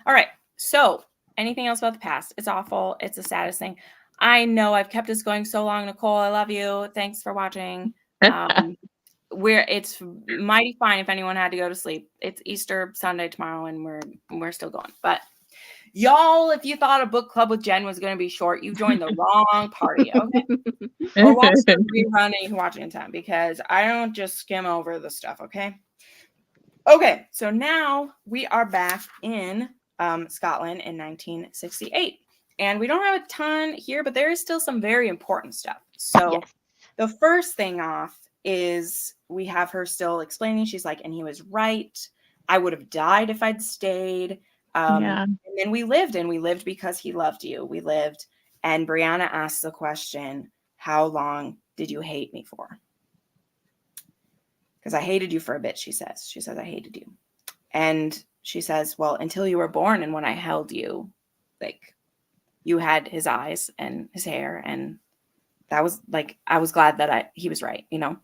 All right. So, anything else about the past? It's awful. It's the saddest thing. I know I've kept this going so long, Nicole. I love you. Thanks for watching. It's mighty fine if anyone had to go to sleep. It's Easter Sunday tomorrow, and we're still going. But y'all, if you thought a book club with Jen was going to be short, you joined the wrong party. Okay, or watch the rerun and you can watch it in time because I don't just skim over the stuff. Okay. So now we are back in Scotland in 1968, and we don't have a ton here, but there is still some very important stuff. So Yes. the first thing off is we have her still explaining. She's like, and he was right. I would have died if I'd stayed. Yeah. And then we lived because he loved you. We lived. And Brianna asks the question, how long did you hate me for? Because I hated you for a bit, she says. She says, I hated you. And she says, well, until you were born and when I held you, like you had his eyes and his hair, and that was like, I was glad that he was right, you know?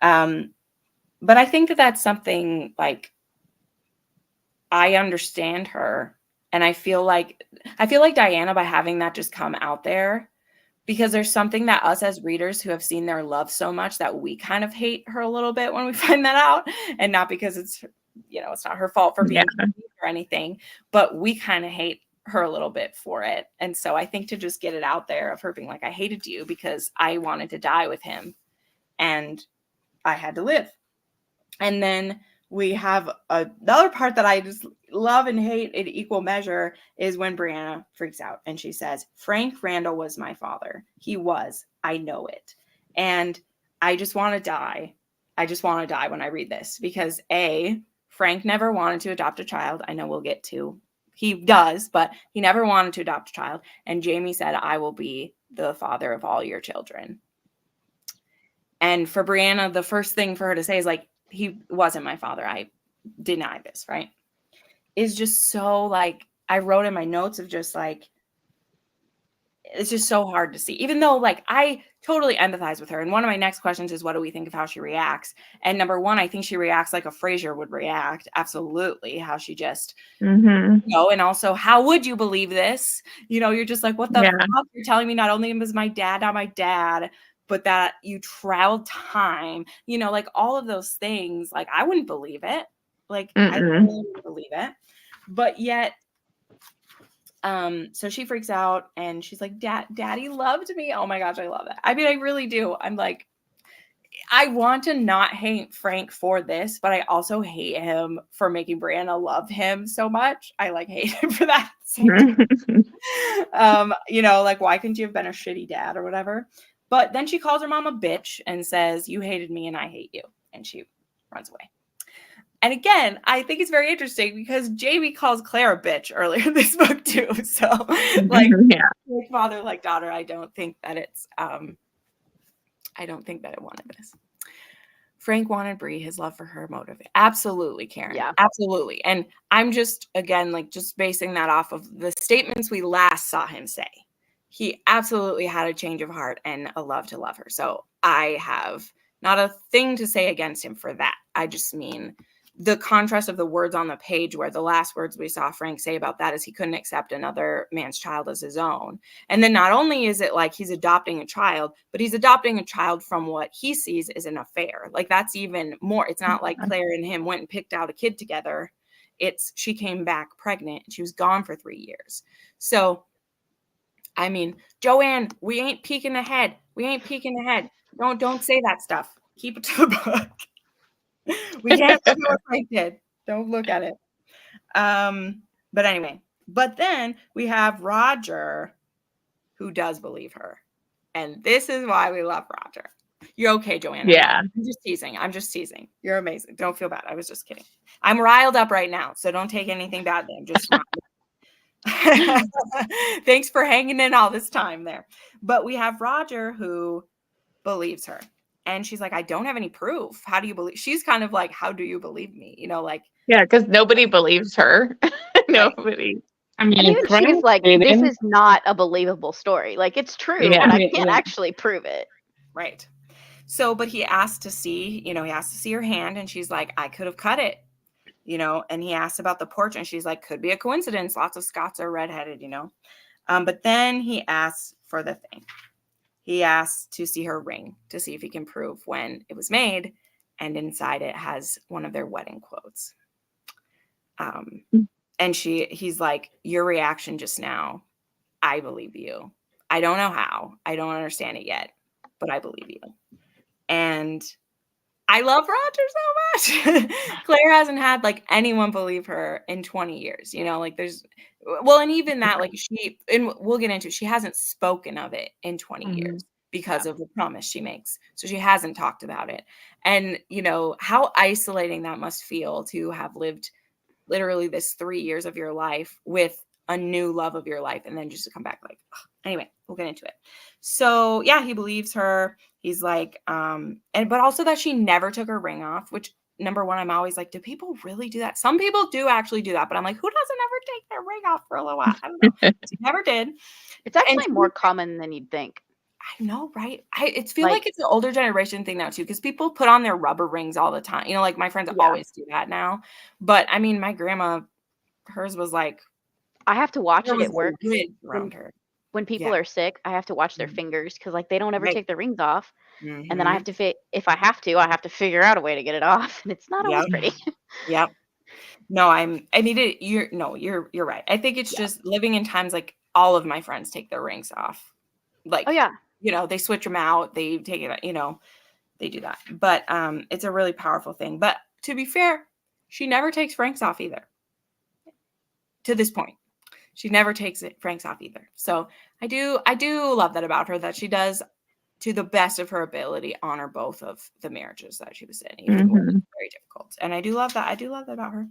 But I think that that's something like, I understand her. And I feel like Diana, by having that just come out there, because there's something that us as readers who have seen their love so much that we kind of hate her a little bit when we find that out, and not because it's, you know, it's not her fault for being or anything, but we kind of hate her a little bit for it. And so I think to just get it out there of her being like, I hated you because I wanted to die with him and I had to live. And then we have another part that I just love and hate in equal measure is when Brianna freaks out and she says, Frank Randall was my father. He was. I know it. And I just want to die. I just want to die when I read this because Frank never wanted to adopt a child. I know we'll get to. He does, but he never wanted to adopt a child. And Jamie said, I will be the father of all your children. And for Brianna, the first thing for her to say is like, he wasn't my father. I deny this, right? Is just so like, I wrote in my notes of just like, it's just so hard to see, even though like I totally empathize with her. And one of my next questions is, what do we think of how she reacts? And number one, I think she reacts like a Frasier would react. Absolutely. How she just, Mm-hmm. and also, how would you believe this? You're just like, what the fuck? You're telling me not only was my dad not my dad, but that you traveled time, like all of those things. Like, I wouldn't believe it. Like, I really wouldn't believe it. But yet, so she freaks out and she's like, Daddy loved me. Oh my gosh, I love that. I mean, I really do. I'm like, I want to not hate Frank for this, but I also hate him for making Brianna love him so much. I like hate him for that. Like, why couldn't you have been a shitty dad or whatever? But then she calls her mom a bitch and says, you hated me and I hate you. And she runs away. And again, I think it's very interesting because Jamie calls Claire a bitch earlier in this book too. So like, like father, like daughter, I don't think that it wanted this. Frank wanted Bree, his love for her motivated. Absolutely, Karen. Yeah. Absolutely. And I'm just, again, like just basing that off of the statements we last saw him say. He absolutely had a change of heart and a love to love her. So I have not a thing to say against him for that. I just mean the contrast of the words on the page, where the last words we saw Frank say about that is he couldn't accept another man's child as his own. And then not only is it like he's adopting a child, but he's adopting a child from what he sees as an affair. Like, that's even more. It's not like Claire and him went and picked out a kid together. It's she came back pregnant and she was gone for 3 years. So, I mean, Joanne, we ain't peeking ahead. Don't say that stuff. Keep it to the book. We can't do what Frank did. Don't look at it. But anyway, but then we have Roger, who does believe her. And this is why we love Roger. You're okay, Joanne. Yeah. I'm just teasing. You're amazing. Don't feel bad. I was just kidding. I'm riled up right now, so don't take anything badly. I'm just thanks for hanging in all this time there. But we have Roger, who believes her. And she's like, I don't have any proof. How do you believe? She's kind of like, how do you believe me? Like. Yeah, because nobody believes her. Nobody. I mean, And even she was like, this is not a believable story. Like, it's true, but I can't actually prove it. Right. So, but he asked to see, her hand, and she's like, I could have cut it, and he asked about the portrait, and she's like, could be a coincidence. Lots of Scots are redheaded, but then he asks for the thing. He asks to see her ring to see if he can prove when it was made. And inside it has one of their wedding quotes. And he's like, your reaction just now, I believe you. I don't know how. I don't understand it yet, but I believe you. And I love Roger so much. Claire hasn't had like anyone believe her in 20 years, like and even that, like and we'll get into it, she hasn't spoken of it in 20 years because of the promise she makes. So she hasn't talked about it. And, how isolating that must feel to have lived literally this 3 years of your life with a new love of your life. And then just to come back like, ugh. Anyway, we'll get into it. So yeah, he believes her. He's like, but also that she never took her ring off, which number one, I'm always like, do people really do that? Some people do actually do that, but I'm like, who doesn't ever take their ring off for a little while? I don't know. She never did. It's actually more common than you'd think. I know, right? I feel like it's an older generation thing now too, because people put on their rubber rings all the time. Like my friends always do that now. But I mean, my grandma, hers was like, I have to watch it at work around her. When people are sick. I have to watch their fingers because like they don't ever take their rings off, and then I have to if I have to figure out a way to get it off, and it's not always pretty. Yep. No, you're right. I think it's just living in times like all of my friends take their rings off. Like, oh yeah. They switch them out. They take it, they do that. But it's a really powerful thing. But to be fair, she never takes Frank's off either. To this point, she never takes Frank's off either. So I do love that about her, that she does, to the best of her ability, honor both of the marriages that she was in, even when it was very difficult. And I do love that. I do love that about her.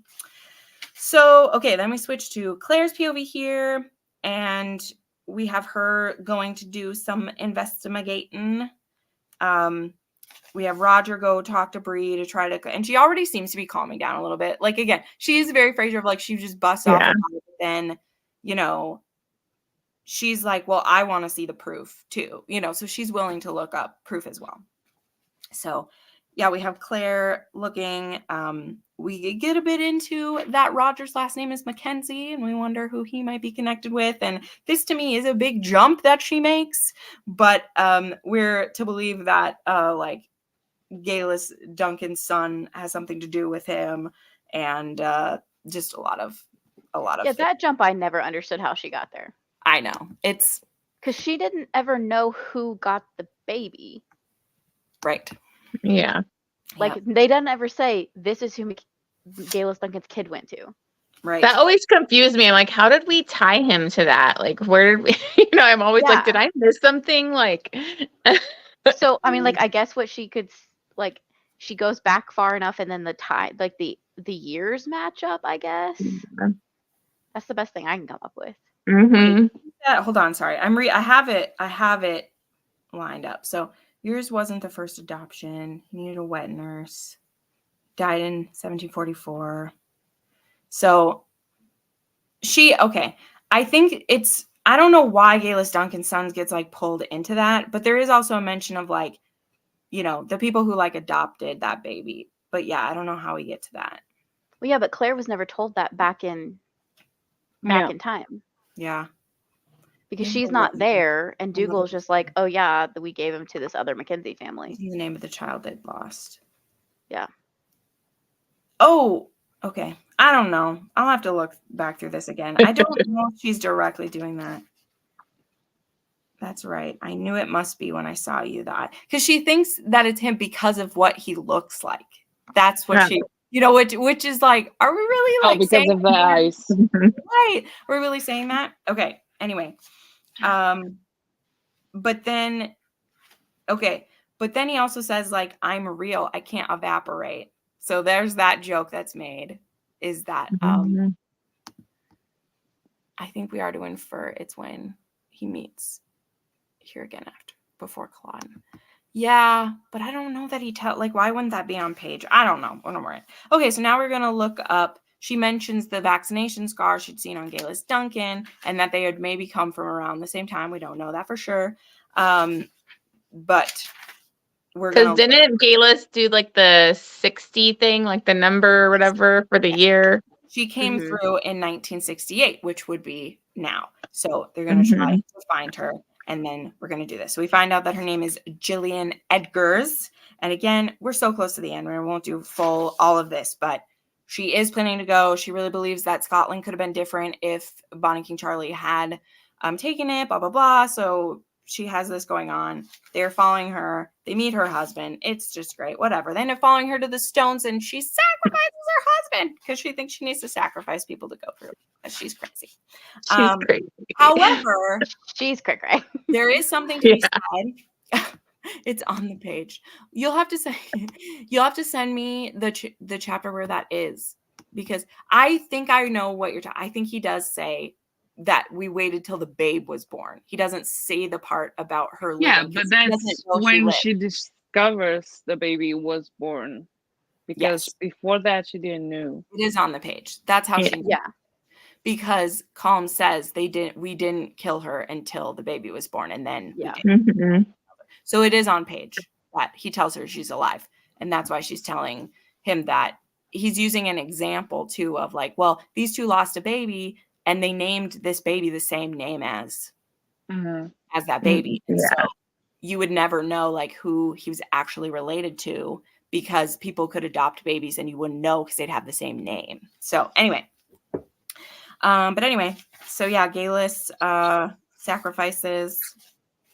So, okay, then we switch to Claire's POV here, and we have her going to do some investigating. we have Roger go talk to Bree to try to, and she already seems to be calming down a little bit. Like, again, she is very Frasier of like, she just busts off about it, but then, you know, she's like, well, I want to see the proof too, you know, so she's willing to look up proof as well. So yeah, we have Claire looking, we get a bit into that Roger's last name is Mackenzie, and we wonder who he might be connected with. And this to me is a big jump that she makes, but we're to believe that like Galis Duncan's son has something to do with him, and just a lot of that jump I never understood how she got there. I know, it's because she didn't ever know who got the baby. Right. Yeah. Like, they didn't ever say, this is who Galis Duncan's kid went to. Right. That always confused me. I'm like, how did we tie him to that? Like, where did we, you know, I'm always like, did I miss something? Like, so, I mean, like, I guess what she could, like, she goes back far enough and then the years match up, I guess. Yeah. That's the best thing I can come up with. Mm-hmm. Yeah, hold on, sorry. I have it lined up. So yours wasn't the first adoption. He needed a wet nurse. Died in 1744. So I think I don't know why Galis Duncan's sons gets like pulled into that, but there is also a mention of like, you know, the people who like adopted that baby. But yeah, I don't know how we get to that. Well, yeah, but Claire was never told that back in time. Yeah. Because she's not there, and Dougal's just like, oh yeah, we gave him to this other Mackenzie family. The name of the child they'd lost. Yeah. Oh, okay. I don't know. I'll have to look back through this again. I don't know if she's directly doing that. That's right. I knew it must be when I saw you that. Because she thinks that it's him because of what he looks like. That's what she, you know, which is like, are we really like because of the eyes? Right. We're really saying that? Okay. Anyway. But then he also says like, I'm real. I can't evaporate. So there's that joke that's made, is that I think we are to infer it's when he meets here again before Claude. Yeah, but I don't know that he why wouldn't that be on page? I don't know. Okay, so now we're gonna look up. She mentions the vaccination scar she'd seen on Galis Duncan, and that they had maybe come from around the same time. We don't know that for sure. But we're gonna. Because didn't Galis do like the 60 thing, like the number or whatever for the year? She came through in 1968, which would be now. So they're gonna try to find her, and then we're gonna do this. So we find out that her name is Gillian Edgars, and again, we're so close to the end. We won't do full all of this, but she is planning to go. She really believes that Scotland could have been different if Bonnie King Charlie had taken it, blah, blah, blah. So she has this going on. They're following her. They meet her husband. It's just great. Whatever. They end up following her to the Stones, and she sacrifices her husband because she thinks she needs to sacrifice people to go through. She's crazy. She's crazy. However, she's cray-cray. there is something to be said. It's on the page. You'll have to send me the chapter where that is, because I think I know what you're talking. I think he does say that we waited till the babe was born. He doesn't say the part about her living. Yeah, but that's when she discovers the baby was born. Because before that, she didn't know. It is on the page. That's how she knew. Yeah. Because Colm says we didn't kill her until the baby was born, and then So it is on page that he tells her she's alive. And that's why she's telling him that. He's using an example too of like, well, these two lost a baby and they named this baby the same name as that baby. And so you would never know like who he was actually related to, because people could adopt babies and you wouldn't know because they'd have the same name. So anyway, so yeah, Galis sacrifices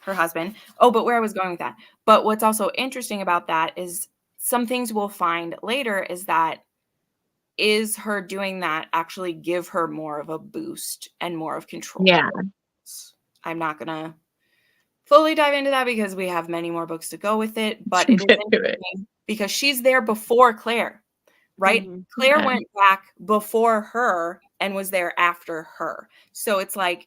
her husband. Oh, but where I was going with that. But what's also interesting about that is some things we'll find later is her doing that actually give her more of a boost and more of control. Yeah. I'm not going to fully dive into that because we have many more books to go with it, but it is interesting because she's there before Claire, right? Claire went back before her and was there after her. So it's like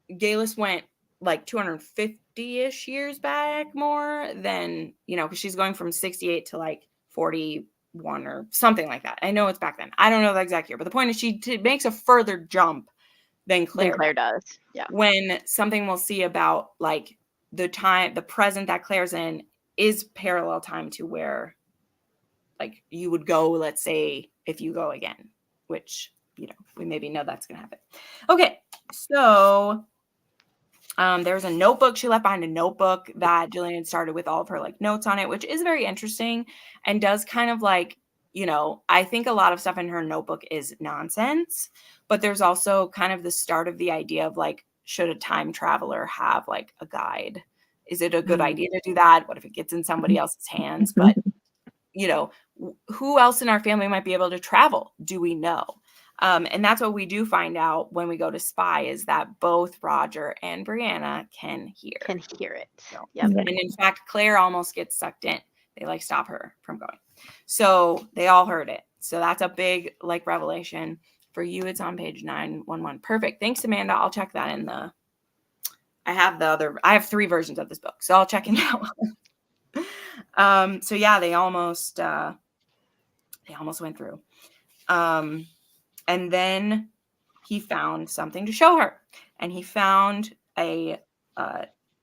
Galis went like 250 50-ish years back more than, you know, because she's going from 68 to like 41 or something like that. I know it's back then. I don't know the exact year, but the point is she makes a further jump than Claire does. Yeah. When something we'll see about like the present that Claire's in is parallel time to where like you would go, let's say, if you go again, which, you know, we maybe know that's going to happen. Okay. So there's a notebook. She left behind a notebook that Jillian started with all of her like notes on it, which is very interesting and does kind of like, you know, I think a lot of stuff in her notebook is nonsense, but there's also kind of the start of the idea of like, should a time traveler have like a guide? Is it a good idea to do that? What if it gets in somebody else's hands? But, you know, who else in our family might be able to travel? Do we know? And that's what we do find out when we go to spy is that both Roger and Brianna can hear. It. So, Yep. and in fact, Claire almost gets sucked in. They like stop her from going. So they all heard it. So that's a big like revelation for you. It's on page 911. Perfect. Thanks, Amanda. I'll check that in the, I have 3 versions of this book. So I'll check in that one. So yeah, they almost went through. And then he found something to show her. And he found a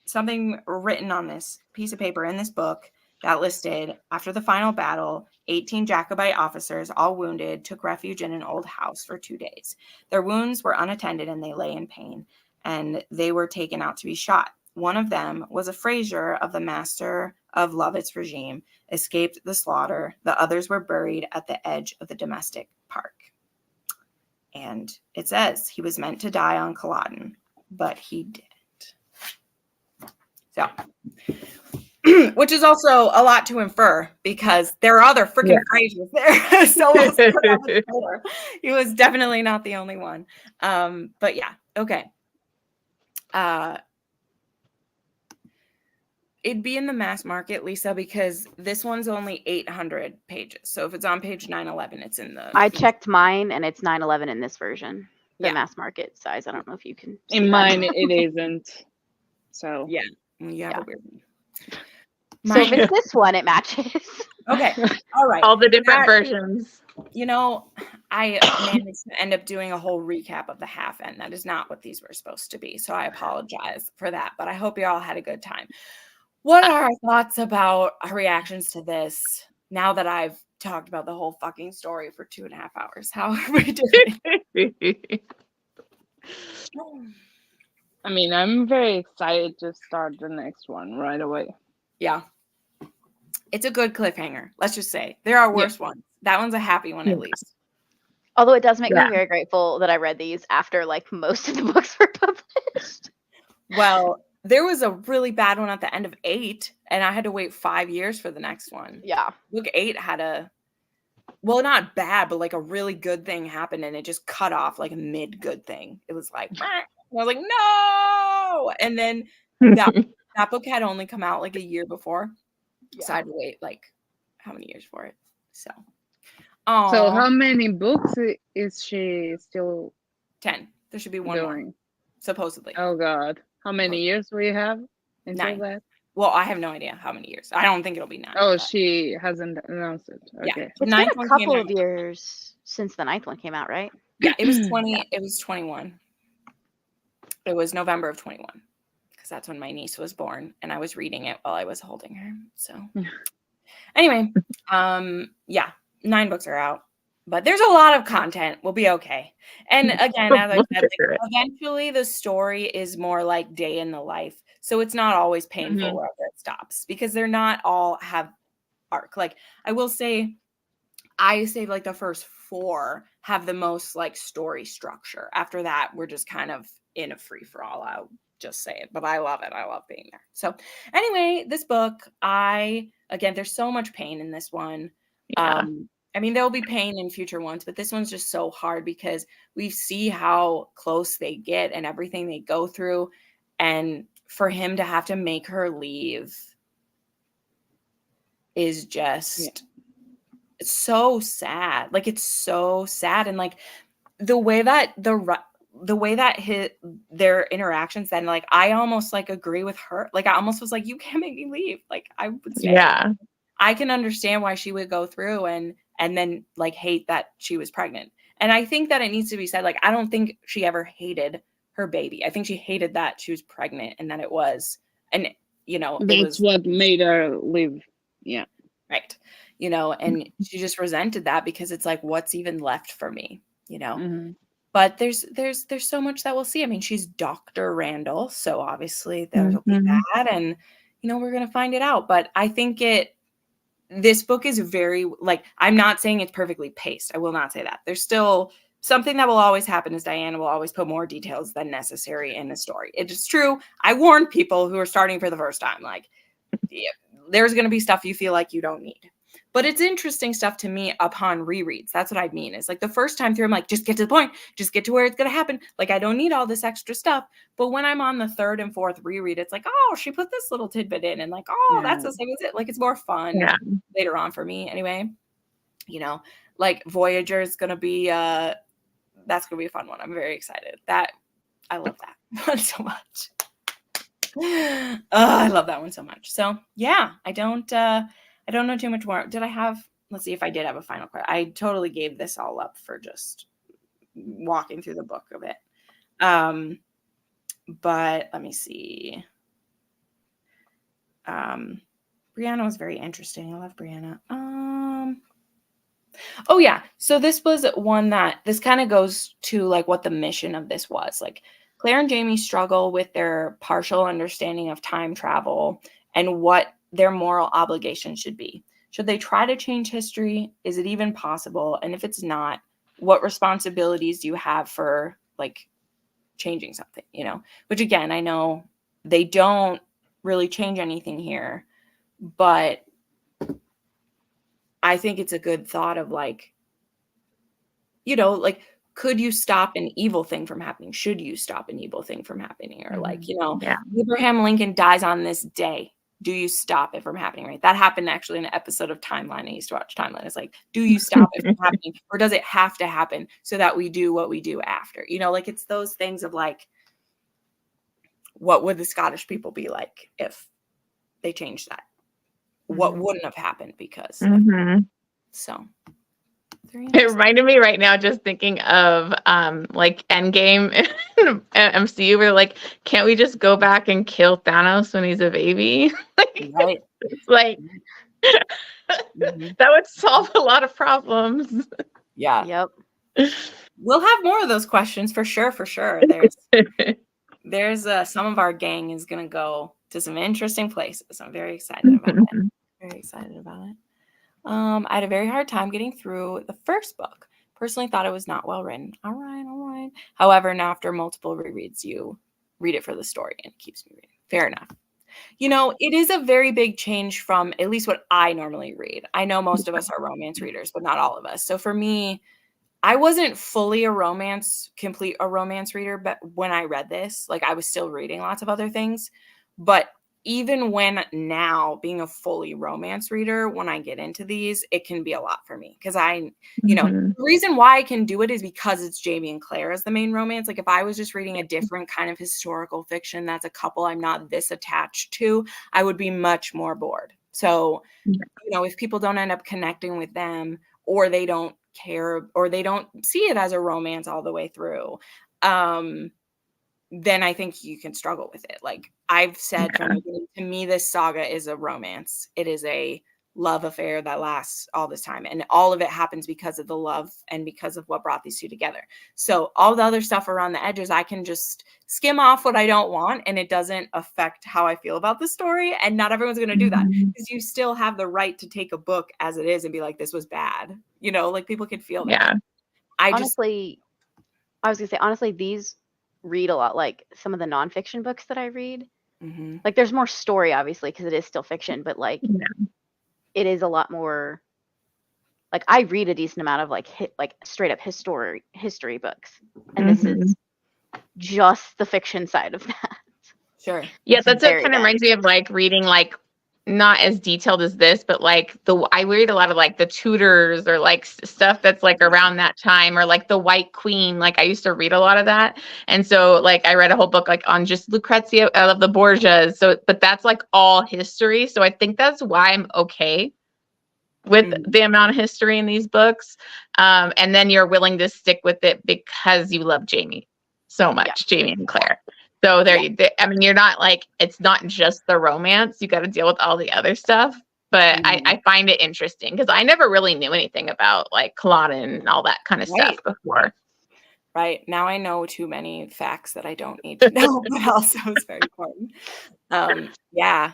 something written on this piece of paper in this book that listed, after the final battle, 18 Jacobite officers, all wounded, took refuge in an old house for 2 days. Their wounds were unattended and they lay in pain, and they were taken out to be shot. One of them was a Fraser of the master of Lovett's regime, escaped the slaughter. The others were buried at the edge of the domestic park. And it says he was meant to die on Culloden, but he didn't. So, which is also a lot to infer because there are other freaking Frasers there. So he was definitely not the only one. But yeah, okay. It'd be in the mass market, Lisa, because this one's only 800 pages. So if it's on page 911, it's in the... I checked mine, and it's 911 in this version. The mass market size. I don't know if you can see In that. mine, it isn't. So yeah, you have a weird one. So if it's this one, it matches. Okay, all right. All the different versions. You know, I managed to end up doing a whole recap of the half end. That is not what these were supposed to be. So I apologize for that, but I hope you all had a good time. What are our thoughts about our reactions to this now that I've talked about the whole fucking story for 2.5 hours? How are we doing? I mean, I'm very excited to start the next one right away. Yeah. It's a good cliffhanger. Let's just say there are worse ones. That one's a happy one at least. Although it does make me very grateful that I read these after like most of the books were published. Well, there was a really bad one at the end of 8, and I had to wait 5 years for the next one. Yeah. Book 8 had well, not bad, but like a really good thing happened, and it just cut off like a mid-good thing. It was like, I was like, no! And then that book had only come out like a year before. So I had to wait like how many years for it? So how many books is she still 10? There should be one more, doing? supposedly. Oh God. How many years will you have until 9. that? Well, I have no idea how many years. I don't think it'll be 9. Oh, but she hasn't announced it. Okay. Yeah. It's been a couple of years since the 9th one came out, right? Yeah, it was 20. It was 21. It was November of 21 because that's when my niece was born, and I was reading it while I was holding her. So anyway, 9 books are out, but there's a lot of content. We'll be okay. And again, as I said, like, eventually the story is more like day in the life. So it's not always painful wherever it stops because they're not all have arc. Like I will say, like the first 4 have the most like story structure. After that, we're just kind of in a free for all. I'll just say it, but I love it. I love being there. So anyway, this book, again, there's so much pain in this one. Yeah. I mean, there'll be pain in future ones, but this one's just so hard because we see how close they get and everything they go through. And for him to have to make her leave is just so sad. Like, it's so sad. And like the way that the way that their interactions then, like, I almost like agree with her. Like, I almost was like, you can't make me leave. Like, I would stay. Yeah. I can understand why she would go through and then like hate that she was pregnant. And I think that it needs to be said, like, I don't think she ever hated her baby. I think she hated that she was pregnant and that it was, and you know, it That's was what made her leave. Yeah. right. You know, and she just resented that because it's like, what's even left for me, you know? Mm-hmm. But there's so much that we'll see. I mean, she's Dr. Randall, so obviously there'll be that, and you know, we're gonna find it out. But I think this book is very, like, I'm not saying it's perfectly paced. I will not say that. There's still something that will always happen is Diana will always put more details than necessary in the story. It is true. I warned people who are starting for the first time, like, yeah, there's going to be stuff you feel like you don't need. But it's interesting stuff to me upon rereads. That's what I mean. It's like the first time through, I'm like, just get to the point. Just get to where it's going to happen. Like, I don't need all this extra stuff. But when I'm on the third and fourth reread, it's like, oh, she put this little tidbit in. And like, oh, that's the same as it. Like, it's more fun later on for me anyway. You know, like Voyager is going to be, that's going to be a fun one. I'm very excited. I love that one so much. I love that one so much. So yeah, I don't know too much more. Did I have, let's see if I did have a final question. I totally gave this all up for just walking through the book of it. But let me see. Brianna was very interesting. I love Brianna. Oh yeah. So this was one that this kind of goes to like what the mission of this was. Like, Claire and Jamie struggle with their partial understanding of time travel and what their moral obligation should be. Should they try to change history? Is it even possible? And if it's not, what responsibilities do you have for like changing something, you know? Which again, I know they don't really change anything here, but I think it's a good thought of like, you know, like, could you stop an evil thing from happening? Should you stop an evil thing from happening? Or like, you know, Abraham Lincoln dies on this day. Do you stop it from happening? Right. That happened actually in an episode of Timeline. I used to watch Timeline. It's like, do you stop it from happening? Or does it have to happen so that we do what we do after? You know, like, it's those things of like, what would the Scottish people be like if they changed that? What wouldn't have happened because so it reminded me right now just thinking of like Endgame MCU where like, can't we just go back and kill Thanos when he's a baby? Right. It's like that would solve a lot of problems. Yeah. Yep. We'll have more of those questions for sure. There's some of our gang is gonna go to some interesting places. I'm very excited about it. Very excited about it. I had a very hard time getting through the first book. Personally thought it was not well written. All right. However, now after multiple rereads, you read it for the story and it keeps me reading. Fair enough. You know, it is a very big change from at least what I normally read. I know most of us are romance readers, but not all of us. So for me, I wasn't fully a romance reader, but when I read this, like, I was still reading lots of other things. But even when now being a fully romance reader, when I get into these, it can be a lot for me because you know, the reason why I can do it is because it's Jamie and Claire as the main romance. Like, if I was just reading a different kind of historical fiction that's a couple I'm not this attached to, I would be much more bored. So, you know, if people don't end up connecting with them, or they don't care, or they don't see it as a romance all the way through, then I think you can struggle with it. Like I've said from the beginning, to me, this saga is a romance. It is a love affair that lasts all this time. And all of it happens because of the love and because of what brought these two together. So all the other stuff around the edges, I can just skim off what I don't want, and it doesn't affect how I feel about the story. And not everyone's going to do that, because you still have the right to take a book as it is and be like, this was bad. You know, like people can feel that. Yeah. Honestly, I was going to say, honestly, these read a lot like some of the nonfiction books that I read. Like there's more story, obviously, because it is still fiction, but like it is a lot more like I read a decent amount of like straight up history books, and this is just the fiction side of that. Sure. Yeah, that's what kind of reminds me of like reading like not as detailed as this, but like I read a lot of like the Tudors or like stuff that's like around that time, or like the White Queen. Like I used to read a lot of that. And so like I read a whole book like on just Lucrezia of the Borgias. So, but that's like all history. So I think that's why I'm okay with the amount of history in these books. And then you're willing to stick with it because you love Jamie so much, Jamie and Claire. So I mean, you're not like, it's not just the romance. You got to deal with all the other stuff. But I find it interesting because I never really knew anything about like Culloden and all that kind of stuff before. Right. Now I know too many facts that I don't need to know, but also it's very important. Yeah.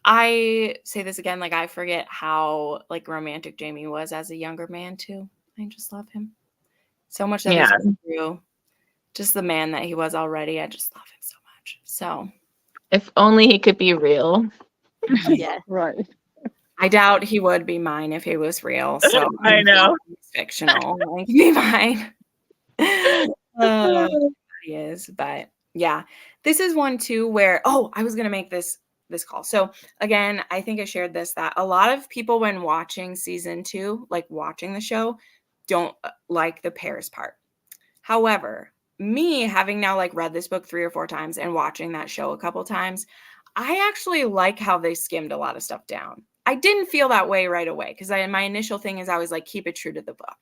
I say this again, like I forget how like romantic Jamie was as a younger man too. I just love him so much that he's been through. Just the man that he was already. I just love him so much. So if only he could be real. Yeah. Right. I doubt he would be mine if he was real. So I know. He's fictional. Like, be mine. He is, but yeah. This is one too where I was gonna make this call. So again, I think I shared this, that a lot of people when watching season 2, like watching the show, don't like the Paris part. However, me having now like read this book 3 or 4 times and watching that show a couple times, I actually like how they skimmed a lot of stuff down. I didn't feel that way right away because my initial thing is always like, keep it true to the book.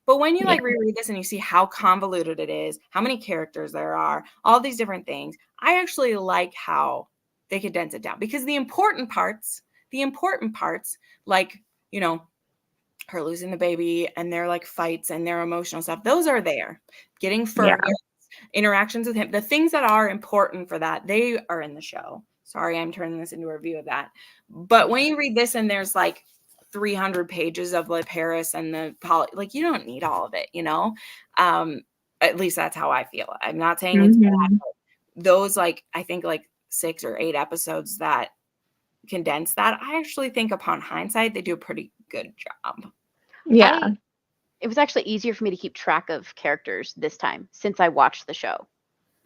But when you like reread this and you see how convoluted it is, how many characters there are, all these different things, I actually like how they condense it down, because the important parts, like, you know, her losing the baby and their like fights and their emotional stuff, those are there. Getting Fergus, interactions with him, the things that are important for that, they are in the show. Sorry, I'm turning this into a review of that. But when you read this and there's like 300 pages of like Paris and the like, you don't need all of it, you know? At least that's how I feel. I'm not saying it's bad, but those like, I think like 6 or 8 episodes that condense that, I actually think upon hindsight, they do a pretty good job. Yeah. It was actually easier for me to keep track of characters this time since I watched the show.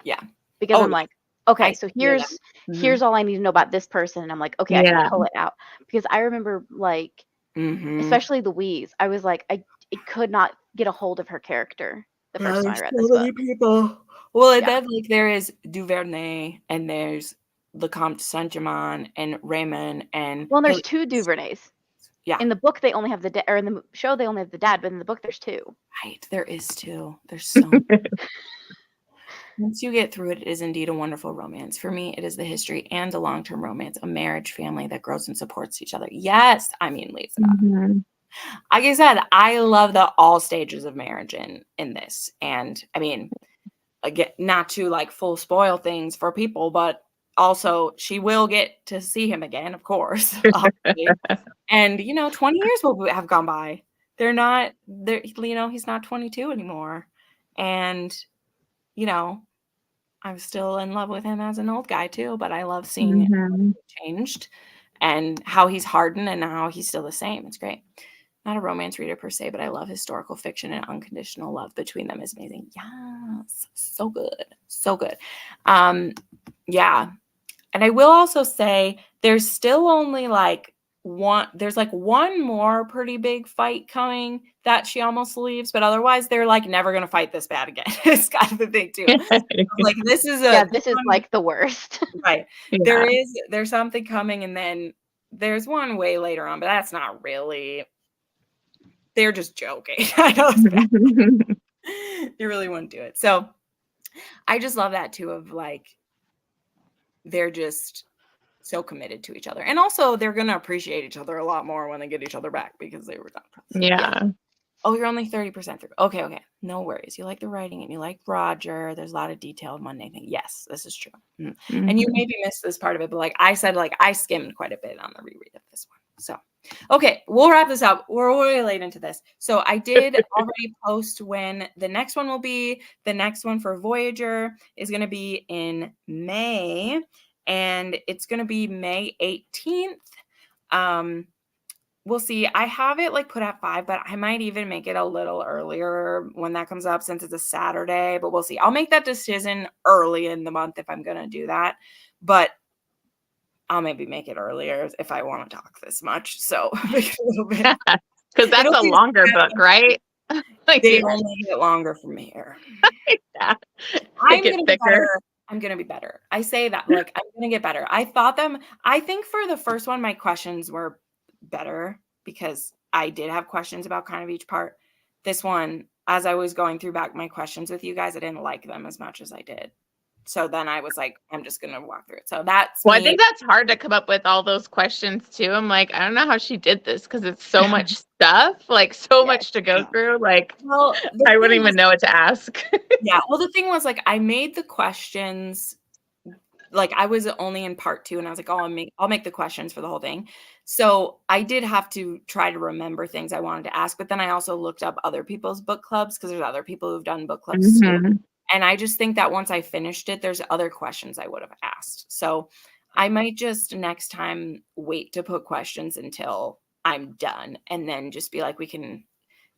Yeah. Because I'm like, okay, so here's all I need to know about this person. And I'm like, okay, I can pull it out. Because I remember like, especially Louise, I was like, I could not get a hold of her character the first time I read this book. People. Well, then like there is Duvernay and there's the Comte Saint-Germain and Raymond and there's 2 Duvernays. Yeah. In the book they only have the dad, or in the show they only have the dad, but in the book there's 2. Right, there is 2. There's so many. Once you get through it, it is indeed a wonderful romance. For me, it is the history and a long-term romance, a marriage family that grows and supports each other. Yes, I mean, Lisa. Like I said, I love the all stages of marriage in this. And I mean, again, not to like full spoil things for people, but also she will get to see him again, of course. And, you know, 20 years will have gone by. They're not, you know, he's not 22 anymore. And, you know, I'm still in love with him as an old guy too, but I love seeing how he changed and how he's hardened and how he's still the same. It's great. Not a romance reader per se, but I love historical fiction, and unconditional love between them is amazing. Yes. So good. So good. Yeah. And I will also say there's still only like one more pretty big fight coming that she almost leaves, but otherwise they're like never going to fight this bad again. It's kind of the thing too. Like this is like the worst. Right. There's something coming, and then there's one way later on, but that's not really, they're just joking. I know it's bad. You really wouldn't do it. So I just love that too, of like, they're just so committed to each other. And also they're going to appreciate each other a lot more when they get each other back, because they were not. Yeah. Oh, you're only 30% through. Okay. No worries. You like the writing and you like Roger. There's a lot of detailed Monday thing. Yes, this is true. And you maybe missed this part of it, but like I said, like I skimmed quite a bit on the reread of this one. So, okay, we'll wrap this up. We're way late into this. So I did already post when the next one will be. The next one for Voyager is going to be in May, and it's going to be May 18th. We'll see. I have it like put at 5, but I might even make it a little earlier when that comes up, since it's a Saturday, but we'll see. I'll make that decision early in the month if I'm going to do that. But I'll maybe make it earlier if I want to talk this much. So make it a little bit. Because that's It'll a be longer book, right? Like, They only get longer from here. yeah. I'm get gonna be thicker. better. I'm gonna be better. I say that like I'm gonna get better. I think for the first one, my questions were better because I did have questions about kind of each part. This one, as I was going through back my questions with you guys, I didn't like them as much as I did. So then I was like, I'm just gonna walk through it. So that's Well, I me. think that's hard to come up with all those questions too. I'm like, I don't know how she did this because it's so much stuff, like so much to go through. Like, Well, the I wouldn't thing even was- know what to ask. Yeah. Well, the thing was like I made the questions like I was only in part 2 and I was like, oh, I'll make the questions for the whole thing. So I did have to try to remember things I wanted to ask, but then I also looked up other people's book clubs because there's other people who've done book clubs too. Mhm. And I just think that once I finished it, there's other questions I would have asked. So I might just next time wait to put questions until I'm done and then just be like,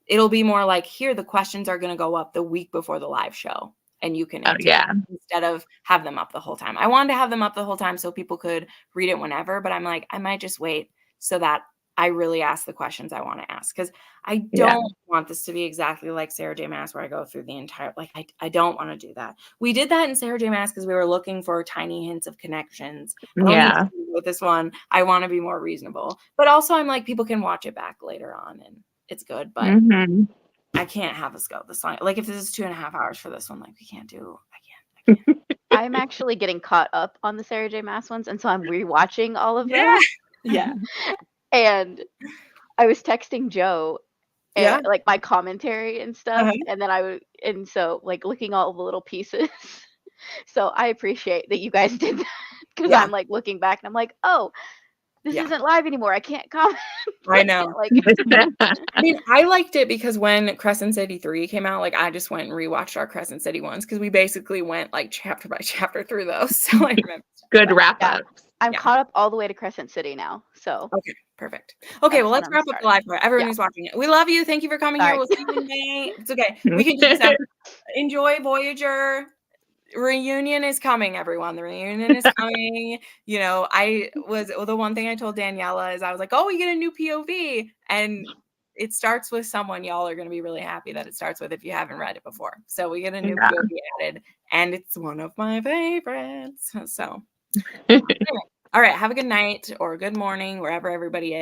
it'll be more like here, the questions are going to go up the week before the live show and you can Oh, answer yeah. them instead of have them up the whole time. I wanted to have them up the whole time so people could read it whenever, but I'm like, I might just wait so that I really ask the questions I want to ask because I don't want this to be exactly like Sarah J. Maas where I go through the entire, like, I don't want to do that. We did that in Sarah J. Maas because we were looking for tiny hints of connections. I don't Yeah. need to do with this one, I want to be more reasonable. But also I'm like, people can watch it back later on and it's good, but Mhm. I can't have us go this long. Like if this is 2.5 hours for this one, like we can't do. I can't. I'm actually getting caught up on the Sarah J. Maas ones, and so I'm rewatching all of Yeah. them. Yeah. And I was texting Joe, Yeah. and, like my commentary and stuff, Uh-huh. and then and so like looking all the little pieces. So I appreciate that you guys did that because Yeah. I'm like looking back and I'm like, oh, this Yeah. isn't live anymore. I can't comment. I know. Like, I mean, I liked it because when Crescent City 3 came out, like I just went and rewatched our Crescent City ones because we basically went like chapter by chapter through those. So I remember. Good wrap Yeah. ups. I'm Yeah. caught up all the way to Crescent City now. So Okay, perfect. Okay, That's well, what let's I'm wrap up the starting. live part. Everyone Yeah. who's watching it. We love you. Thank you for coming here. Sorry. We'll see you in May. It's okay. We can do December. Enjoy Voyager. Reunion is coming, everyone. The reunion is coming. You know, the one thing I told Daniela is I was like, oh, we get a new POV. And it starts with someone y'all are going to be really happy that it starts with if you haven't read it before. So we get a new POV added, and it's one of my favorites. So, anyway. All right. Have a good night or good morning, wherever everybody is.